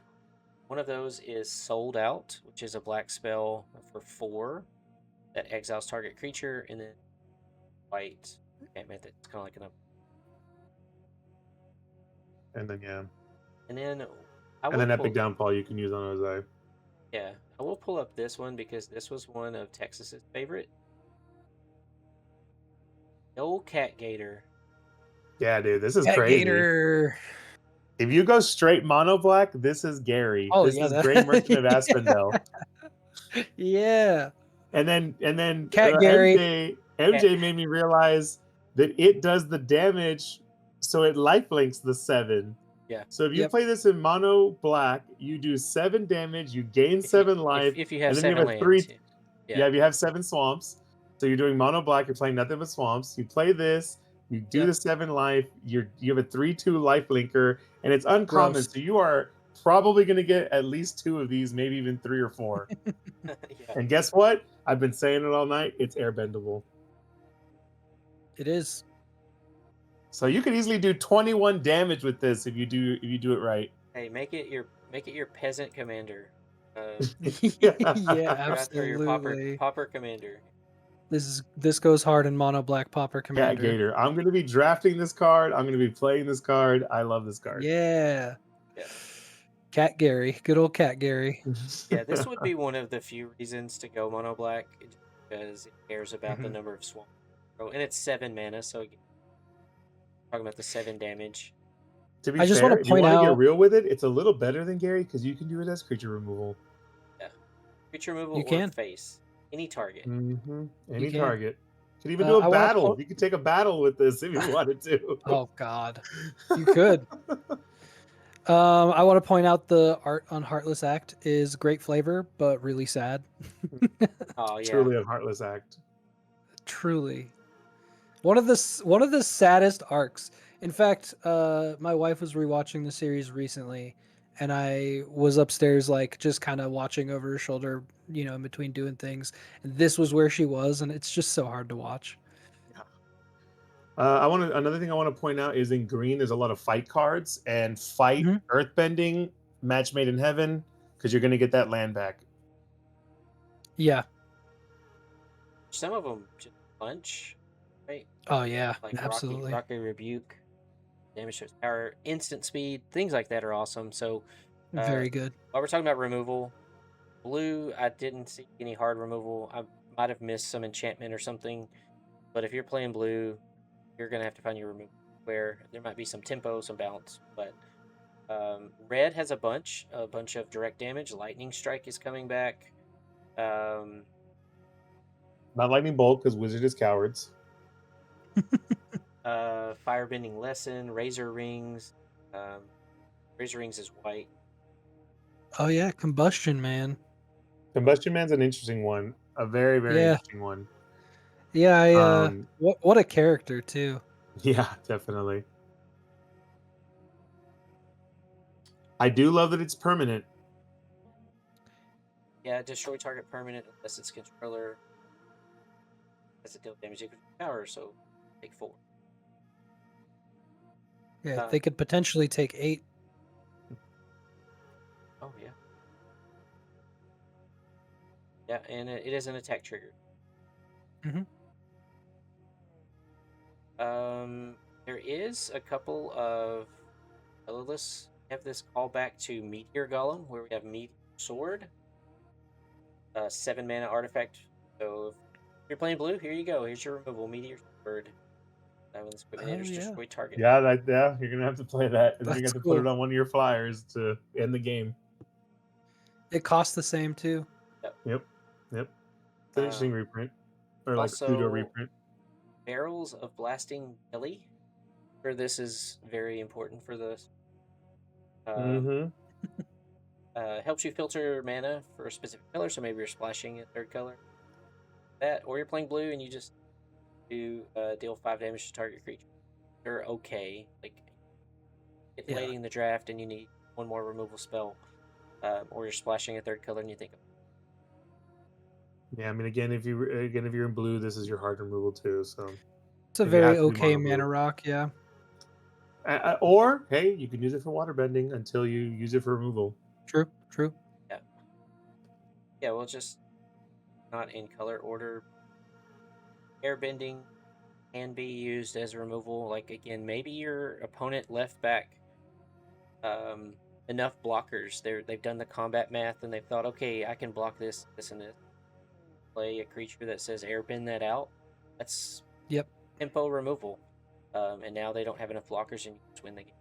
One of those is Sold Out, which is a black spell for 4 that exiles target creature, and then white. Can't make that. It's kind of like an up. And then And then I and will then Epic pull. Downfall you can use on Ozai. Yeah, I will pull up this one because this was one of Texas's favorite. No Cat Gator. Yeah, dude, this is Cat crazy. Gator. If you go straight mono black, this is Gary. Oh This yeah, is Great Merchant of Aspendel. yeah. And then Cat Gary. Cat. MJ made me realize that it does the damage, so it lifelinks the 7. Yeah. So if you Yep. play this in mono black, you do 7 damage, you gain If you 7 life, if you have and then you 7 have a 3. lands. Yeah. Yeah, if you have 7 swamps, so you're doing mono black, you're playing nothing but swamps. You play this, you do Yep. the 7 life, you have a 3/2 life linker, and it's uncommon, Gross. so you are probably going to get at least 2 of these, maybe even 3 or 4. Yeah. And guess what? I've been saying it all night. It's airbendable. It is. So you could easily do 21 damage with this if you do it right. Hey, make it your peasant commander. Yeah, Or your absolutely. pauper commander. This goes hard in mono black Pauper Cat Commander. Gator. I'm going to be drafting this card. I'm going to be playing this card. I love this card. Yeah. Yeah. Cat Gary. Good old Cat Gary. Yeah, this would be one of the few reasons to go mono black, because it cares about the Mhm. number of swamp. Oh, and it's 7 mana, so again, talking about the 7 damage. To be I just wanna fair, if you point want to get out- real with it, it's a little better than Gary because you can do it as creature removal. Yeah, creature removal You or can. face any target. Any can. target. You could even do a I wanna battle. po- You could take a battle with this if you wanted to. Oh God, you could. I want to point out the art on Heartless Act is great flavor, but really sad. Oh yeah, Truly a heartless act. Truly, one of the saddest arcs. In fact, my wife was rewatching the series recently, and I was upstairs, like just kind of watching over her shoulder, in between doing things. And this was where she was, and it's just so hard to watch. Another thing I want to point out is in green there's a lot of fight cards and fight Mhm. earthbending, match made in heaven, because you're gonna get that land back. Yeah. some of them just punch, right? Oh yeah. Like Absolutely. Rocky Rebuke, damage to its power, instant speed, things like that are awesome. So, Very good. while we're talking about removal, blue, I didn't see any hard removal. I might have missed some enchantment or something, but if you're playing blue, you're gonna have to find your removal where there might be some tempo, some bounce. But red has a bunch of direct damage. Lightning Strike is coming back. Um, Not lightning bolt because wizard is cowards. Firebending Lesson, Razor Rings. Um, Razor Rings is white. Oh yeah, Combustion Man. Combustion Man's an interesting one. A very, very Yeah. interesting one. Yeah. What a character too. Yeah, definitely. I do love that it's permanent. Yeah, destroy target permanent unless its controller has a deal damage equal to power, so take 4. Yeah, they could potentially take 8. Oh yeah. Yeah, and it is an attack trigger. Mhm. There is a couple of colorless. Have this callback to Meteor Golem, where we have Meteor Sword, 7 mana artifact. So if you're playing blue, here you go. Here's your removal, Meteor Sword. When this equipment enters, yeah. destroy target. Yeah, you're gonna have to play that, and then you That's have to put it cool. on one of your flyers to end the game. It costs the same too. Yep. It's an interesting reprint, or like pseudo Also, reprint. Barrels of Blasting Belly. Sure, this is very important for this. Helps you filter mana for a specific color, so maybe you're splashing a third color. That, or you're playing blue and you just do deal 5 damage to target creature. They're okay. Like, it's late in the draft and you need one more removal spell, or you're splashing a third color and you think, Yeah, I mean, again, if you're in blue, this is your hard removal too. So It's a and you have very to be okay mono blue. mana rock, yeah. Or hey, you can use it for water bending until you use it for removal. True. yeah, well, just not in color order. Airbending can be used as a removal. Like, again, maybe your opponent left back enough blockers. They've done the combat math and they've thought, okay, I can block this, this, and this. Play a creature that says airbend that out. That's tempo removal. And now they don't have enough blockers and you just win the game.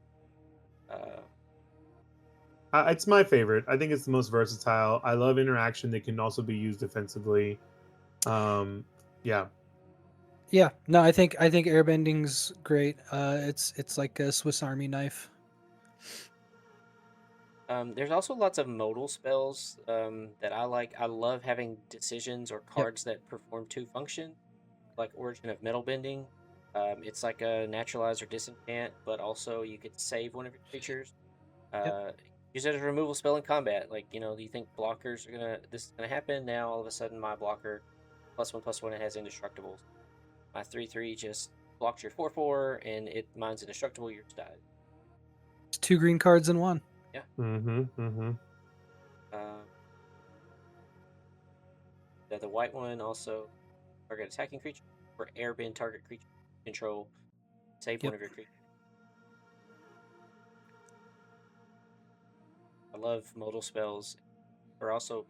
It's my favorite. I think it's the most versatile. I love interaction that can also be used defensively. Yeah. Yeah. No, I think airbending's great. It's like a Swiss Army knife. There's also lots of modal spells that I like. I love having decisions or cards that perform 2 functions, like Origin of Metal Bending. It's like a naturalize or disenchant, but also you could save one of your creatures. Use it as a removal spell in combat. Like, you think blockers are this is gonna happen. Now all of a sudden my blocker +1/+1 it has indestructibles. My 3/3 just blocks your 4/4 and mine's indestructible. Yours died. It's 2 green cards in 1. Yeah. The white one also target attacking creature, or airbend target creature control. Save Yep. one of your creatures. I love modal spells. Or also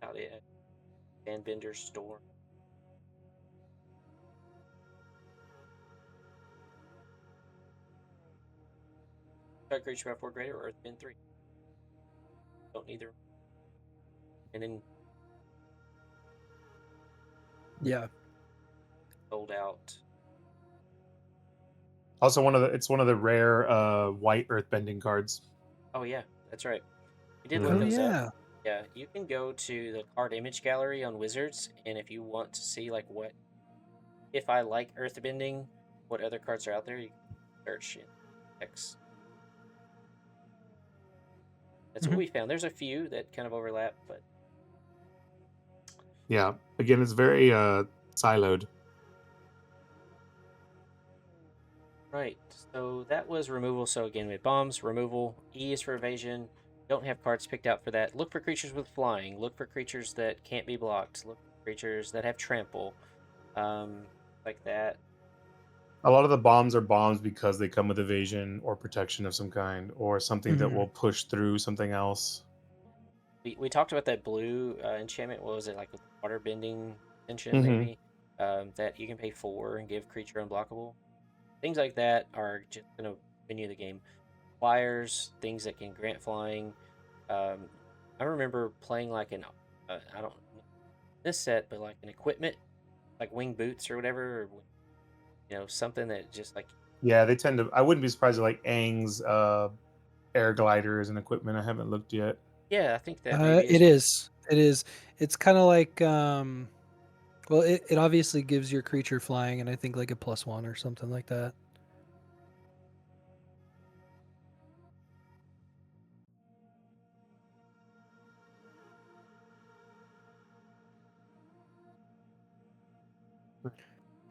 out it. Airbender Storm. Target creature by 4 greater or Earthbend 3. Don't need them. And then Yeah. sold out. Also, it's one of the rare white earthbending cards. Oh yeah, that's right. We did Mhm. look Oh those up. yeah. Yeah, you can go to the card image gallery on Wizards, and if you want to see like what if I like earthbending, what other cards are out there, you can search in text. That's what Mhm. we found. There's a few that kind of overlap, but Yeah. Again, it's very siloed. right. So that was removal. So again, with bombs, removal. E is for evasion. Don't have cards picked out for that. Look for creatures with flying. Look for creatures that can't be blocked. Look for creatures that have trample, like that. A lot of the bombs are bombs because they come with evasion or protection of some kind, or something that Mhm. will push through something else. We talked about that blue enchantment. What was it like with water bending extension? Mm-hmm. Maybe that you can pay 4 and give creature unblockable. Things like that are just gonna win you the game. Flyers, things that can grant flying. Um, I remember playing like an I don't know this set, but like an equipment, like wing boots or whatever, or something that just like Yeah, they tend to. I wouldn't be surprised if like Aang's air gliders and equipment. I haven't looked yet. yeah, I think that maybe is It what. is. It is. It's kind of like well, it obviously gives your creature flying, and I think like a +1 or something like that.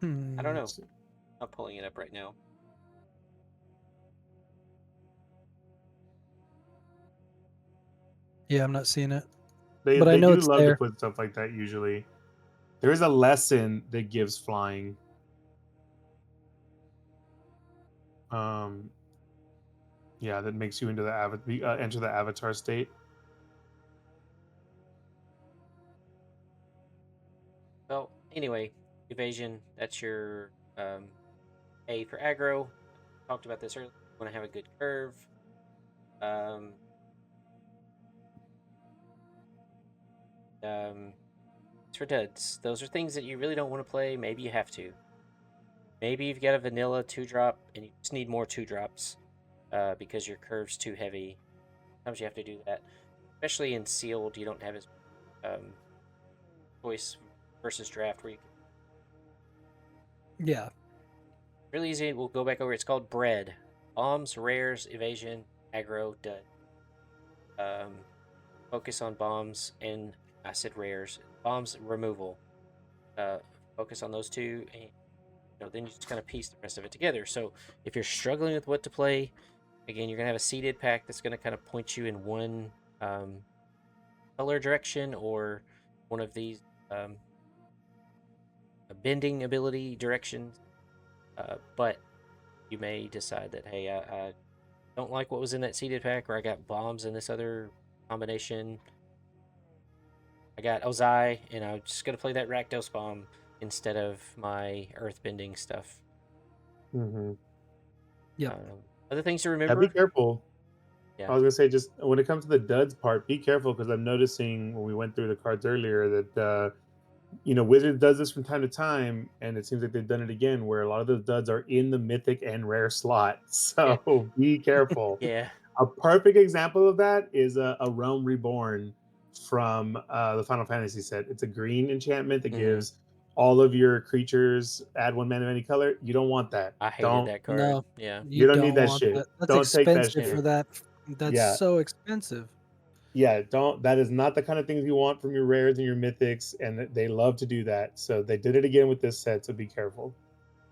I don't know. Let's see. I'm pulling it up right now. Yeah, I'm not seeing it, They but I they know do it's love to there. put stuff like that usually. There is a lesson that gives flying. Um, yeah, that makes you into the enter the avatar state. Well, anyway, evasion. That's your A for aggro. Talked about this earlier. Want to have a good curve. Um, it's for duds. Those are things that you really don't want to play. Maybe you have to. Maybe you've got a vanilla 2-drop and you just need more 2-drops because your curve's too heavy. Sometimes you have to do that. Especially in sealed, you don't have as um, choice versus draft where you can. Yeah. Really easy. We'll go back over. It's called B.R.E.A.D. Bombs, rares, evasion, aggro, dud. Focus on bombs and I said rares. Bombs removal. Uh, focus on those two, and then you just kind of piece the rest of it together. So if you're struggling with what to play, again, you're gonna have a seeded pack that's gonna kind of point you in one um, color direction or one of these um, bending ability directions. But you may decide that hey, I don't like what was in that seeded pack, or I got bombs in this other combination. I got Ozai, and I'm just gonna play that Rakdos bomb instead of my earthbending stuff. Mm-hmm. Yep. Other things to Yeah, be remember? careful. Yeah. I was gonna say, just when it comes to the duds part, be careful because I'm noticing when we went through the cards earlier that Wizards does this from time to time, and it seems like they've done it again, where a lot of those duds are in the mythic and rare slot. Yeah. So be careful. Yeah. A perfect example of that is a Realm Reborn from the Final Fantasy set. It's a green enchantment that Hmm. gives all of your creatures add 1 mana of any color. You don't want that. I hated Don't. that card. No, Yeah. you You don't need don't that want shit. that. That's Don't take that expensive Yeah. for shit. that. That's Yeah. so expensive. Yeah, don't. That is not the kind of things you want from your rares and your mythics, and they love to do that. So they did it again with this set. So be careful.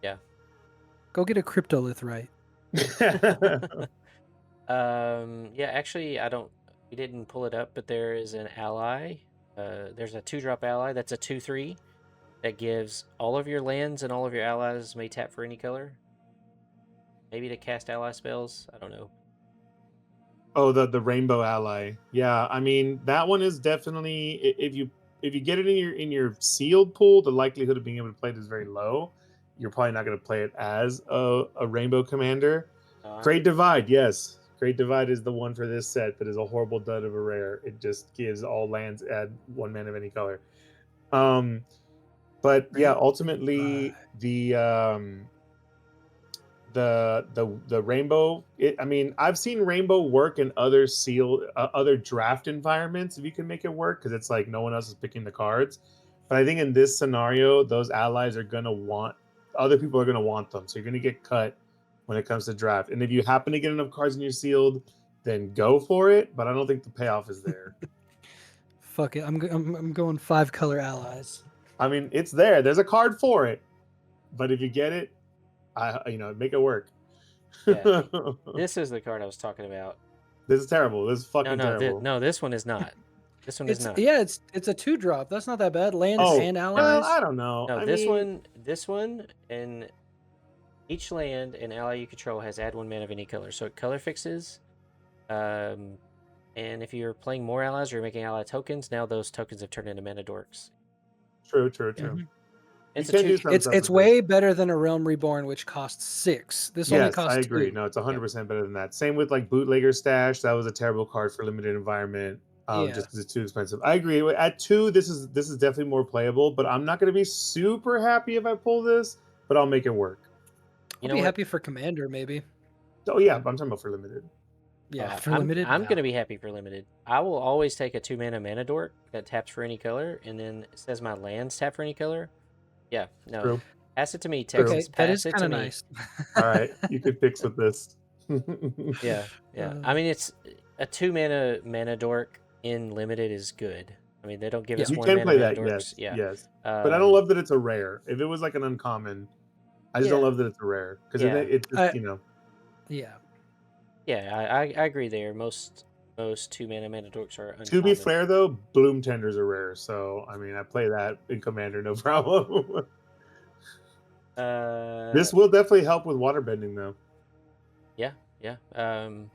Yeah. Go get a cryptolith right. Yeah, actually I don't We didn't pull it up, but there is an ally. There's a 2-drop ally that's a 2/3 that gives all of your lands and all of your allies may tap for any color. Maybe to cast ally spells. I don't know. Oh, the Rainbow Ally. Yeah, I mean that one is definitely if you get it in your sealed pool, the likelihood of being able to play it is very low. You're probably not going to play it as a Rainbow Commander. Great Divide, yes. Great Divide is the one for this set that is a horrible dud of a rare. It just gives all lands add 1 mana of any color. But yeah, Great ultimately the rainbow, I mean, I've seen rainbow work in other other draft environments if you can make it work, because it's like no one else is picking the cards. But I think in this scenario, those allies are going to want, other people are going to want them, so you're going to get cut when it comes to draft. And if you happen to get enough cards in your sealed, then go for it, but I don't think the payoff is there. Fuck it. I'm going 5-color allies. I mean, it's there, there's a card for it, but if you get it, make it work. Yeah, this is the card I was talking about. This is terrible. This is fucking terrible. No, this one is not. This one is not. It's a 2-drop. That's not that bad. Lands and allies. I don't know. No, this one, and each land and ally you control has add 1 mana of any color. So it color fixes. And if you're playing more allies or you're making ally tokens, now those tokens have turned into mana dorks. True. Mhm. It's way better than a Realm Reborn, which costs 6. This only costs 2. I agree. No, it's 100% better than that. Same with like Bootlegger Stash. That was a terrible card for limited environment. Just because it's too expensive. I agree. At 2, this is definitely more playable, but I'm not going to be super happy if I pull this, but I'll make it work. I'll be happy for Commander, maybe. Oh yeah, I'm talking about for limited. Yeah, for limited. I'm going to be happy for limited. I will always take a 2-mana dork that taps for any color, and then it says my lands tap for any color. Yeah, no. True. Pass it to me, Texas. Okay, that is kind of nice. All right, you could fix with this. Yeah. I mean, it's a 2-mana dork in limited is good. I mean, they don't give us you 1 can mana play that. dorks. Yes. But I don't love that it's a rare. If it was like an uncommon, I just don't love that it's a rare, because it just, Yeah. Yeah, I agree there. Most 2-mana dorks are uncommon. To be fair though, Bloom Tender's are rare, so I mean I play that in Commander no problem. This will definitely help with waterbending though. Yeah.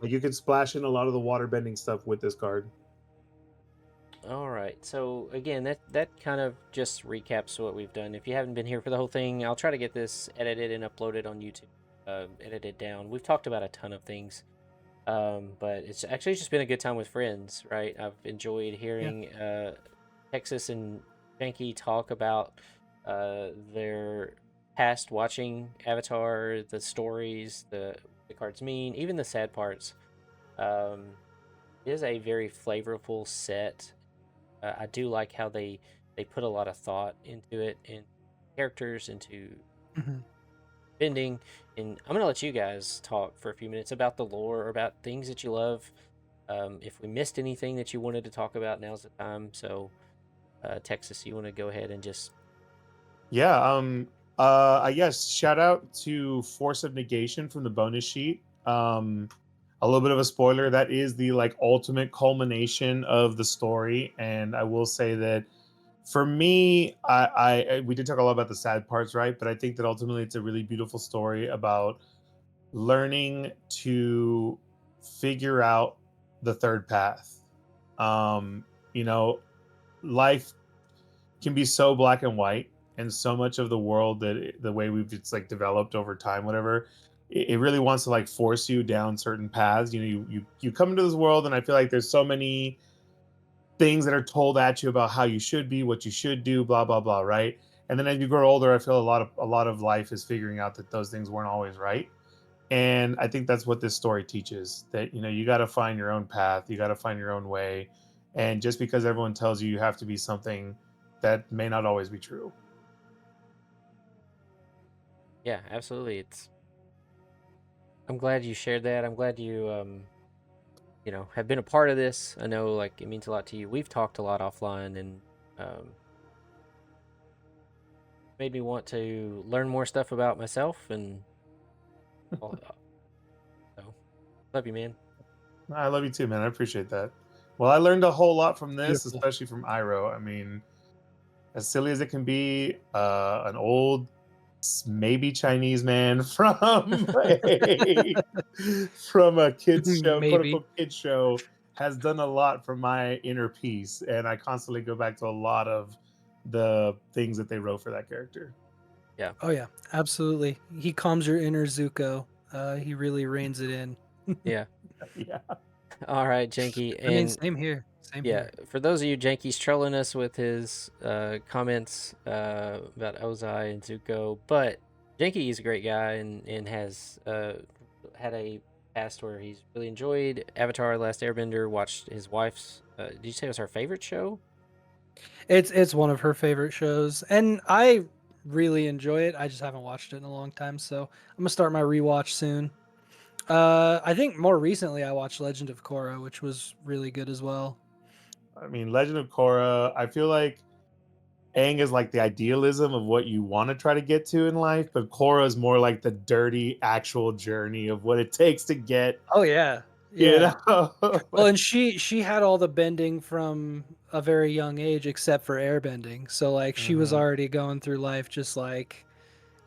Like you can splash in a lot of the waterbending stuff with this card. All right. So again, that kind of just recaps what we've done. If you haven't been here for the whole thing, I'll try to get this edited and uploaded on YouTube. Edited down. We've talked about a ton of things. But it's actually just been a good time with friends, right? I've enjoyed hearing Texas and Janky talk about their past watching Avatar, the stories, the cards mean, even the sad parts. It is a very flavorful set. I do like how they put a lot of thought into it, and characters, into bending. And I'm gonna let you guys talk for a few minutes about the lore, or about things that you love. If we missed anything that you wanted to talk about, now's the time. So, Texas, you want to go ahead and just... I guess shout out to Force of Negation from the bonus sheet. A little bit of a spoiler, that is the like ultimate culmination of the story, and I will say that for me, we did talk a lot about the sad parts, right? But I think that ultimately it's a really beautiful story about learning to figure out the third path. Life can be so black and white, and so much of the world the way we've just like developed over time, whatever, it really wants to like force you down certain paths. You come into this world, and I feel like there's so many things that are told at you about how you should be, what you should do, blah blah blah, right? And then as you grow older, I feel a lot of life is figuring out that those things weren't always right. And I think that's what this story teaches, that you got to find your own path, you got to find your own way, and just because everyone tells you have to be something, that may not always be true. Yeah, absolutely. I'm glad you shared that. I'm glad you have been a part of this. I know, like, it means a lot to you. We've talked a lot offline, and made me want to learn more stuff about myself, and so love you, man. I love you too, man. I appreciate that. Well, I learned a whole lot from this, Beautiful. especially from Iroh. I mean, as silly as it can be, an old, maybe Chinese man from a kids show, quote Maybe. unquote kids show, has done a lot for my inner peace, and I constantly go back to a lot of the things that they wrote for that character. Yeah. Oh yeah, absolutely. He calms your inner Zuko. He really reins it in. Yeah. Yeah. All right, Janky. I mean, And same here. Same yeah, here. for those of you, Janky's trolling us with his comments about Ozai and Zuko, but Janky is a great guy and has had a past where he's really enjoyed Avatar: The Last Airbender. Watched his wife's. Did you say it was her favorite show? It's one of her favorite shows, and I really enjoy it. I just haven't watched it in a long time, so I'm gonna start my rewatch soon. I think more recently I watched Legend of Korra, which was really good as well. I mean, Legend of Korra, I feel like Aang is like the idealism of what you want to try to get to in life, but Korra is more like the dirty actual journey of what it takes to get, Oh yeah, you yeah. know. Well, Like, and she had all the bending from a very young age, except for airbending. So like she was mhm, already going through life just like,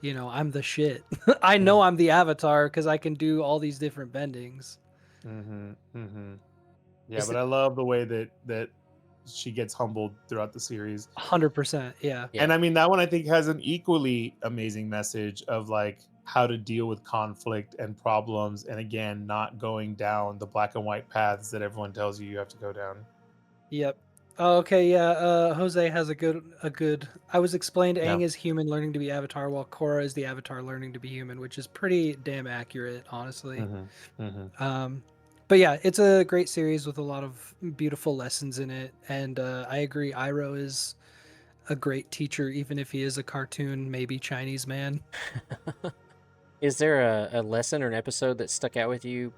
I'm the shit. I know mhm, I'm the avatar because I can do all these different bendings. mhm, mhm. Yeah, Is but it? I love the way that she gets humbled throughout the series. 100%. Yeah. Yeah. And I mean, that one I think has an equally amazing message of like how to deal with conflict and problems, and again, not going down the black and white paths that everyone tells you have to go down. Yep. Oh, okay, yeah. Jose has a good. I was explained Yeah. Aang is human learning to be Avatar, while Korra is the Avatar learning to be human, which is pretty damn accurate, honestly. Mhm, mhm. Um, but yeah, it's a great series with a lot of beautiful lessons in it, and I agree. Iroh is a great teacher, even if he is a cartoon, maybe Chinese man. Is there a lesson or an episode that stuck out with you?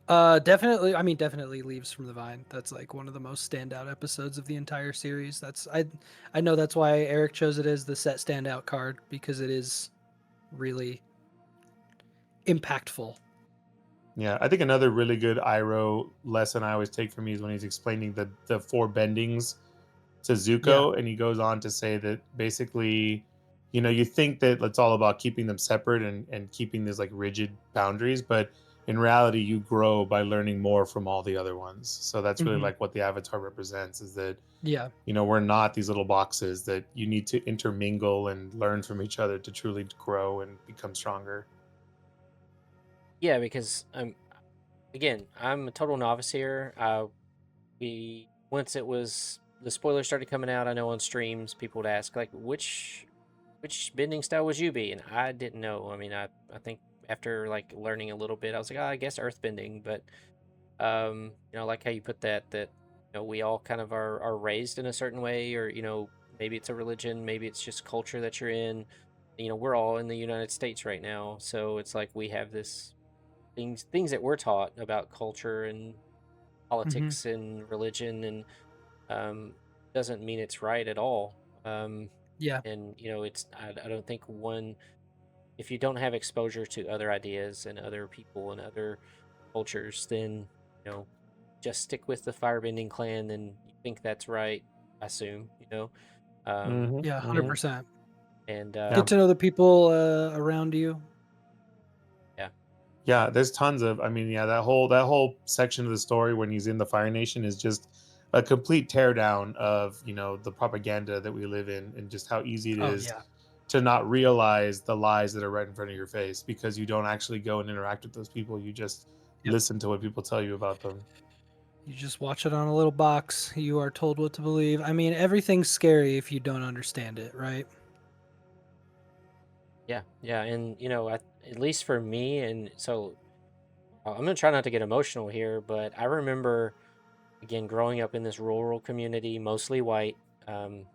Definitely. I mean, definitely Leaves from the Vine. That's like one of the most standout episodes of the entire series. I know that's why Eric chose it as the set standout card because it is really impactful. Yeah, I think another really good Iroh lesson I always take from me is when he's explaining the four bendings to Yeah. Zuko, and he goes on to say that basically, you think that it's all about keeping them separate and keeping these like rigid boundaries, but in reality, you grow by learning more from all the other ones. So that's really Hmm. like what the Avatar represents is that Yeah. we're not these little boxes that you need to intermingle and learn from each other to truly grow and become stronger. Yeah, because I'm a total novice here. We once it was the spoilers started coming out, I know on streams people would ask like which bending style would you be, and I didn't know. I mean, I think after like learning a little bit, I was like, oh, I guess earth bending, but I like how you put that we all kind of are raised in a certain way, or maybe it's a religion, maybe it's just culture that you're in. We're all in the United States right now, so it's like we have this things that we're taught about culture and Hmm. politics and religion, and um, doesn't mean it's right at all. Yeah. And it's I don't think one if you don't have exposure to other ideas and other people and other cultures, then you know just stick with the firebending clan, and you think that's right. I assume. Um, Hmm. Yeah. Hmm. 100%. and Yeah. Get to know the people around you. yeah, Yeah, there's tons of. I mean, yeah, that whole section of the story when he's in the Fire Nation is just a complete teardown of the propaganda that we live in, and just how easy it Oh is yeah. to not realize the lies that are right in front of your face because you don't actually go and interact with those people. You just Yep. listen to what people tell you about them. You just watch it on a little box. You are told what to believe. I mean, everything's scary if you don't understand it, right? yeah, and at least for me, and so I'm gonna try not to get emotional here, but I remember again growing up in this rural community, mostly white. Um,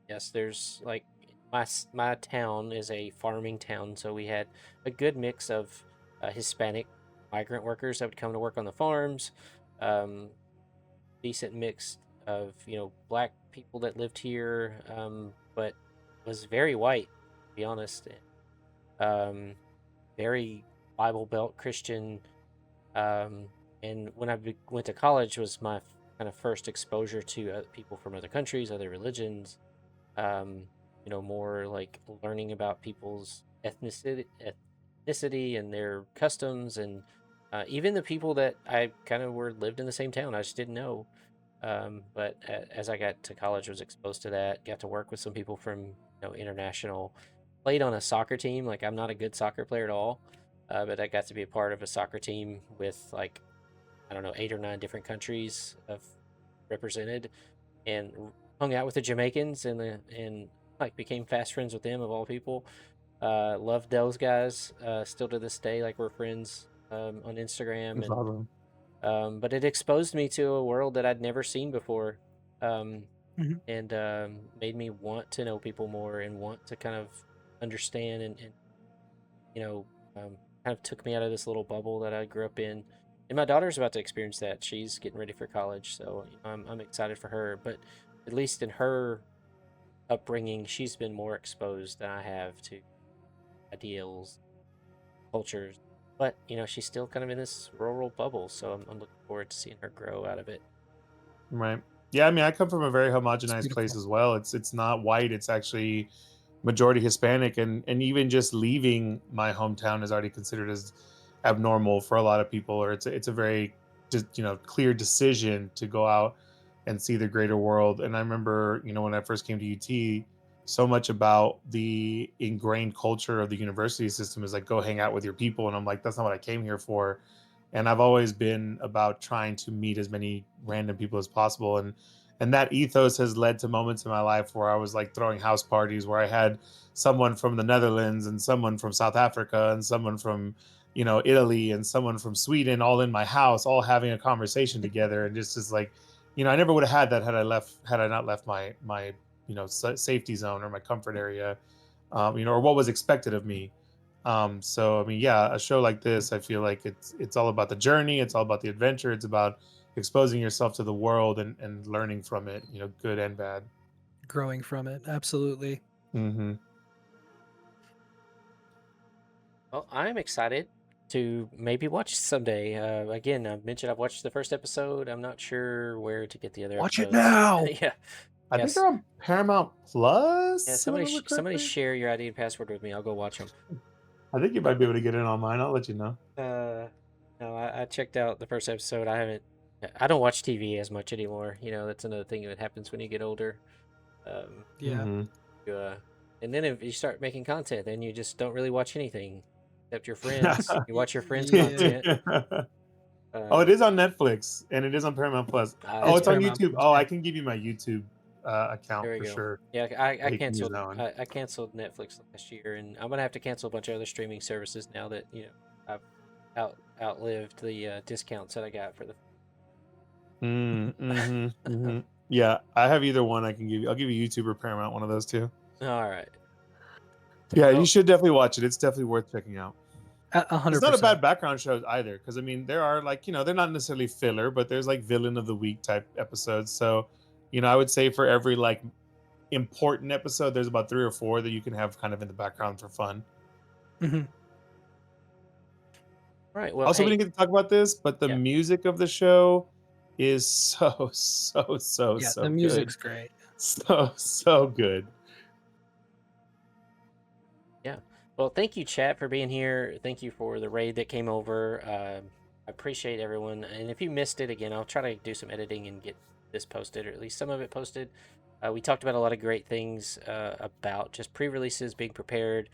yes, there's like my town is a farming town, so we had a good mix of Hispanic migrant workers that would come to work on the farms, um, decent mix of black people that lived here, but was very white, to be honest. Um, very Bible Belt Christian. Um, and when I went to college was my kind of first exposure to people from other countries, other religions. Um, more like learning about people's ethnicity and their customs, and even the people that I kind of were lived in the same town. I just didn't know. But as I got to college, was exposed to that. Got to work with some people from international. Played on a soccer team. Like I'm not a good soccer player at all, but I got to be a part of a soccer team with like I don't know 8 or 9 different countries of represented, and hung out with the Jamaicans and like became fast friends with them of all people. Loved those guys. Still to this day, like we're friends on Instagram, That's and awesome. but it exposed me to a world that I'd never seen before, um, Mhm. and made me want to know people more and want to kind of understand and you know kind of took me out of this little bubble that I grew up in. And my daughter's about to experience that. She's getting ready for college, so I'm excited for her. But at least in her upbringing, she's been more exposed than I have to ideals, cultures. But she's still kind of in this rural bubble, so I'm looking forward to seeing her grow out of it. Right. Yeah, I mean, I come from a very It's homogenized place beautiful. as well. It's not white, it's actually majority Hispanic, and even just leaving my hometown is already considered as abnormal for a lot of people, or it's a very just clear decision to go out and see the greater world. And I remember, when I first came to UT, so much about the ingrained culture of the university system is like go hang out with your people, and I'm like, that's not what I came here for. And I've always been about trying to meet as many random people as possible, and that ethos has led to moments in my life where I was like throwing house parties where I had someone from the Netherlands and someone from South Africa and someone from Italy and someone from Sweden all in my house, all having a conversation together. And just as like, I never would have had that had I not left my safety zone or my comfort area, or what was expected of me. So I mean, yeah, a show like this, I feel like it's all about the journey, it's all about the adventure, it's about exposing yourself to the world and learning from it, good and bad. Growing from it, absolutely. Hmm. Well, I'm excited to maybe watch someday. Again, I mentioned I've watched the first episode. I'm not sure where to get the other Watch it episodes. now. Yeah, I think they're yes, on Paramount yeah. Plus, if I Somebody, remember somebody correctly. share your ID and password with me. I'll go watch them. I think you might be able to get in on mine. I'll let you know. No, I checked out the first episode. I haven't. I don't watch TV as much anymore. That's another thing that happens when you get older. Um, Yeah. Hmm. you, and then if you start making content, then you just don't really watch anything except your friends. You watch your friends' Yeah. content. Oh, it Um, is on Netflix and it is on Paramount Plus. Oh, that's It's it's on right. Paramount YouTube. Plus. Oh, Yeah. I can give you my YouTube account There we for go. sure. Yeah, Yeah, I you can use canceled. that one. I canceled Netflix last year, and I'm gonna have to cancel a bunch of other streaming services now that I've outlived the discounts that I got for the. Mm-hmm. Yeah, I have either one I can give you. I'll give you YouTube or Paramount, one of those two. All right. Yeah, you Well, should definitely watch it. It's definitely worth checking out. It's not a 100%. bad background show either, because I mean there are like they're not necessarily filler, but there's like villain of the week type episodes. So, I would say for every like important episode, there's about 3 or 4 that you can have kind of in the background for fun. Mhm. all right. Well, Also, we hey, didn't get to talk about this, but the yeah, music of the show is so so so Yeah, the so good, music's great. so good. yeah. Well, thank you, chat, for being here. Thank you for the raid that came over. I appreciate everyone. And if you missed it again, I'll try to do some editing and get this posted, or at least some of it posted. We talked about a lot of great things about just pre-releases, being prepared,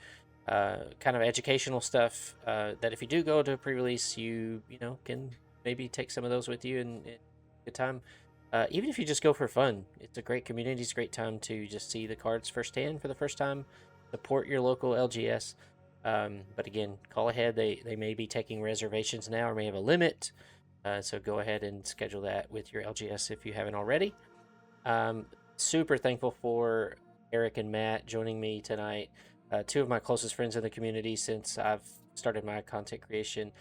kind of educational stuff. That if you do go to a pre-release, you can maybe take some of those with you and good time. Even if you just go for fun, it's a great community. It's a great time to just see the cards firsthand for the first time. Support your local LGS. But again, call ahead. They may be taking reservations now or may have a limit. So go ahead and schedule that with your LGS if you haven't already. Super thankful for Eric and Matt joining me tonight. Two of my closest friends in the community since I've started my content creation.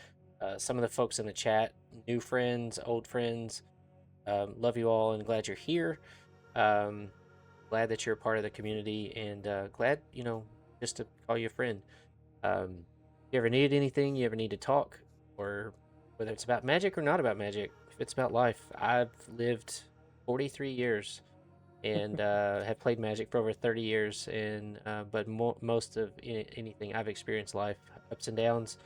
Some of the folks in the chat, new friends, old friends. Love you all and glad you're here. Um, glad that you're a part of the community and glad, just to call you a friend. If you ever need anything, you ever need to talk or whether it's about Magic or not about Magic, if it's about life. I've lived 43 years and have played Magic for over 30 years, and but most of anything I've experienced life ups and downs,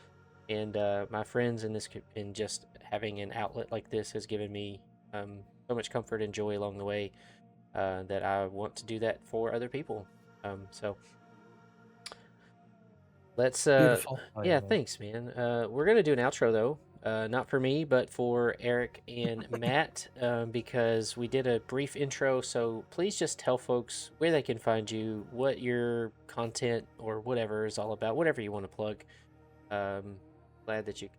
and my friends in this and just having an outlet like this has given me so much comfort and joy along the way that I want to do that for other people. So let's Beautiful. yeah, thanks, man. We're gonna do an outro though. Not for me, but for Eric and Matt, because we did a brief intro. So please just tell folks where they can find you, what your content or whatever is all about, whatever you want to plug. Glad that you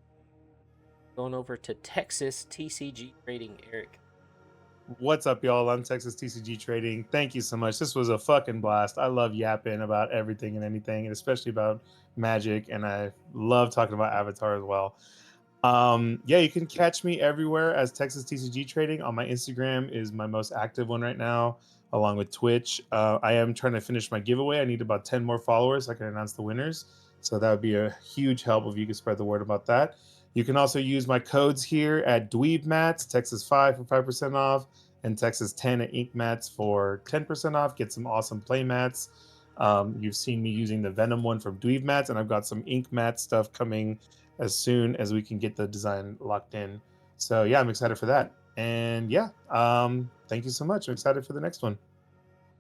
going over to Texas TCG Trading, Eric. What's up, y'all? I'm Texas TCG Trading. Thank you so much. This was a fucking blast. I love yapping about everything and anything, and especially about Magic, and I love talking about Avatar as well. Yeah, you can catch me everywhere as Texas TCG Trading. On my Instagram is my most active one right now, along with Twitch. I am trying to finish my giveaway. I need about 10 more followers so I can announce the winners. So that would be a huge help if you could spread the word about that. You can also use my codes here at DweebMats, Texas 5 for 5% off, and Texas 10 at Ink Mats for 10% off. Get some awesome play mats. You've seen me using the Venom one from Dweeb Mats, and I've got some Ink Mat stuff coming as soon as we can get the design locked in. So yeah, I'm excited for that. And yeah, thank you so much. I'm excited for the next one.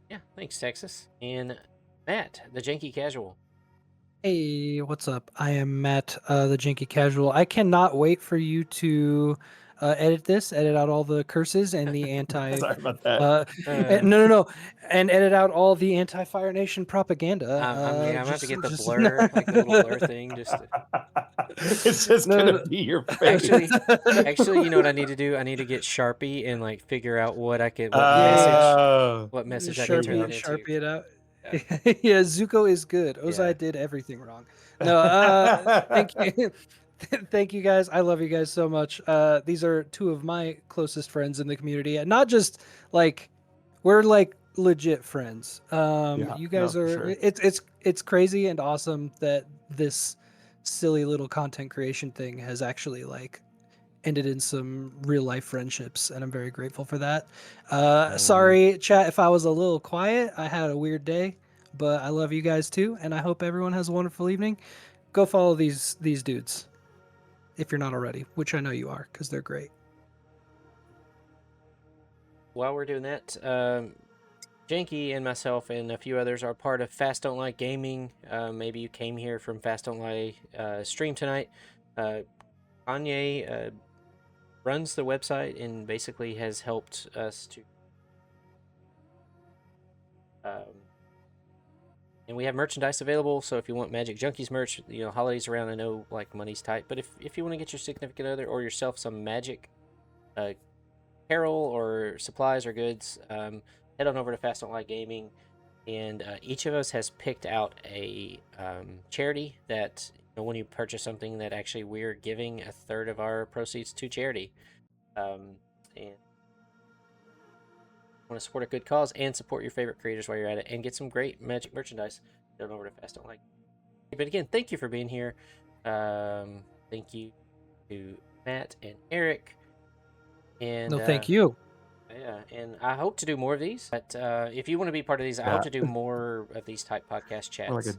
Yeah, thanks, Texas. And Matt, the Janky Casual. Hey, what's up? I am Matt, the Jinky Casual. I cannot wait for you to edit out all the curses and the anti. Sorry about that. No, and edit out all the anti-Fire Nation propaganda. I'm gonna have to just- get the just- blur, like the little blur thing, just to... It's just No, gonna no. be your face. Actually, you know what I need to do? I need to get Sharpie and like figure out what I could, what message I can turn that into. Sharpie it out. Yeah, Zuko is good. Ozai Yeah. did everything wrong. No, thank you. Thank you guys. I love you guys so much. These are two of my closest friends in the community, and not just like we're like legit friends. Yeah, You guys no, for are. sure. It's crazy and awesome that this silly little content creation thing has actually like ended in some real life friendships, and I'm very grateful for that. Sorry, chat, if I was a little quiet. I had a weird day, but I love you guys too, and I hope everyone has a wonderful evening. Go follow these dudes if you're not already, which I know you are because they're great. While we're doing that, Janky and myself and a few others are part of Fast Don't Like Gaming. Maybe you came here from Fast Don't Like stream tonight. Kanye runs the website and basically has helped us to and we have merchandise available, so if you want Magic Junkies merch, you know, holidays around, I know like money's tight, but if you want to get your significant other or yourself some Magic apparel or supplies or goods, head on over to Fast Don't Like Gaming, and each of us has picked out a charity that, you know, when you purchase something that actually we're giving a third of our proceeds to charity. And want to support a good cause and support your favorite creators while you're at it and get some great Magic merchandise, head on over to Fast Don't Like. But again, thank you for being here. Thank you to Matt and Eric. And No, thank you. yeah, and I hope to do more of these. But if you want to be part of these, I hope to do more of these type podcast chats. Or like